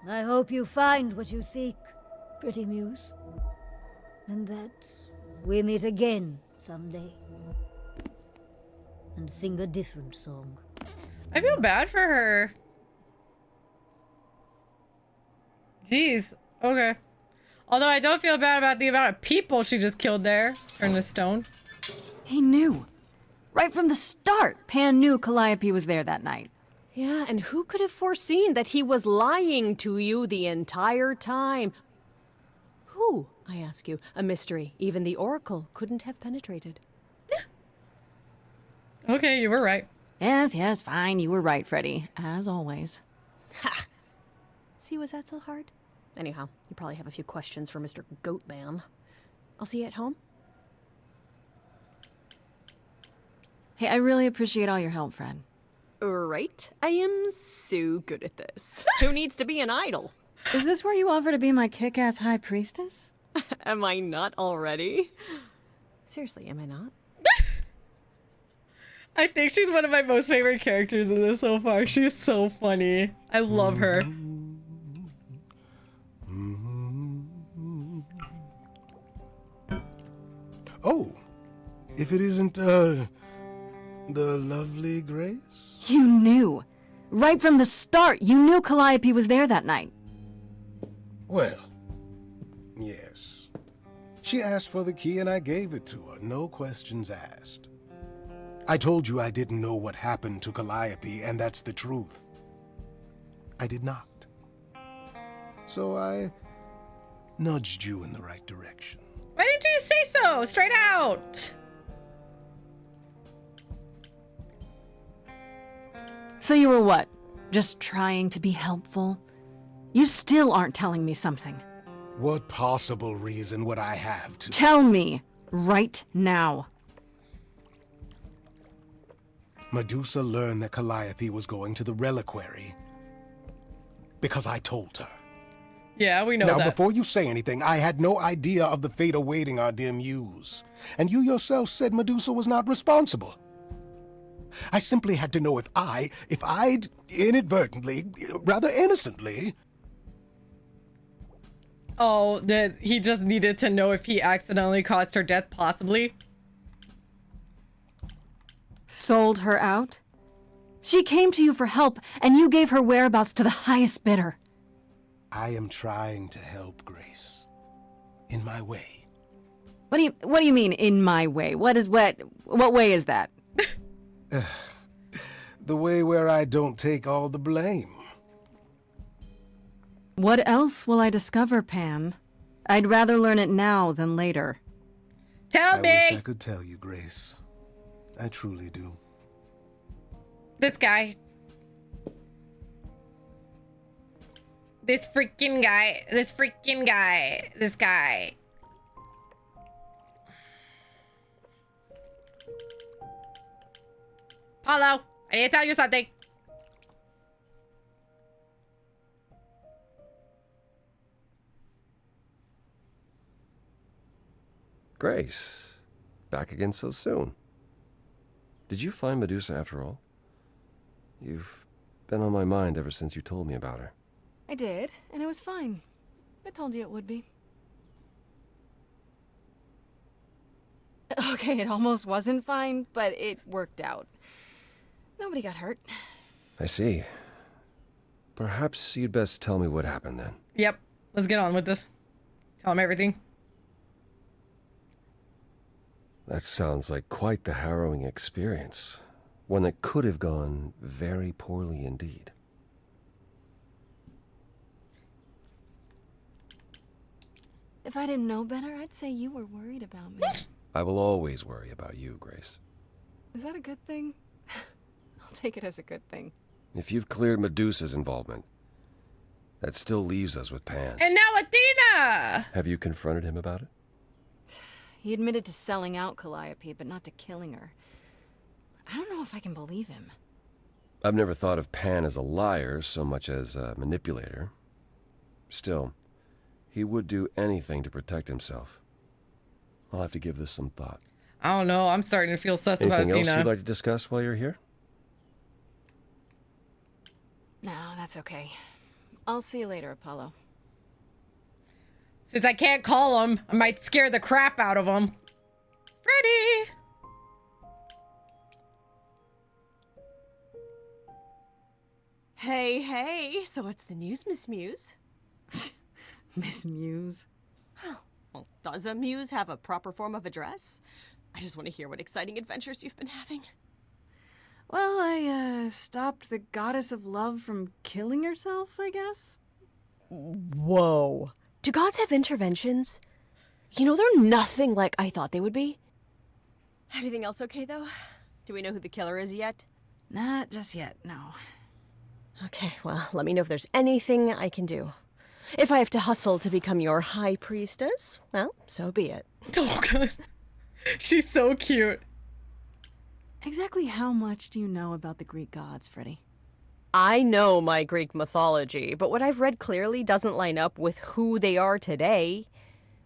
I hope you find what you seek, pretty Muse. And that we meet again someday. And sing a different song. I feel bad for her. Jeez. Okay. Although I don't feel bad about the amount of people she just killed there. Turned to stone. He knew. Right from the start, Pan knew Calliope was there that night. Yeah, and who could have foreseen that he was lying to you the entire time? Who, I ask you? A mystery even the Oracle couldn't have penetrated. Okay, you were right. Yes, fine. You were right, Freddy. As always. Ha! See, was that so hard? Anyhow, you probably have a few questions for Mr. Goatman. I'll see you at home. Hey, I really appreciate all your help, Fred. Right? I am so good at this. Who needs to be an idol? Is this where you offer to be my kick-ass high priestess? Am I not already? Seriously, am I not? I think she's one of my most favorite characters in this so far. She's so funny. I love her. Oh, if it isn't, the lovely Grace? You knew. Right from the start, you knew Calliope was there that night. Well, yes. She asked for the key and I gave it to her, no questions asked. I told you I didn't know what happened to Calliope, and that's the truth. I did not. So I nudged you in the right direction. Why didn't you say so? Straight out. So you were what? Just trying to be helpful? You still aren't telling me something. What possible reason would I have to— Tell me, right now. Medusa learned that Calliope was going to the reliquary because I told her. Yeah, we know now, that. before you say anything, I had no idea of the fate awaiting our dear Muse. And you yourself said Medusa was not responsible. I simply had to know if I'd inadvertently, rather innocently... Oh, he just needed to know if he accidentally caused her death, possibly. Sold her out? She came to you for help, and you gave her whereabouts to the highest bidder. I am trying to help, Grace. In my way. What do you mean, in my way? What way is that? The way where I don't take all the blame. What else will I discover, Pan? I'd rather learn it now than later. Tell me! I wish I could tell you, Grace. I truly do. This guy. This freaking guy. This freaking guy. This guy. Paulo, I need to tell you something. Grace, back again so soon. Did you find Medusa after all? You've been on my mind ever since you told me about her. I did, and it was fine. I told you it would be. Okay, it almost wasn't fine, but it worked out. Nobody got hurt. I see. Perhaps you'd best tell me what happened then. Yep, let's get on with this. Tell him everything. That sounds like quite the harrowing experience. One that could have gone very poorly indeed. If I didn't know better, I'd say you were worried about me. I will always worry about you, Grace. Is that a good thing? I'll take it as a good thing. If you've cleared Medusa's involvement, that still leaves us with Pan. And now Athena! Have you confronted him about it? He admitted to selling out Calliope, but not to killing her. I don't know if I can believe him. I've never thought of Pan as a liar so much as a manipulator. Still, he would do anything to protect himself. I'll have to give this some thought. I don't know. I'm starting to feel sus about Athena. Anything else you'd like to discuss while you're here? No, that's okay. I'll see you later, Apollo. Since I can't call him, I might scare the crap out of him. Freddy! Hey, so what's the news, Miss Muse? Miss Muse? Well, does a muse have a proper form of address? I just want to hear what exciting adventures you've been having. Well, I, stopped the goddess of love from killing herself, I guess? Whoa. Do gods have interventions? You know, they're nothing like I thought they would be. Everything else okay, though? Do we know who the killer is yet? Not just yet, no. Okay, well, let me know if there's anything I can do. If I have to hustle to become your high priestess, well, so be it. Oh, God. She's so cute. Exactly how much do you know about the Greek gods, Freddy? I know my Greek mythology, but what I've read clearly doesn't line up with who they are today.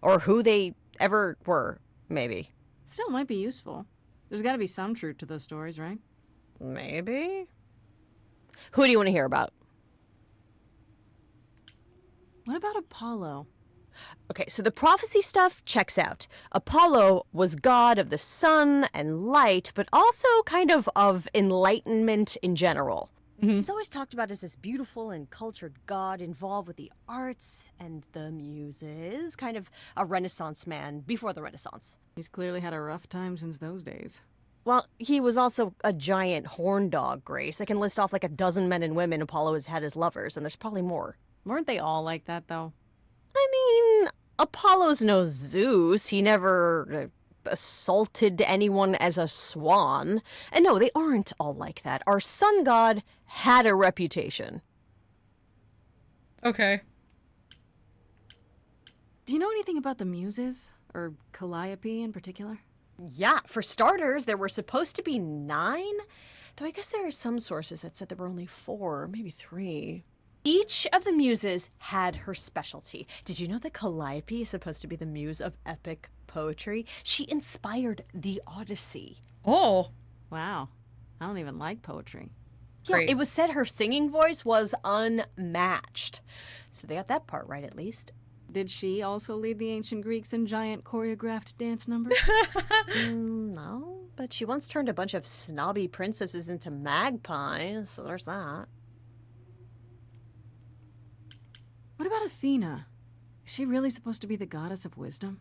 Or who they ever were, maybe. Still might be useful. There's gotta be some truth to those stories, right? Maybe. Who do you want to hear about? What about Apollo? Okay, so the prophecy stuff checks out. Apollo was god of the sun and light, but also kind of enlightenment in general. He's always talked about as this beautiful and cultured god involved with the arts and the muses, kind of a Renaissance man before the Renaissance. He's clearly had a rough time since those days. Well, he was also a giant horn dog, Grace. I can list off like a dozen men and women Apollo has had as lovers, and there's probably more. Weren't they all like that, though? I mean, Apollo's no Zeus. He never assaulted anyone as a swan. And no, they aren't all like that. Our sun god had a reputation. Okay. Do you know anything about the Muses? Or Calliope in particular? Yeah, for starters, there were supposed to be 9. Though I guess there are some sources that said there were only 4, maybe 3. Each of the muses had her specialty. Did you know that Calliope is supposed to be the muse of epic poetry? She inspired the Odyssey. Oh. Wow. I don't even like poetry. Yeah, it was said her singing voice was unmatched. So they got that part right, at least. Did she also lead the ancient Greeks in giant choreographed dance numbers? No, but she once turned a bunch of snobby princesses into magpies, so there's that. What about Athena? Is she really supposed to be the goddess of wisdom?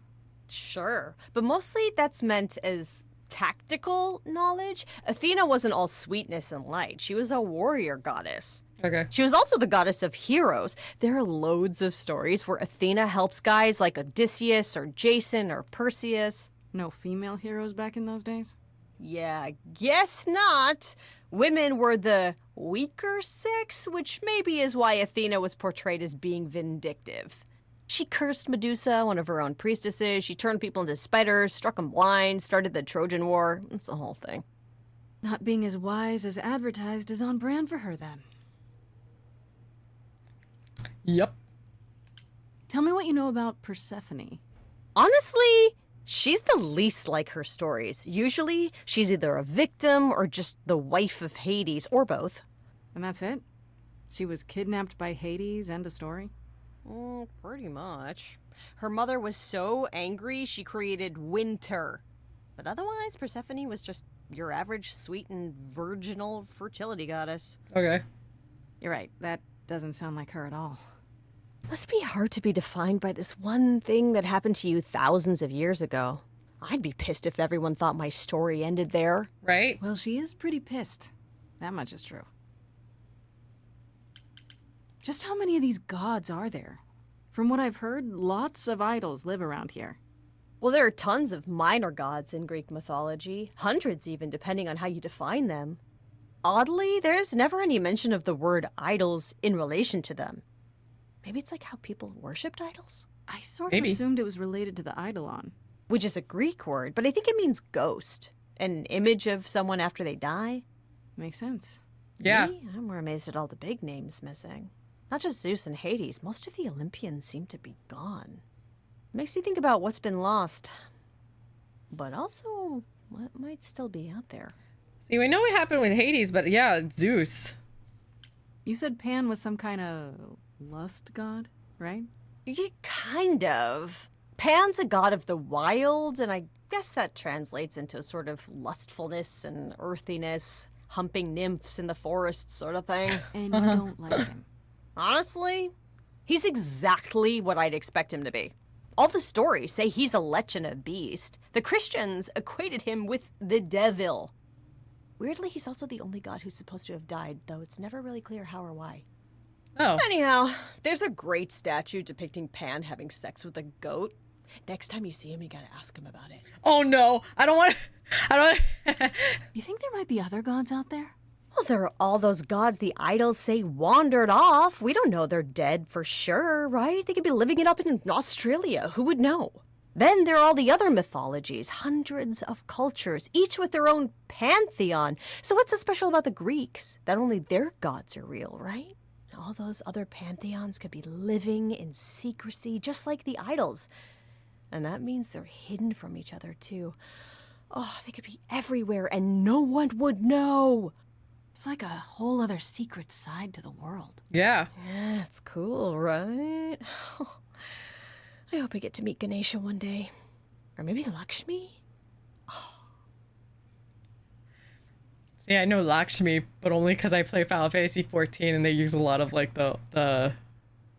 Sure, but mostly that's meant as tactical knowledge. Athena wasn't all sweetness and light. She was a warrior goddess. Okay. She was also the goddess of heroes. There are loads of stories where Athena helps guys like Odysseus or Jason or Perseus. No female heroes back in those days? Yeah, guess not. Women were the weaker sex, which maybe is why Athena was portrayed as being vindictive. She cursed Medusa, one of her own priestesses. She turned people into spiders, struck them blind, started the Trojan War. It's the whole thing. Not being as wise as advertised is on brand for her, then. Yep. Tell me what you know about Persephone. Honestly, she's the least like her stories. Usually, she's either a victim or just the wife of Hades, or both. And that's it? She was kidnapped by Hades, end of story? Pretty much. Her mother was so angry, she created winter. But otherwise, Persephone was just your average sweet and virginal fertility goddess. Okay. You're right. That doesn't sound like her at all. Must be hard to be defined by this one thing that happened to you thousands of years ago. I'd be pissed if everyone thought my story ended there. Right? Well, she is pretty pissed. That much is true. Just how many of these gods are there? From what I've heard, lots of idols live around here. Well, there are tons of minor gods in Greek mythology, hundreds even, depending on how you define them. Oddly, there's never any mention of the word idols in relation to them. Maybe it's like how people worshipped idols? I sort of assumed it was related to the eidolon. Which is a Greek word, but I think it means ghost. An image of someone after they die. Makes sense. Yeah. Me? I'm more amazed at all the big names missing. Not just Zeus and Hades, most of the Olympians seem to be gone. Makes you think about what's been lost, but also what might still be out there. See, we know what happened with Hades, but yeah, Zeus. You said Pan was some kind of lust god, right? Yeah, kind of. Pan's a god of the wild, and I guess that translates into a sort of lustfulness and earthiness, humping nymphs in the forest sort of thing. And you don't like him? Honestly, he's exactly what I'd expect him to be. All the stories say he's a lech and a beast. The Christians equated him with the devil. Weirdly, he's also the only god who's supposed to have died, though it's never really clear how or why. Oh. Anyhow, there's a great statue depicting Pan having sex with a goat. Next time you see him, you gotta ask him about it. Oh no, I don't want You think there might be other gods out there? Well, there are all those gods the idols say wandered off. We don't know they're dead for sure, right? They could be living it up in Australia. Who would know? Then there are all the other mythologies, hundreds of cultures, each with their own pantheon. So what's so special about the Greeks? That only their gods are real, right? All those other pantheons could be living in secrecy, just like the idols. And that means they're hidden from each other, too. Oh, they could be everywhere, and no one would know. It's like a whole other secret side to the world. Yeah. Yeah, it's cool, right? I hope I get to meet Ganesha one day. Or maybe Lakshmi? See, I know Lakshmi, but only because I play Final Fantasy 14 and they use a lot of like the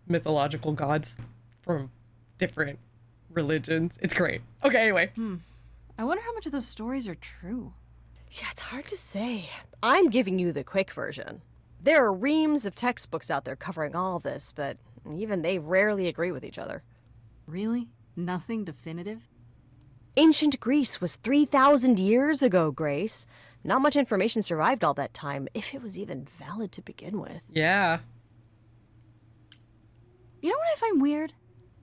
mythological gods from different religions. It's great. Okay, anyway. I wonder how much of those stories are true. Yeah, it's hard to say. I'm giving you the quick version. There are reams of textbooks out there covering all this, but even they rarely agree with each other. Really? Nothing definitive? Ancient Greece was 3,000 years ago, Grace. Not much information survived all that time, if it was even valid to begin with. Yeah. You know what I find weird?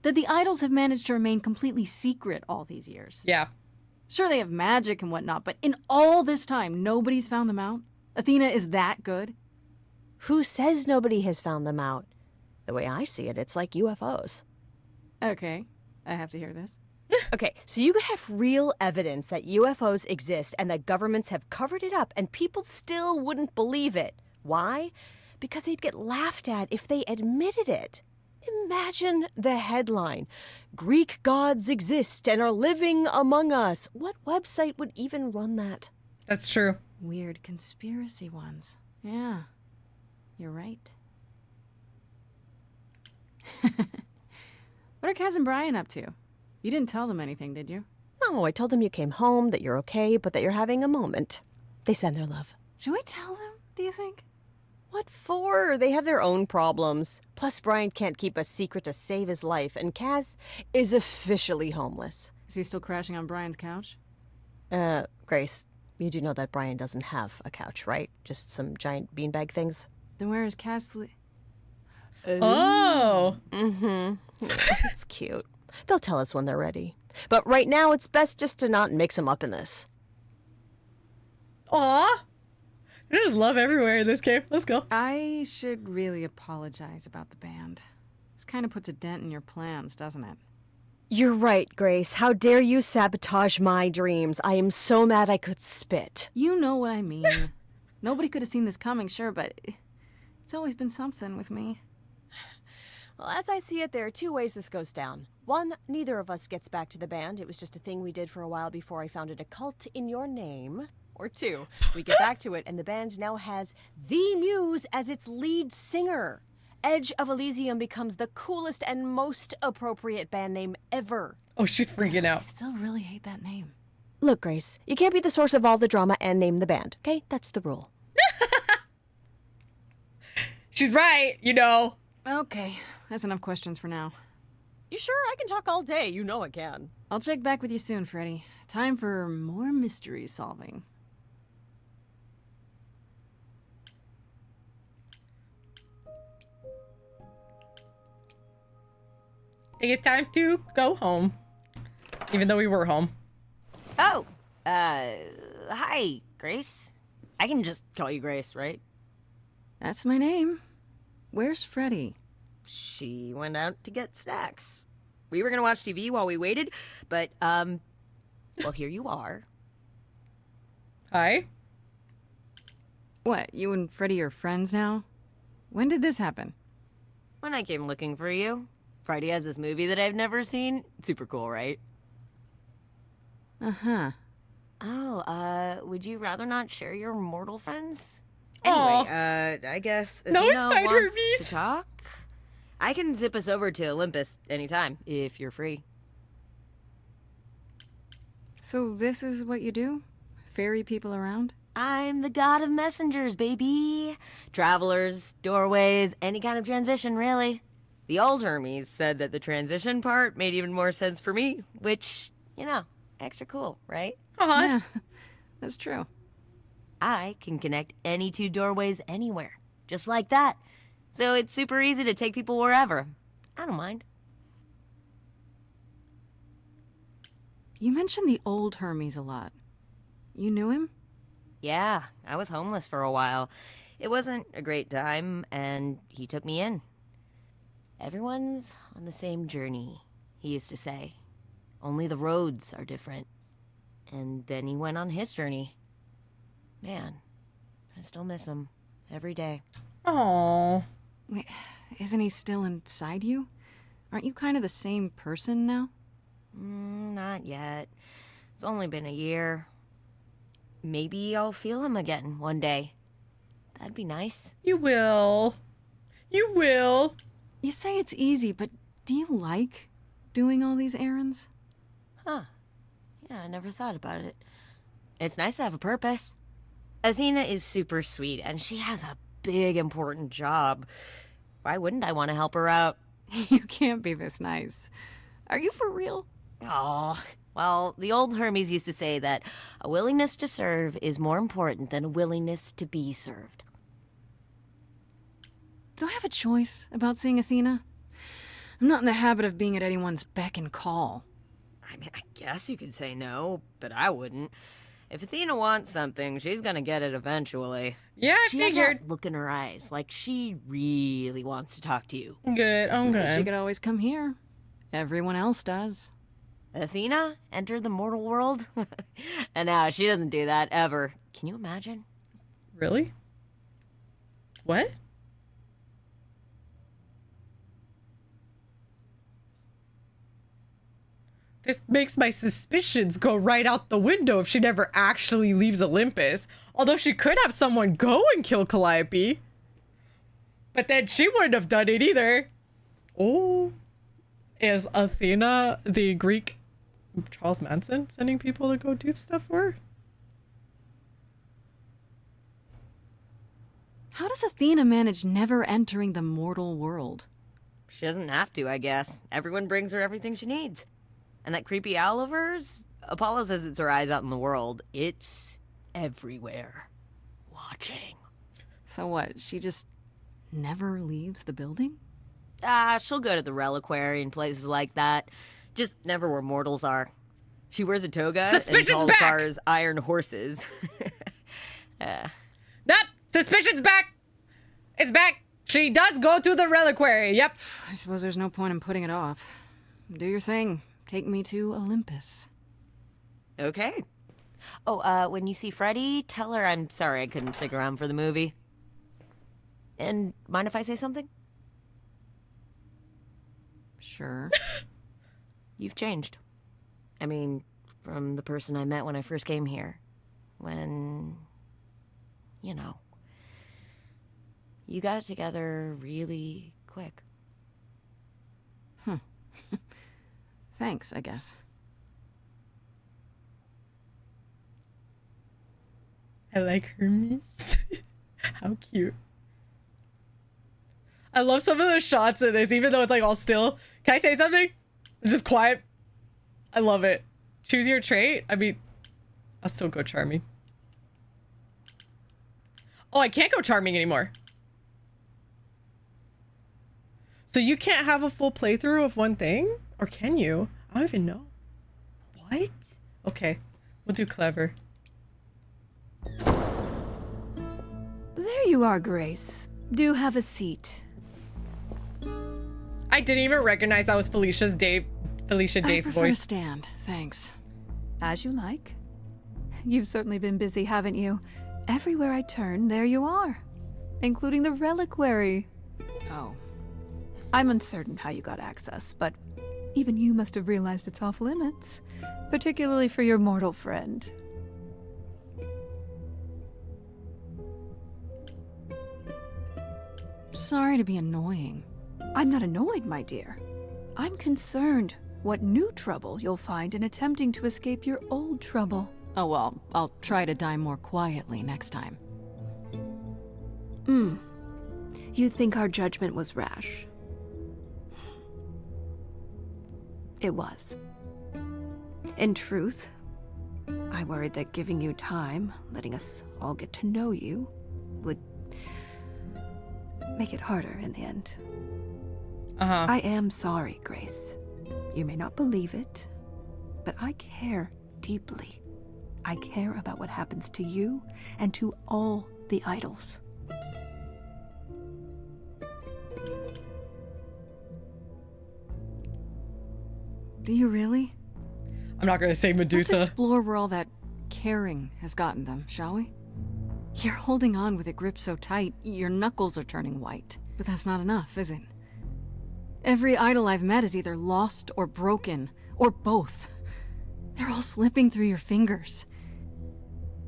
That the idols have managed to remain completely secret all these years. Yeah. Sure, they have magic and whatnot, but in all this time, nobody's found them out? Athena is that good? Who says nobody has found them out? The way I see it, it's like UFOs. Okay, I have to hear this. Okay, so you could have real evidence that UFOs exist and that governments have covered it up and people still wouldn't believe it. Why? Because they'd get laughed at if they admitted it. Imagine the headline, Greek gods exist and are living among us. What website would even run that? That's true. Weird conspiracy ones. Yeah, you're right. What are Kaz and Brian up to? You didn't tell them anything, did you? No, I told them you came home, that you're okay, but that you're having a moment. They send their love. Should we tell them, do you think? What for? They have their own problems. Plus, Brian can't keep a secret to save his life, and Kaz is officially homeless. Is he still crashing on Brian's couch? Grace, you do know that Brian doesn't have a couch, right? Just some giant beanbag things? Then where is Kaz Oh! Mm-hmm. It's cute. They'll tell us when they're ready. But right now, it's best just to not mix them up in this. Aw! There's love everywhere in this game. Let's go. I should really apologize about the band. This kind of puts a dent in your plans, doesn't it? You're right, Grace. How dare you sabotage my dreams? I am so mad I could spit. You know what I mean. Nobody could have seen this coming, sure, but it's always been something with me. Well, as I see it, there are two ways this goes down. One, neither of us gets back to the band. It was just a thing we did for a while before I founded a cult in your name. Or two, we get back to it and the band now has the Muse as its lead singer. Edge of Elysium becomes the coolest and most appropriate band name ever. Oh, she's freaking out. I still really hate that name. Look, Grace, you can't be the source of all the drama and name the band, okay? That's the rule. She's right, you know. Okay, that's enough questions for now. You sure? I can talk all day. You know I can. I'll check back with you soon, Freddy. Time for more mystery solving. I think it's time to go home. Even though we were home. Oh, hi, Grace. I can just call you Grace, right? That's my name. Where's Freddy? She went out to get snacks. We were gonna watch TV while we waited, but, well, here you are. Hi. What, you and Freddy are friends now? When did this happen? When I came looking for you. Freddy has this movie that I've never seen. Super cool, right? Uh-huh. Oh, would you rather not share your mortal friends? Aw. Anyway, I guess No, Athena it's fine, wants Hermes. to talk. I can zip us over to Olympus anytime, if you're free. So this is what you do? Ferry people around? I'm the god of messengers, baby. Travelers, doorways, any kind of transition, really. The old Hermes said that the transition part made even more sense for me, which, you know, extra cool, right? Yeah, that's true. I can connect any two doorways anywhere, just like that. So it's super easy to take people wherever. I don't mind. You mentioned the old Hermes a lot. You knew him? Yeah, I was homeless for a while. It wasn't a great time, and he took me in. Everyone's on the same journey, he used to say. Only the roads are different. And then he went on his journey. Man, I still miss him every day. Aww. Wait, isn't he still inside you? Aren't you kind of the same person now? Not yet. It's only been a year. Maybe I'll feel him again one day. That'd be nice. You will. You will. You say it's easy, but do you like doing all these errands? Huh. Yeah, I never thought about it. It's nice to have a purpose. Athena is super sweet, and she has a big, important job. Why wouldn't I want to help her out? You can't be this nice. Are you for real? Oh, well, the old Hermes used to say that a willingness to serve is more important than a willingness to be served. Do I have a choice about seeing Athena? I'm not in the habit of being at anyone's beck and call. I mean, I guess you could say no, but I wouldn't. If Athena wants something, she's gonna get it eventually. Yeah, I she figured. had that look in her eyes, like she really wants to talk to you. Good, I'm good. She could always come here. Everyone else does. Athena enter the mortal world? And now she doesn't do that ever. Can you imagine? Really? What? This makes my suspicions go right out the window if she never actually leaves Olympus. Although she could have someone go and kill Calliope. But then she wouldn't have done it either. Oh. Is Athena the Greek Charles Manson sending people to go do stuff for her? How does Athena manage never entering the mortal world? She doesn't have to, I guess. Everyone brings her everything she needs. And that creepy owl of hers? Apollo says it's her eyes out in the world. It's everywhere. Watching. So what, she just never leaves the building? She'll go to the reliquary and places like that. Just never where mortals are. She wears a toga and calls cars iron horses. Nope! Suspicion's back! It's back! She does go to the reliquary, yep. I suppose there's no point in putting it off. Do your thing. Take me to Olympus. Okay. Oh, when you see Freddy, tell her I'm sorry I couldn't stick around for the movie. And mind if I say something? Sure. You've changed. I mean, from the person I met when I first came here. When, you know, you got it together really quick. Thanks, I guess. I like Hermes. How cute. I love some of those shots in this, even though it's like all still. Can I say something? It's just quiet. I love it. Choose your trait. I mean, I'll still go charming. Oh, I can't go charming anymore. So you can't have a full playthrough of one thing? Or can you? I don't even know. What? Okay. We'll do clever. There you are, Grace. Do have a seat. I didn't even recognize that was Felicia Day's I prefer voice. to stand, thanks. As you like. You've certainly been busy, haven't you? Everywhere I turn, there you are. Including the reliquary. Oh. I'm uncertain how you got access, but even you must have realized it's off limits. Particularly for your mortal friend. Sorry to be annoying. I'm not annoyed, my dear. I'm concerned what new trouble you'll find in attempting to escape your old trouble. Oh well, I'll try to die more quietly next time. You think our judgment was rash? It was. In truth, I worried that giving you time, letting us all get to know you, would make it harder in the end. I am sorry, Grace. You may not believe it, but I care deeply. I care about what happens to you and to all the idols. Do you really? I'm not gonna say Medusa. Let's explore where all that caring has gotten them, shall we? You're holding on with a grip so tight, your knuckles are turning white. But that's not enough, is it? Every idol I've met is either lost or broken, or both. They're all slipping through your fingers.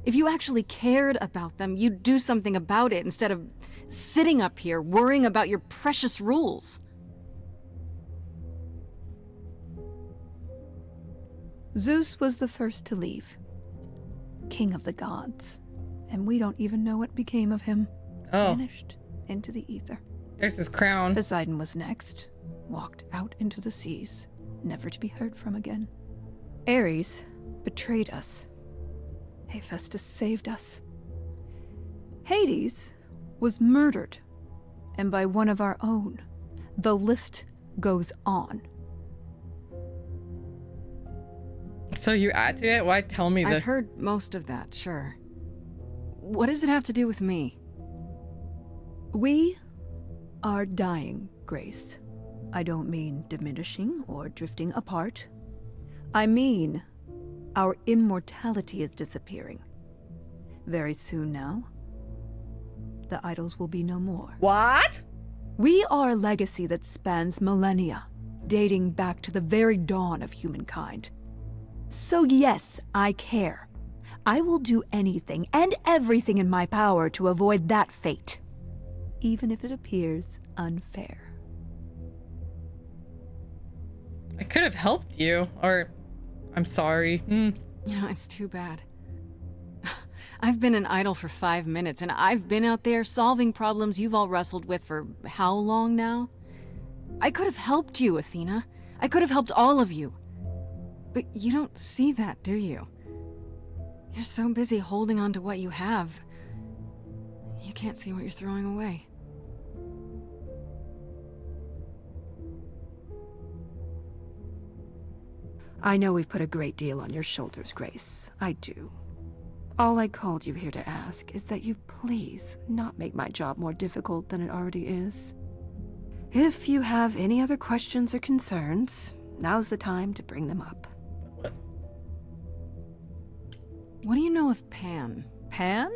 If you actually cared about them, you'd do something about it instead of sitting up here worrying about your precious rules. Zeus was the first to leave. King of the gods. And we don't even know what became of him. Vanished into the ether. There's his crown. Poseidon was next. Walked out into the seas, never to be heard from again. Ares betrayed us. Hephaestus saved us. Hades was murdered. And by one of our own. The list goes on. So you add to it? Why tell me that? I've heard most of that, sure. What does it have to do with me? We are dying, Grace. I don't mean diminishing or drifting apart. I mean our immortality is disappearing. Very soon now, the idols will be no more. What? We are a legacy that spans millennia, dating back to the very dawn of humankind. So yes, I care. I will do anything and everything in my power to avoid that fate, even if it appears unfair. I could have helped you, or I'm sorry. You know, it's too bad. I've been an idol for 5 minutes, and I've been out there solving problems you've all wrestled with for how long now? I could have helped you, Athena. I could have helped all of you. But you don't see that, do you? You're so busy holding on to what you have. You can't see what you're throwing away. I know we've put a great deal on your shoulders, Grace. I do. All I called you here to ask is that you please not make my job more difficult than it already is. If you have any other questions or concerns, now's the time to bring them up. What do you know of Pan? Pan?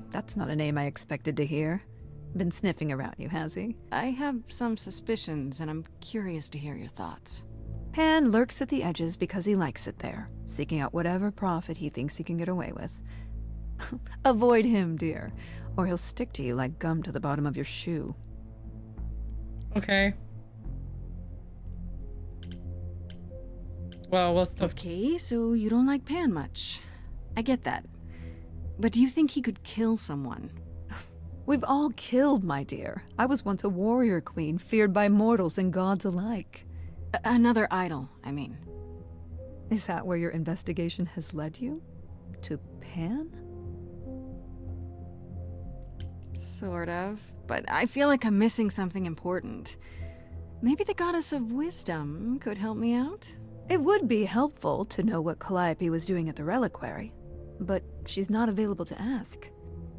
That's not a name I expected to hear. Been sniffing around you, has he? I have some suspicions, and I'm curious to hear your thoughts. Pan lurks at the edges because he likes it there, seeking out whatever profit he thinks he can get away with. Avoid him, dear, or he'll stick to you like gum to the bottom of your shoe. Okay. Well, we'll still... Okay, so you don't like Pan much. I get that. But do you think he could kill someone? We've all killed, my dear. I was once a warrior queen, feared by mortals and gods alike. Another idol, I mean. Is that where your investigation has led you? To Pan? Sort of. But I feel like I'm missing something important. Maybe the goddess of wisdom could help me out? It would be helpful to know what Calliope was doing at the reliquary, but she's not available to ask.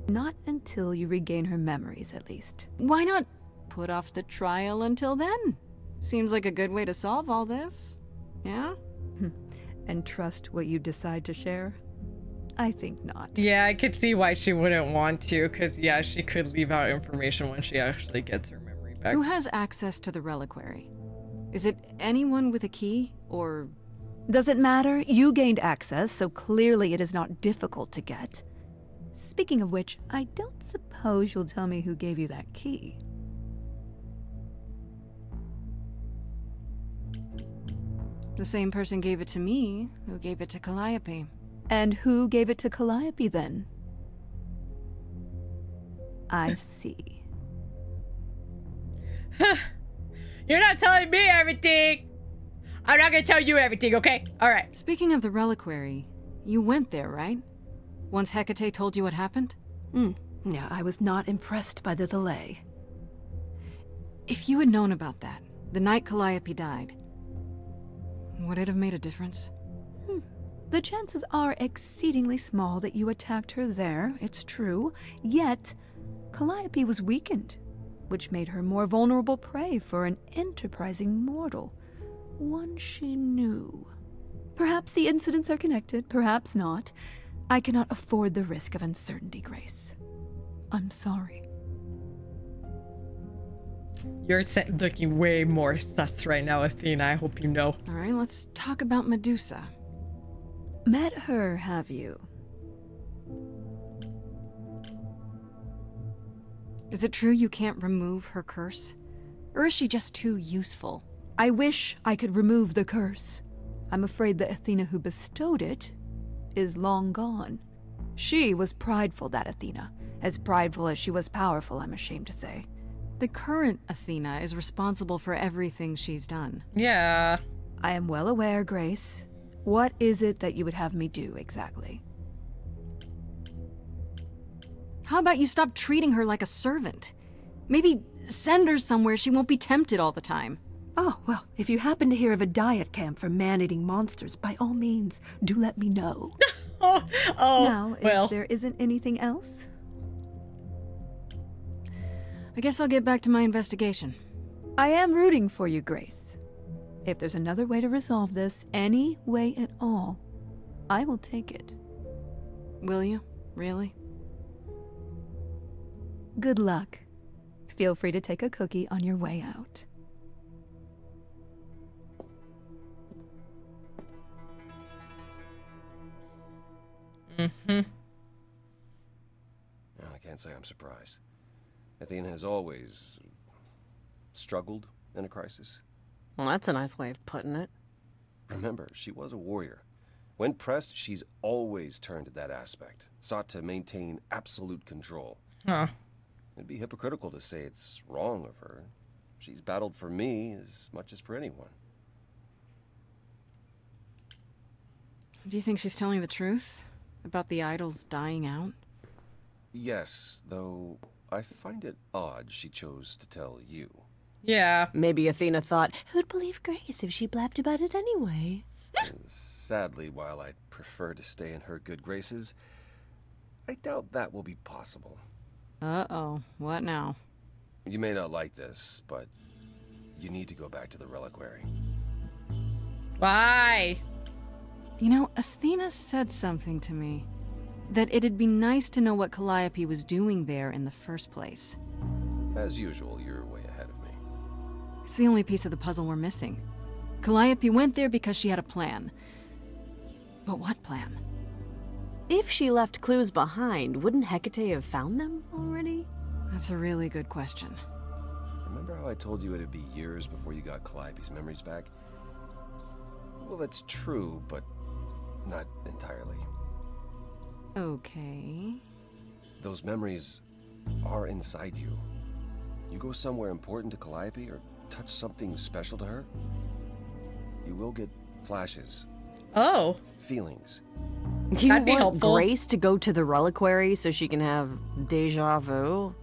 Not until you regain her memories, at least. Why not put off the trial until then? Seems like a good way to solve all this. Yeah? And trust what you decide to share? I think not. Yeah, I could see why she wouldn't want to, because, yeah, she could leave out information when she actually gets her memory back. Who has access to the reliquary? Is it anyone with a key, or... Does it matter? You gained access, so clearly it is not difficult to get. Speaking of which, I don't suppose you'll tell me who gave you that key. The same person gave it to me, who gave it to Calliope. And who gave it to Calliope, then? I see. You're not telling me everything! I'm not gonna tell you everything, okay? Alright. Speaking of the reliquary, you went there, right? Once Hecate told you what happened? Yeah, I was not impressed by the delay. If you had known about that, the night Calliope died, would it have made a difference? The chances are exceedingly small that you attacked her there, it's true. Yet, Calliope was weakened, which made her more vulnerable prey for an enterprising mortal. One she knew. Perhaps the incidents are connected, perhaps not. I cannot afford the risk of uncertainty, Grace. I'm sorry. You're looking way more sus right now, Athena. I hope you know. All right, let's talk about Medusa. Met her, have you? Is it true you can't remove her curse? Or is she just too useful? I wish I could remove the curse. I'm afraid the Athena who bestowed it is long gone. She was prideful, that Athena. As prideful as she was powerful, I'm ashamed to say. The current Athena is responsible for everything she's done. Yeah. I am well aware, Grace. What is it that you would have me do, exactly? How about you stop treating her like a servant? Maybe send her somewhere she won't be tempted all the time. Oh, well, if you happen to hear of a diet camp for man-eating monsters, by all means, do let me know. Oh, now, well. if there isn't anything else... I guess I'll get back to my investigation. I am rooting for you, Grace. If there's another way to resolve this, any way at all, I will take it. Will you? Really? Good luck. Feel free to take a cookie on your way out. Mm-hmm. I can't say I'm surprised. Athena has always struggled in a crisis. Well, that's a nice way of putting it. Remember, she was a warrior. When pressed, she's always turned to that aspect, sought to maintain absolute control. Huh. It'd be hypocritical to say it's wrong of her. She's battled for me as much as for anyone. Do you think she's telling the truth? About the idols dying out? Yes, though I find it odd she chose to tell you. Yeah. Maybe Athena thought, who'd believe Grace if she blabbed about it anyway? Sadly, while I'd prefer to stay in her good graces, I doubt that will be possible. Uh-oh. What now? You may not like this, but you need to go back to the reliquary. Why? You know, Athena said something to me. That it'd be nice to know what Calliope was doing there in the first place. As usual, you're way ahead of me. It's the only piece of the puzzle we're missing. Calliope went there because she had a plan. But what plan? If she left clues behind, wouldn't Hecate have found them already? That's a really good question. Remember how I told you it'd be years before you got Calliope's memories back? Well, that's true, but not entirely. Okay. Those memories are inside you. You go somewhere important to Calliope or touch something special to her, you will get flashes. Oh. Feelings. Do you That'd be want helpful. Grace to go to the reliquary so she can have deja vu?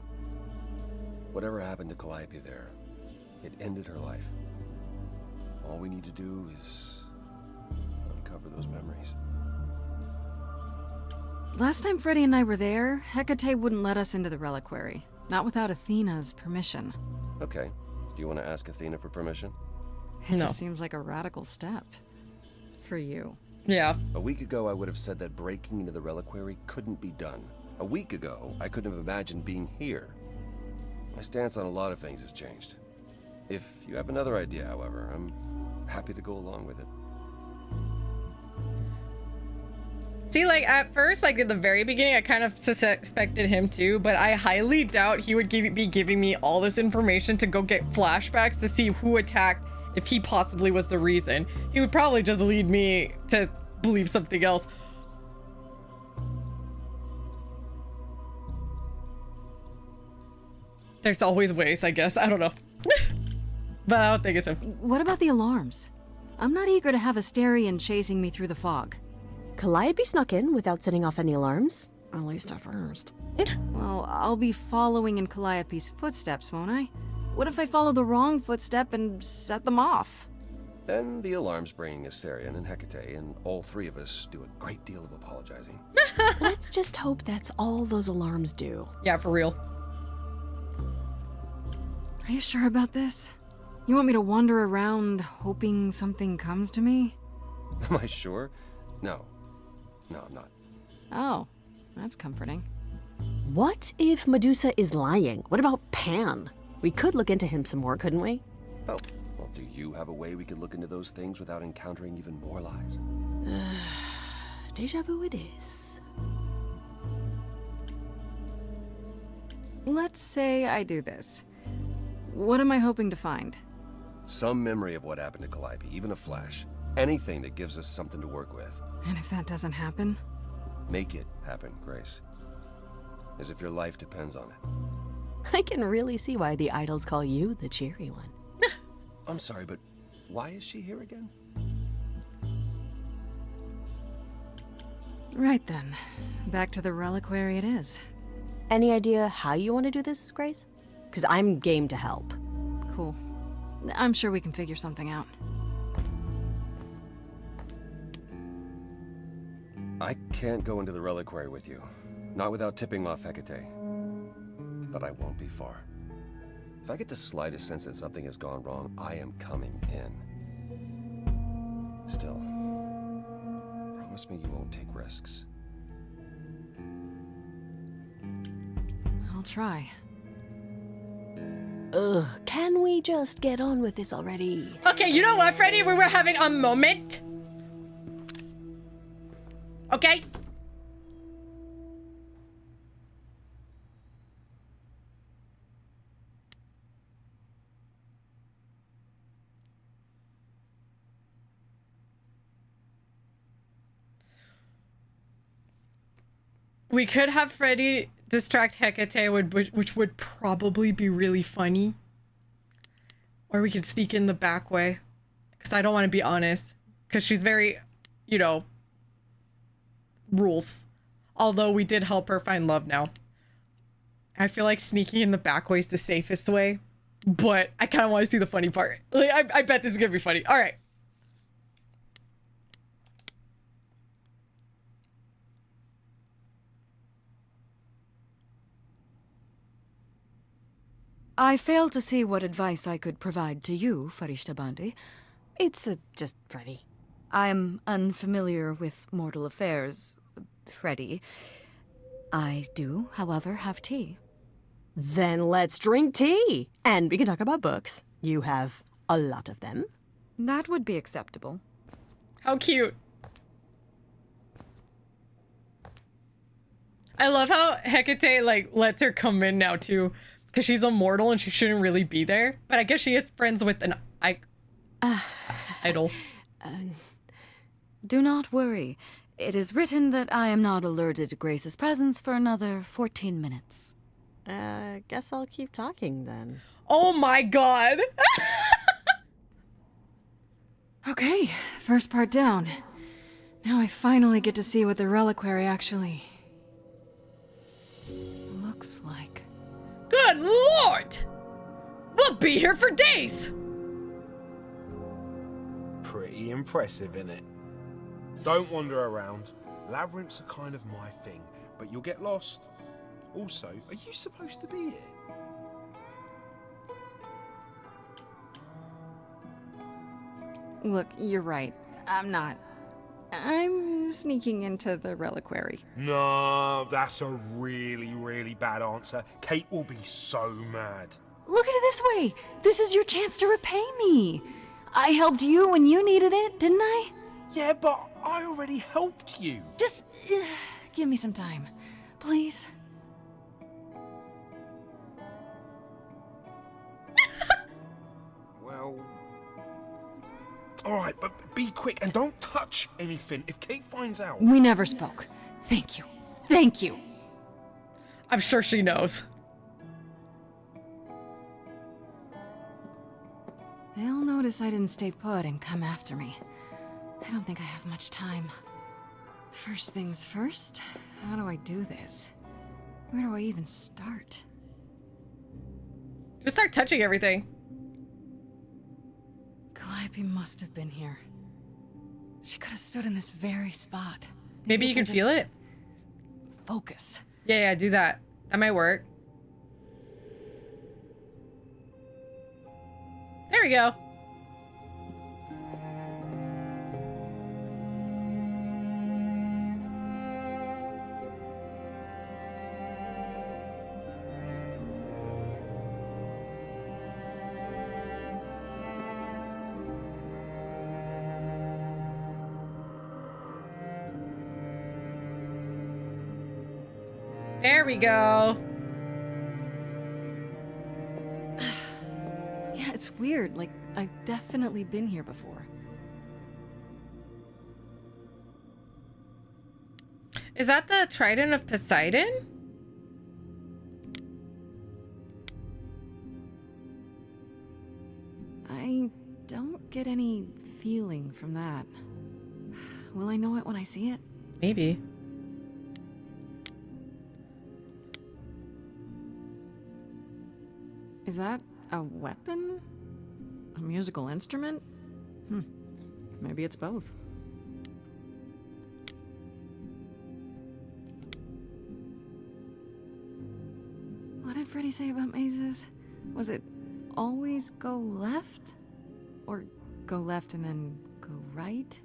Whatever happened to Calliope there, it ended her life. All we need to do is uncover those memories. Last time Freddy and I were there, Hecate wouldn't let us into the reliquary. Not without Athena's permission. Okay. Do you want to ask Athena for permission? It just seems like a radical step. For you. Yeah. A week ago, I would have said that breaking into the reliquary couldn't be done. A week ago, I couldn't have imagined being here. My stance on a lot of things has changed. If you have another idea, however, I'm happy to go along with it. See, like, at first, like, at the very beginning, I kind of suspected him too, but I highly doubt he would be giving me all this information to go get flashbacks to see who attacked, if he possibly was the reason. He would probably just lead me to believe something else. There's always ways, I guess. I don't know. But I don't think it's him. What about the alarms? I'm not eager to have Asterion chasing me through the fog. Calliope snuck in without setting off any alarms. At least at first. Well, I'll be following in Calliope's footsteps, won't I? What if I follow the wrong footstep and set them off? Then the alarms bring Asterion and Hecate, and all three of us do a great deal of apologizing. Let's just hope that's all those alarms do. Yeah, for real. Are you sure about this? You want me to wander around hoping something comes to me? Am I sure? No. No, I'm not. Oh, that's comforting. What if Medusa is lying? What about Pan? We could look into him some more, couldn't we? Oh, well, do you have a way we could look into those things without encountering even more lies? Deja vu it is. Let's say I do this. What am I hoping to find? Some memory of what happened to Calliope, even a flash. Anything that gives us something to work with. And if that doesn't happen? Make it happen, Grace. As if your life depends on it. I can really see why the idols call you the cheery one. I'm sorry, but why is she here again? Right then. Back to the reliquary it is. Any idea how you want to do this, Grace? Because I'm game to help. Cool. I'm sure we can figure something out. I can't go into the reliquary with you. Not without tipping off Hecate. But I won't be far. If I get the slightest sense that something has gone wrong, I am coming in. Still, promise me you won't take risks. I'll try. Ugh, can we just get on with this already? Okay, you know what, Freddy? We were having a moment. Okay? We could have Freddy distract Hecate, which would probably be really funny. Or we could sneak in the back way. Because I don't want to be honest. Because she's very, you know, rules. Although we did help her find love now. I feel like sneaking in the back way is the safest way. But I kind of want to see the funny part. Like, I bet this is going to be funny. All right. I fail to see what advice I could provide to you, Farishta Bandi. It's just Freddy. I'm unfamiliar with mortal affairs, Freddy. I do, however, have tea. Then let's drink tea. And we can talk about books. You have a lot of them. That would be acceptable. How cute. I love how Hecate, like, lets her come in now, too. Because she's immortal and she shouldn't really be there. But I guess she is friends with an idol. Do not worry. It is written that I am not alerted to Grace's presence for another 14 minutes. Guess I'll keep talking then. Oh my god! Okay, first part down. Now I finally get to see what the reliquary actually looks like. Good lord! We'll be here for days! Pretty impressive, innit? Don't wander around. Labyrinths are kind of my thing, but you'll get lost. Also, are you supposed to be here? Look, you're right. I'm not. I'm sneaking into the reliquary. No, that's a really, really bad answer. Kate will be so mad. Look at it this way. This is your chance to repay me. I helped you when you needed it, didn't I? Yeah, but I already helped you. Just give me some time, please. Well... Alright, but be quick and don't touch anything. If Kate finds out... We never spoke. Thank you. Thank you. I'm sure she knows. They'll notice I didn't stay put and come after me. I don't think I have much time. First things first, how do I do this? Where do I even start? Just start touching everything. Calliope must have been here. She could have stood in this very spot. Maybe you can feel it? Focus. Yeah, do that. That might work. There we go. There we go. Yeah, it's weird. Like, I've definitely been here before. Is that the Trident of Poseidon? I don't get any feeling from that. Will I know it when I see it? Maybe. Is that a weapon? A musical instrument? Maybe it's both. What did Freddy say about mazes? Was it always go left? Or go left and then go right?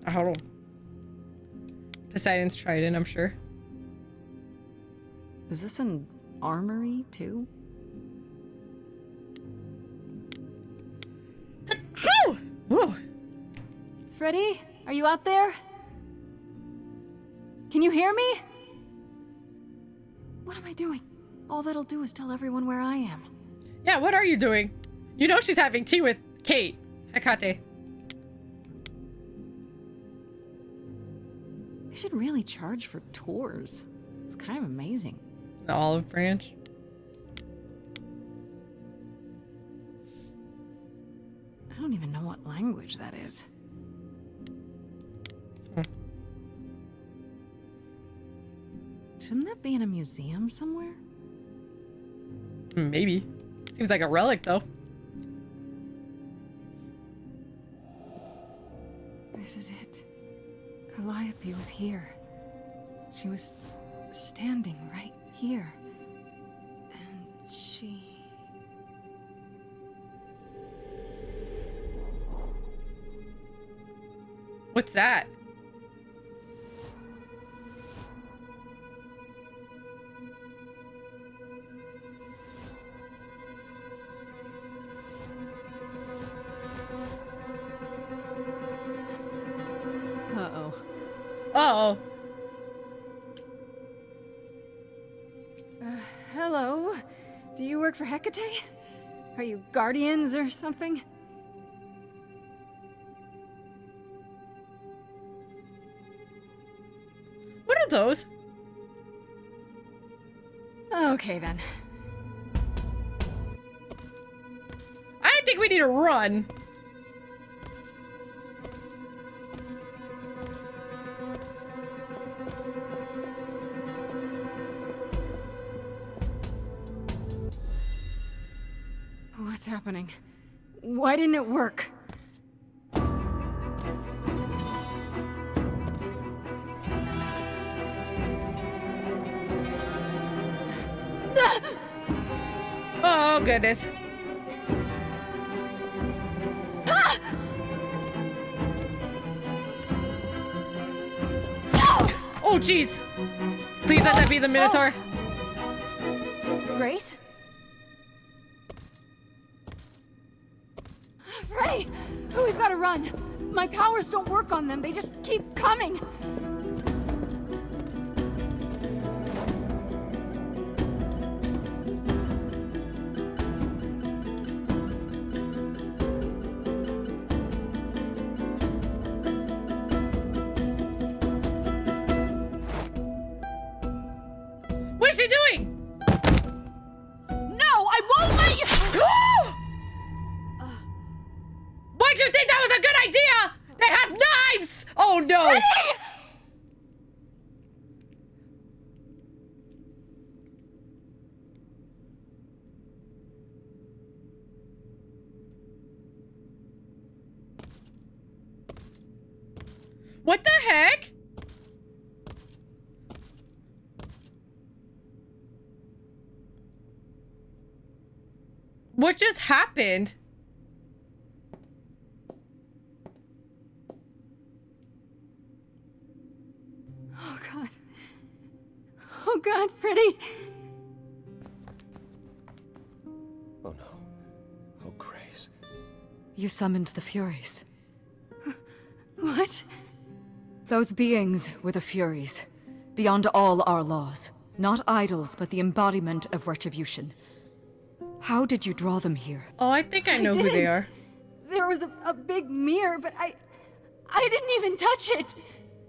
I don't know. Poseidon's trident, I'm sure. Is this an armory, too? Whoa. Freddy, are you out there? Can you hear me? What am I doing? All that'll do is tell everyone where I am. Yeah, what are you doing? You know she's having tea with Kate. Hecate. They should really charge for tours. It's kind of amazing. The olive branch. I don't even know what language that is. Shouldn't that be in a museum somewhere? Maybe. Seems like a relic, though. This is it. Calliope was here. She was standing right here. And she... What's that? Uh-oh. Uh-oh. Hello? Do you work for Hecate? Are you guardians or something? What are those? Okay, then. I think we need to run. What's happening? Why didn't it work? Oh, goodness. Oh, jeez. Please let that be the Minotaur. Grace? Freddy! We've got to run. My powers don't work on them. They just keep coming. What is she doing? No, I won't let you. Why'd you think that was a good idea? They have knives! Oh no! Freddy! What the heck? What just happened? Oh god. Oh god, Freddy! Oh no. Oh, Grace. You summoned the Furies. What? Those beings were the Furies, beyond all our laws. Not idols, but the embodiment of retribution. How did you draw them here? Oh, I think I know who they are. There was a big mirror, but I didn't even touch it!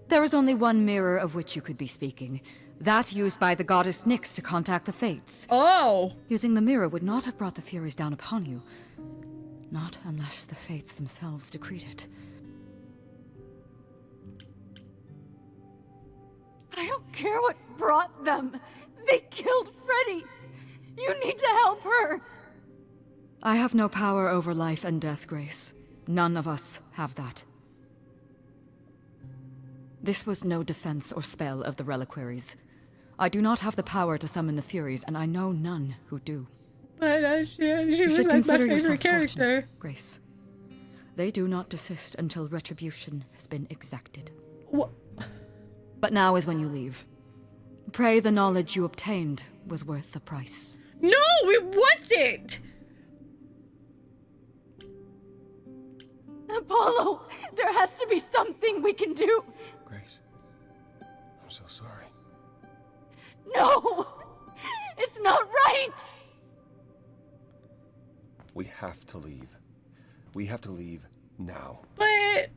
There is only one mirror of which you could be speaking. That used by the goddess Nyx to contact the Fates. Oh! Using the mirror would not have brought the Furies down upon you. Not unless the Fates themselves decreed it. I don't care what brought them. They killed Freddy. You need to help her. I have no power over life and death, Grace. None of us have that. This was no defense or spell of the reliquaries. I do not have the power to summon the Furies, and I know none who do. But she You was should like my consider favorite yourself character. fortunate, Grace. They do not desist until retribution has been exacted. What? But now is when you leave. Pray the knowledge you obtained was worth the price. No, it wasn't! Apollo, there has to be something we can do. Grace, I'm so sorry. No! It's not right! We have to leave. We have to leave now. But...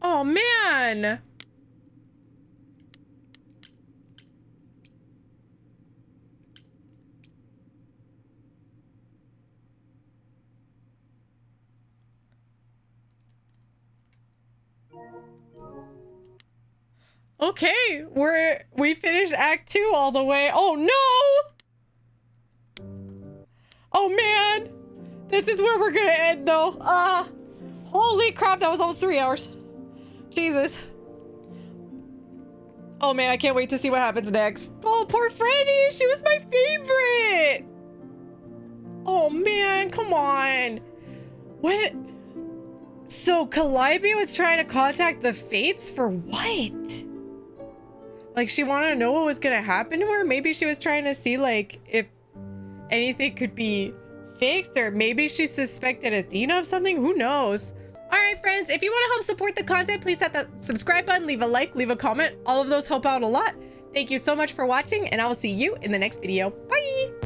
Oh, man! Okay, we finished Act 2 all the way. Oh no! Oh man! This is where we're gonna end though. Holy crap, that was almost 3 hours. Jesus. Oh man, I can't wait to see what happens next. Oh, poor Freddy, she was my favorite! Oh man, come on. What? So Calliope was trying to contact the Fates for what? Like, she wanted to know what was gonna happen to her? Maybe she was trying to see, like, if anything could be fixed, or maybe she suspected Athena of something? Who knows? Alright, friends, if you want to help support the content, please hit that subscribe button, leave a like, leave a comment. All of those help out a lot. Thank you so much for watching, and I will see you in the next video. Bye!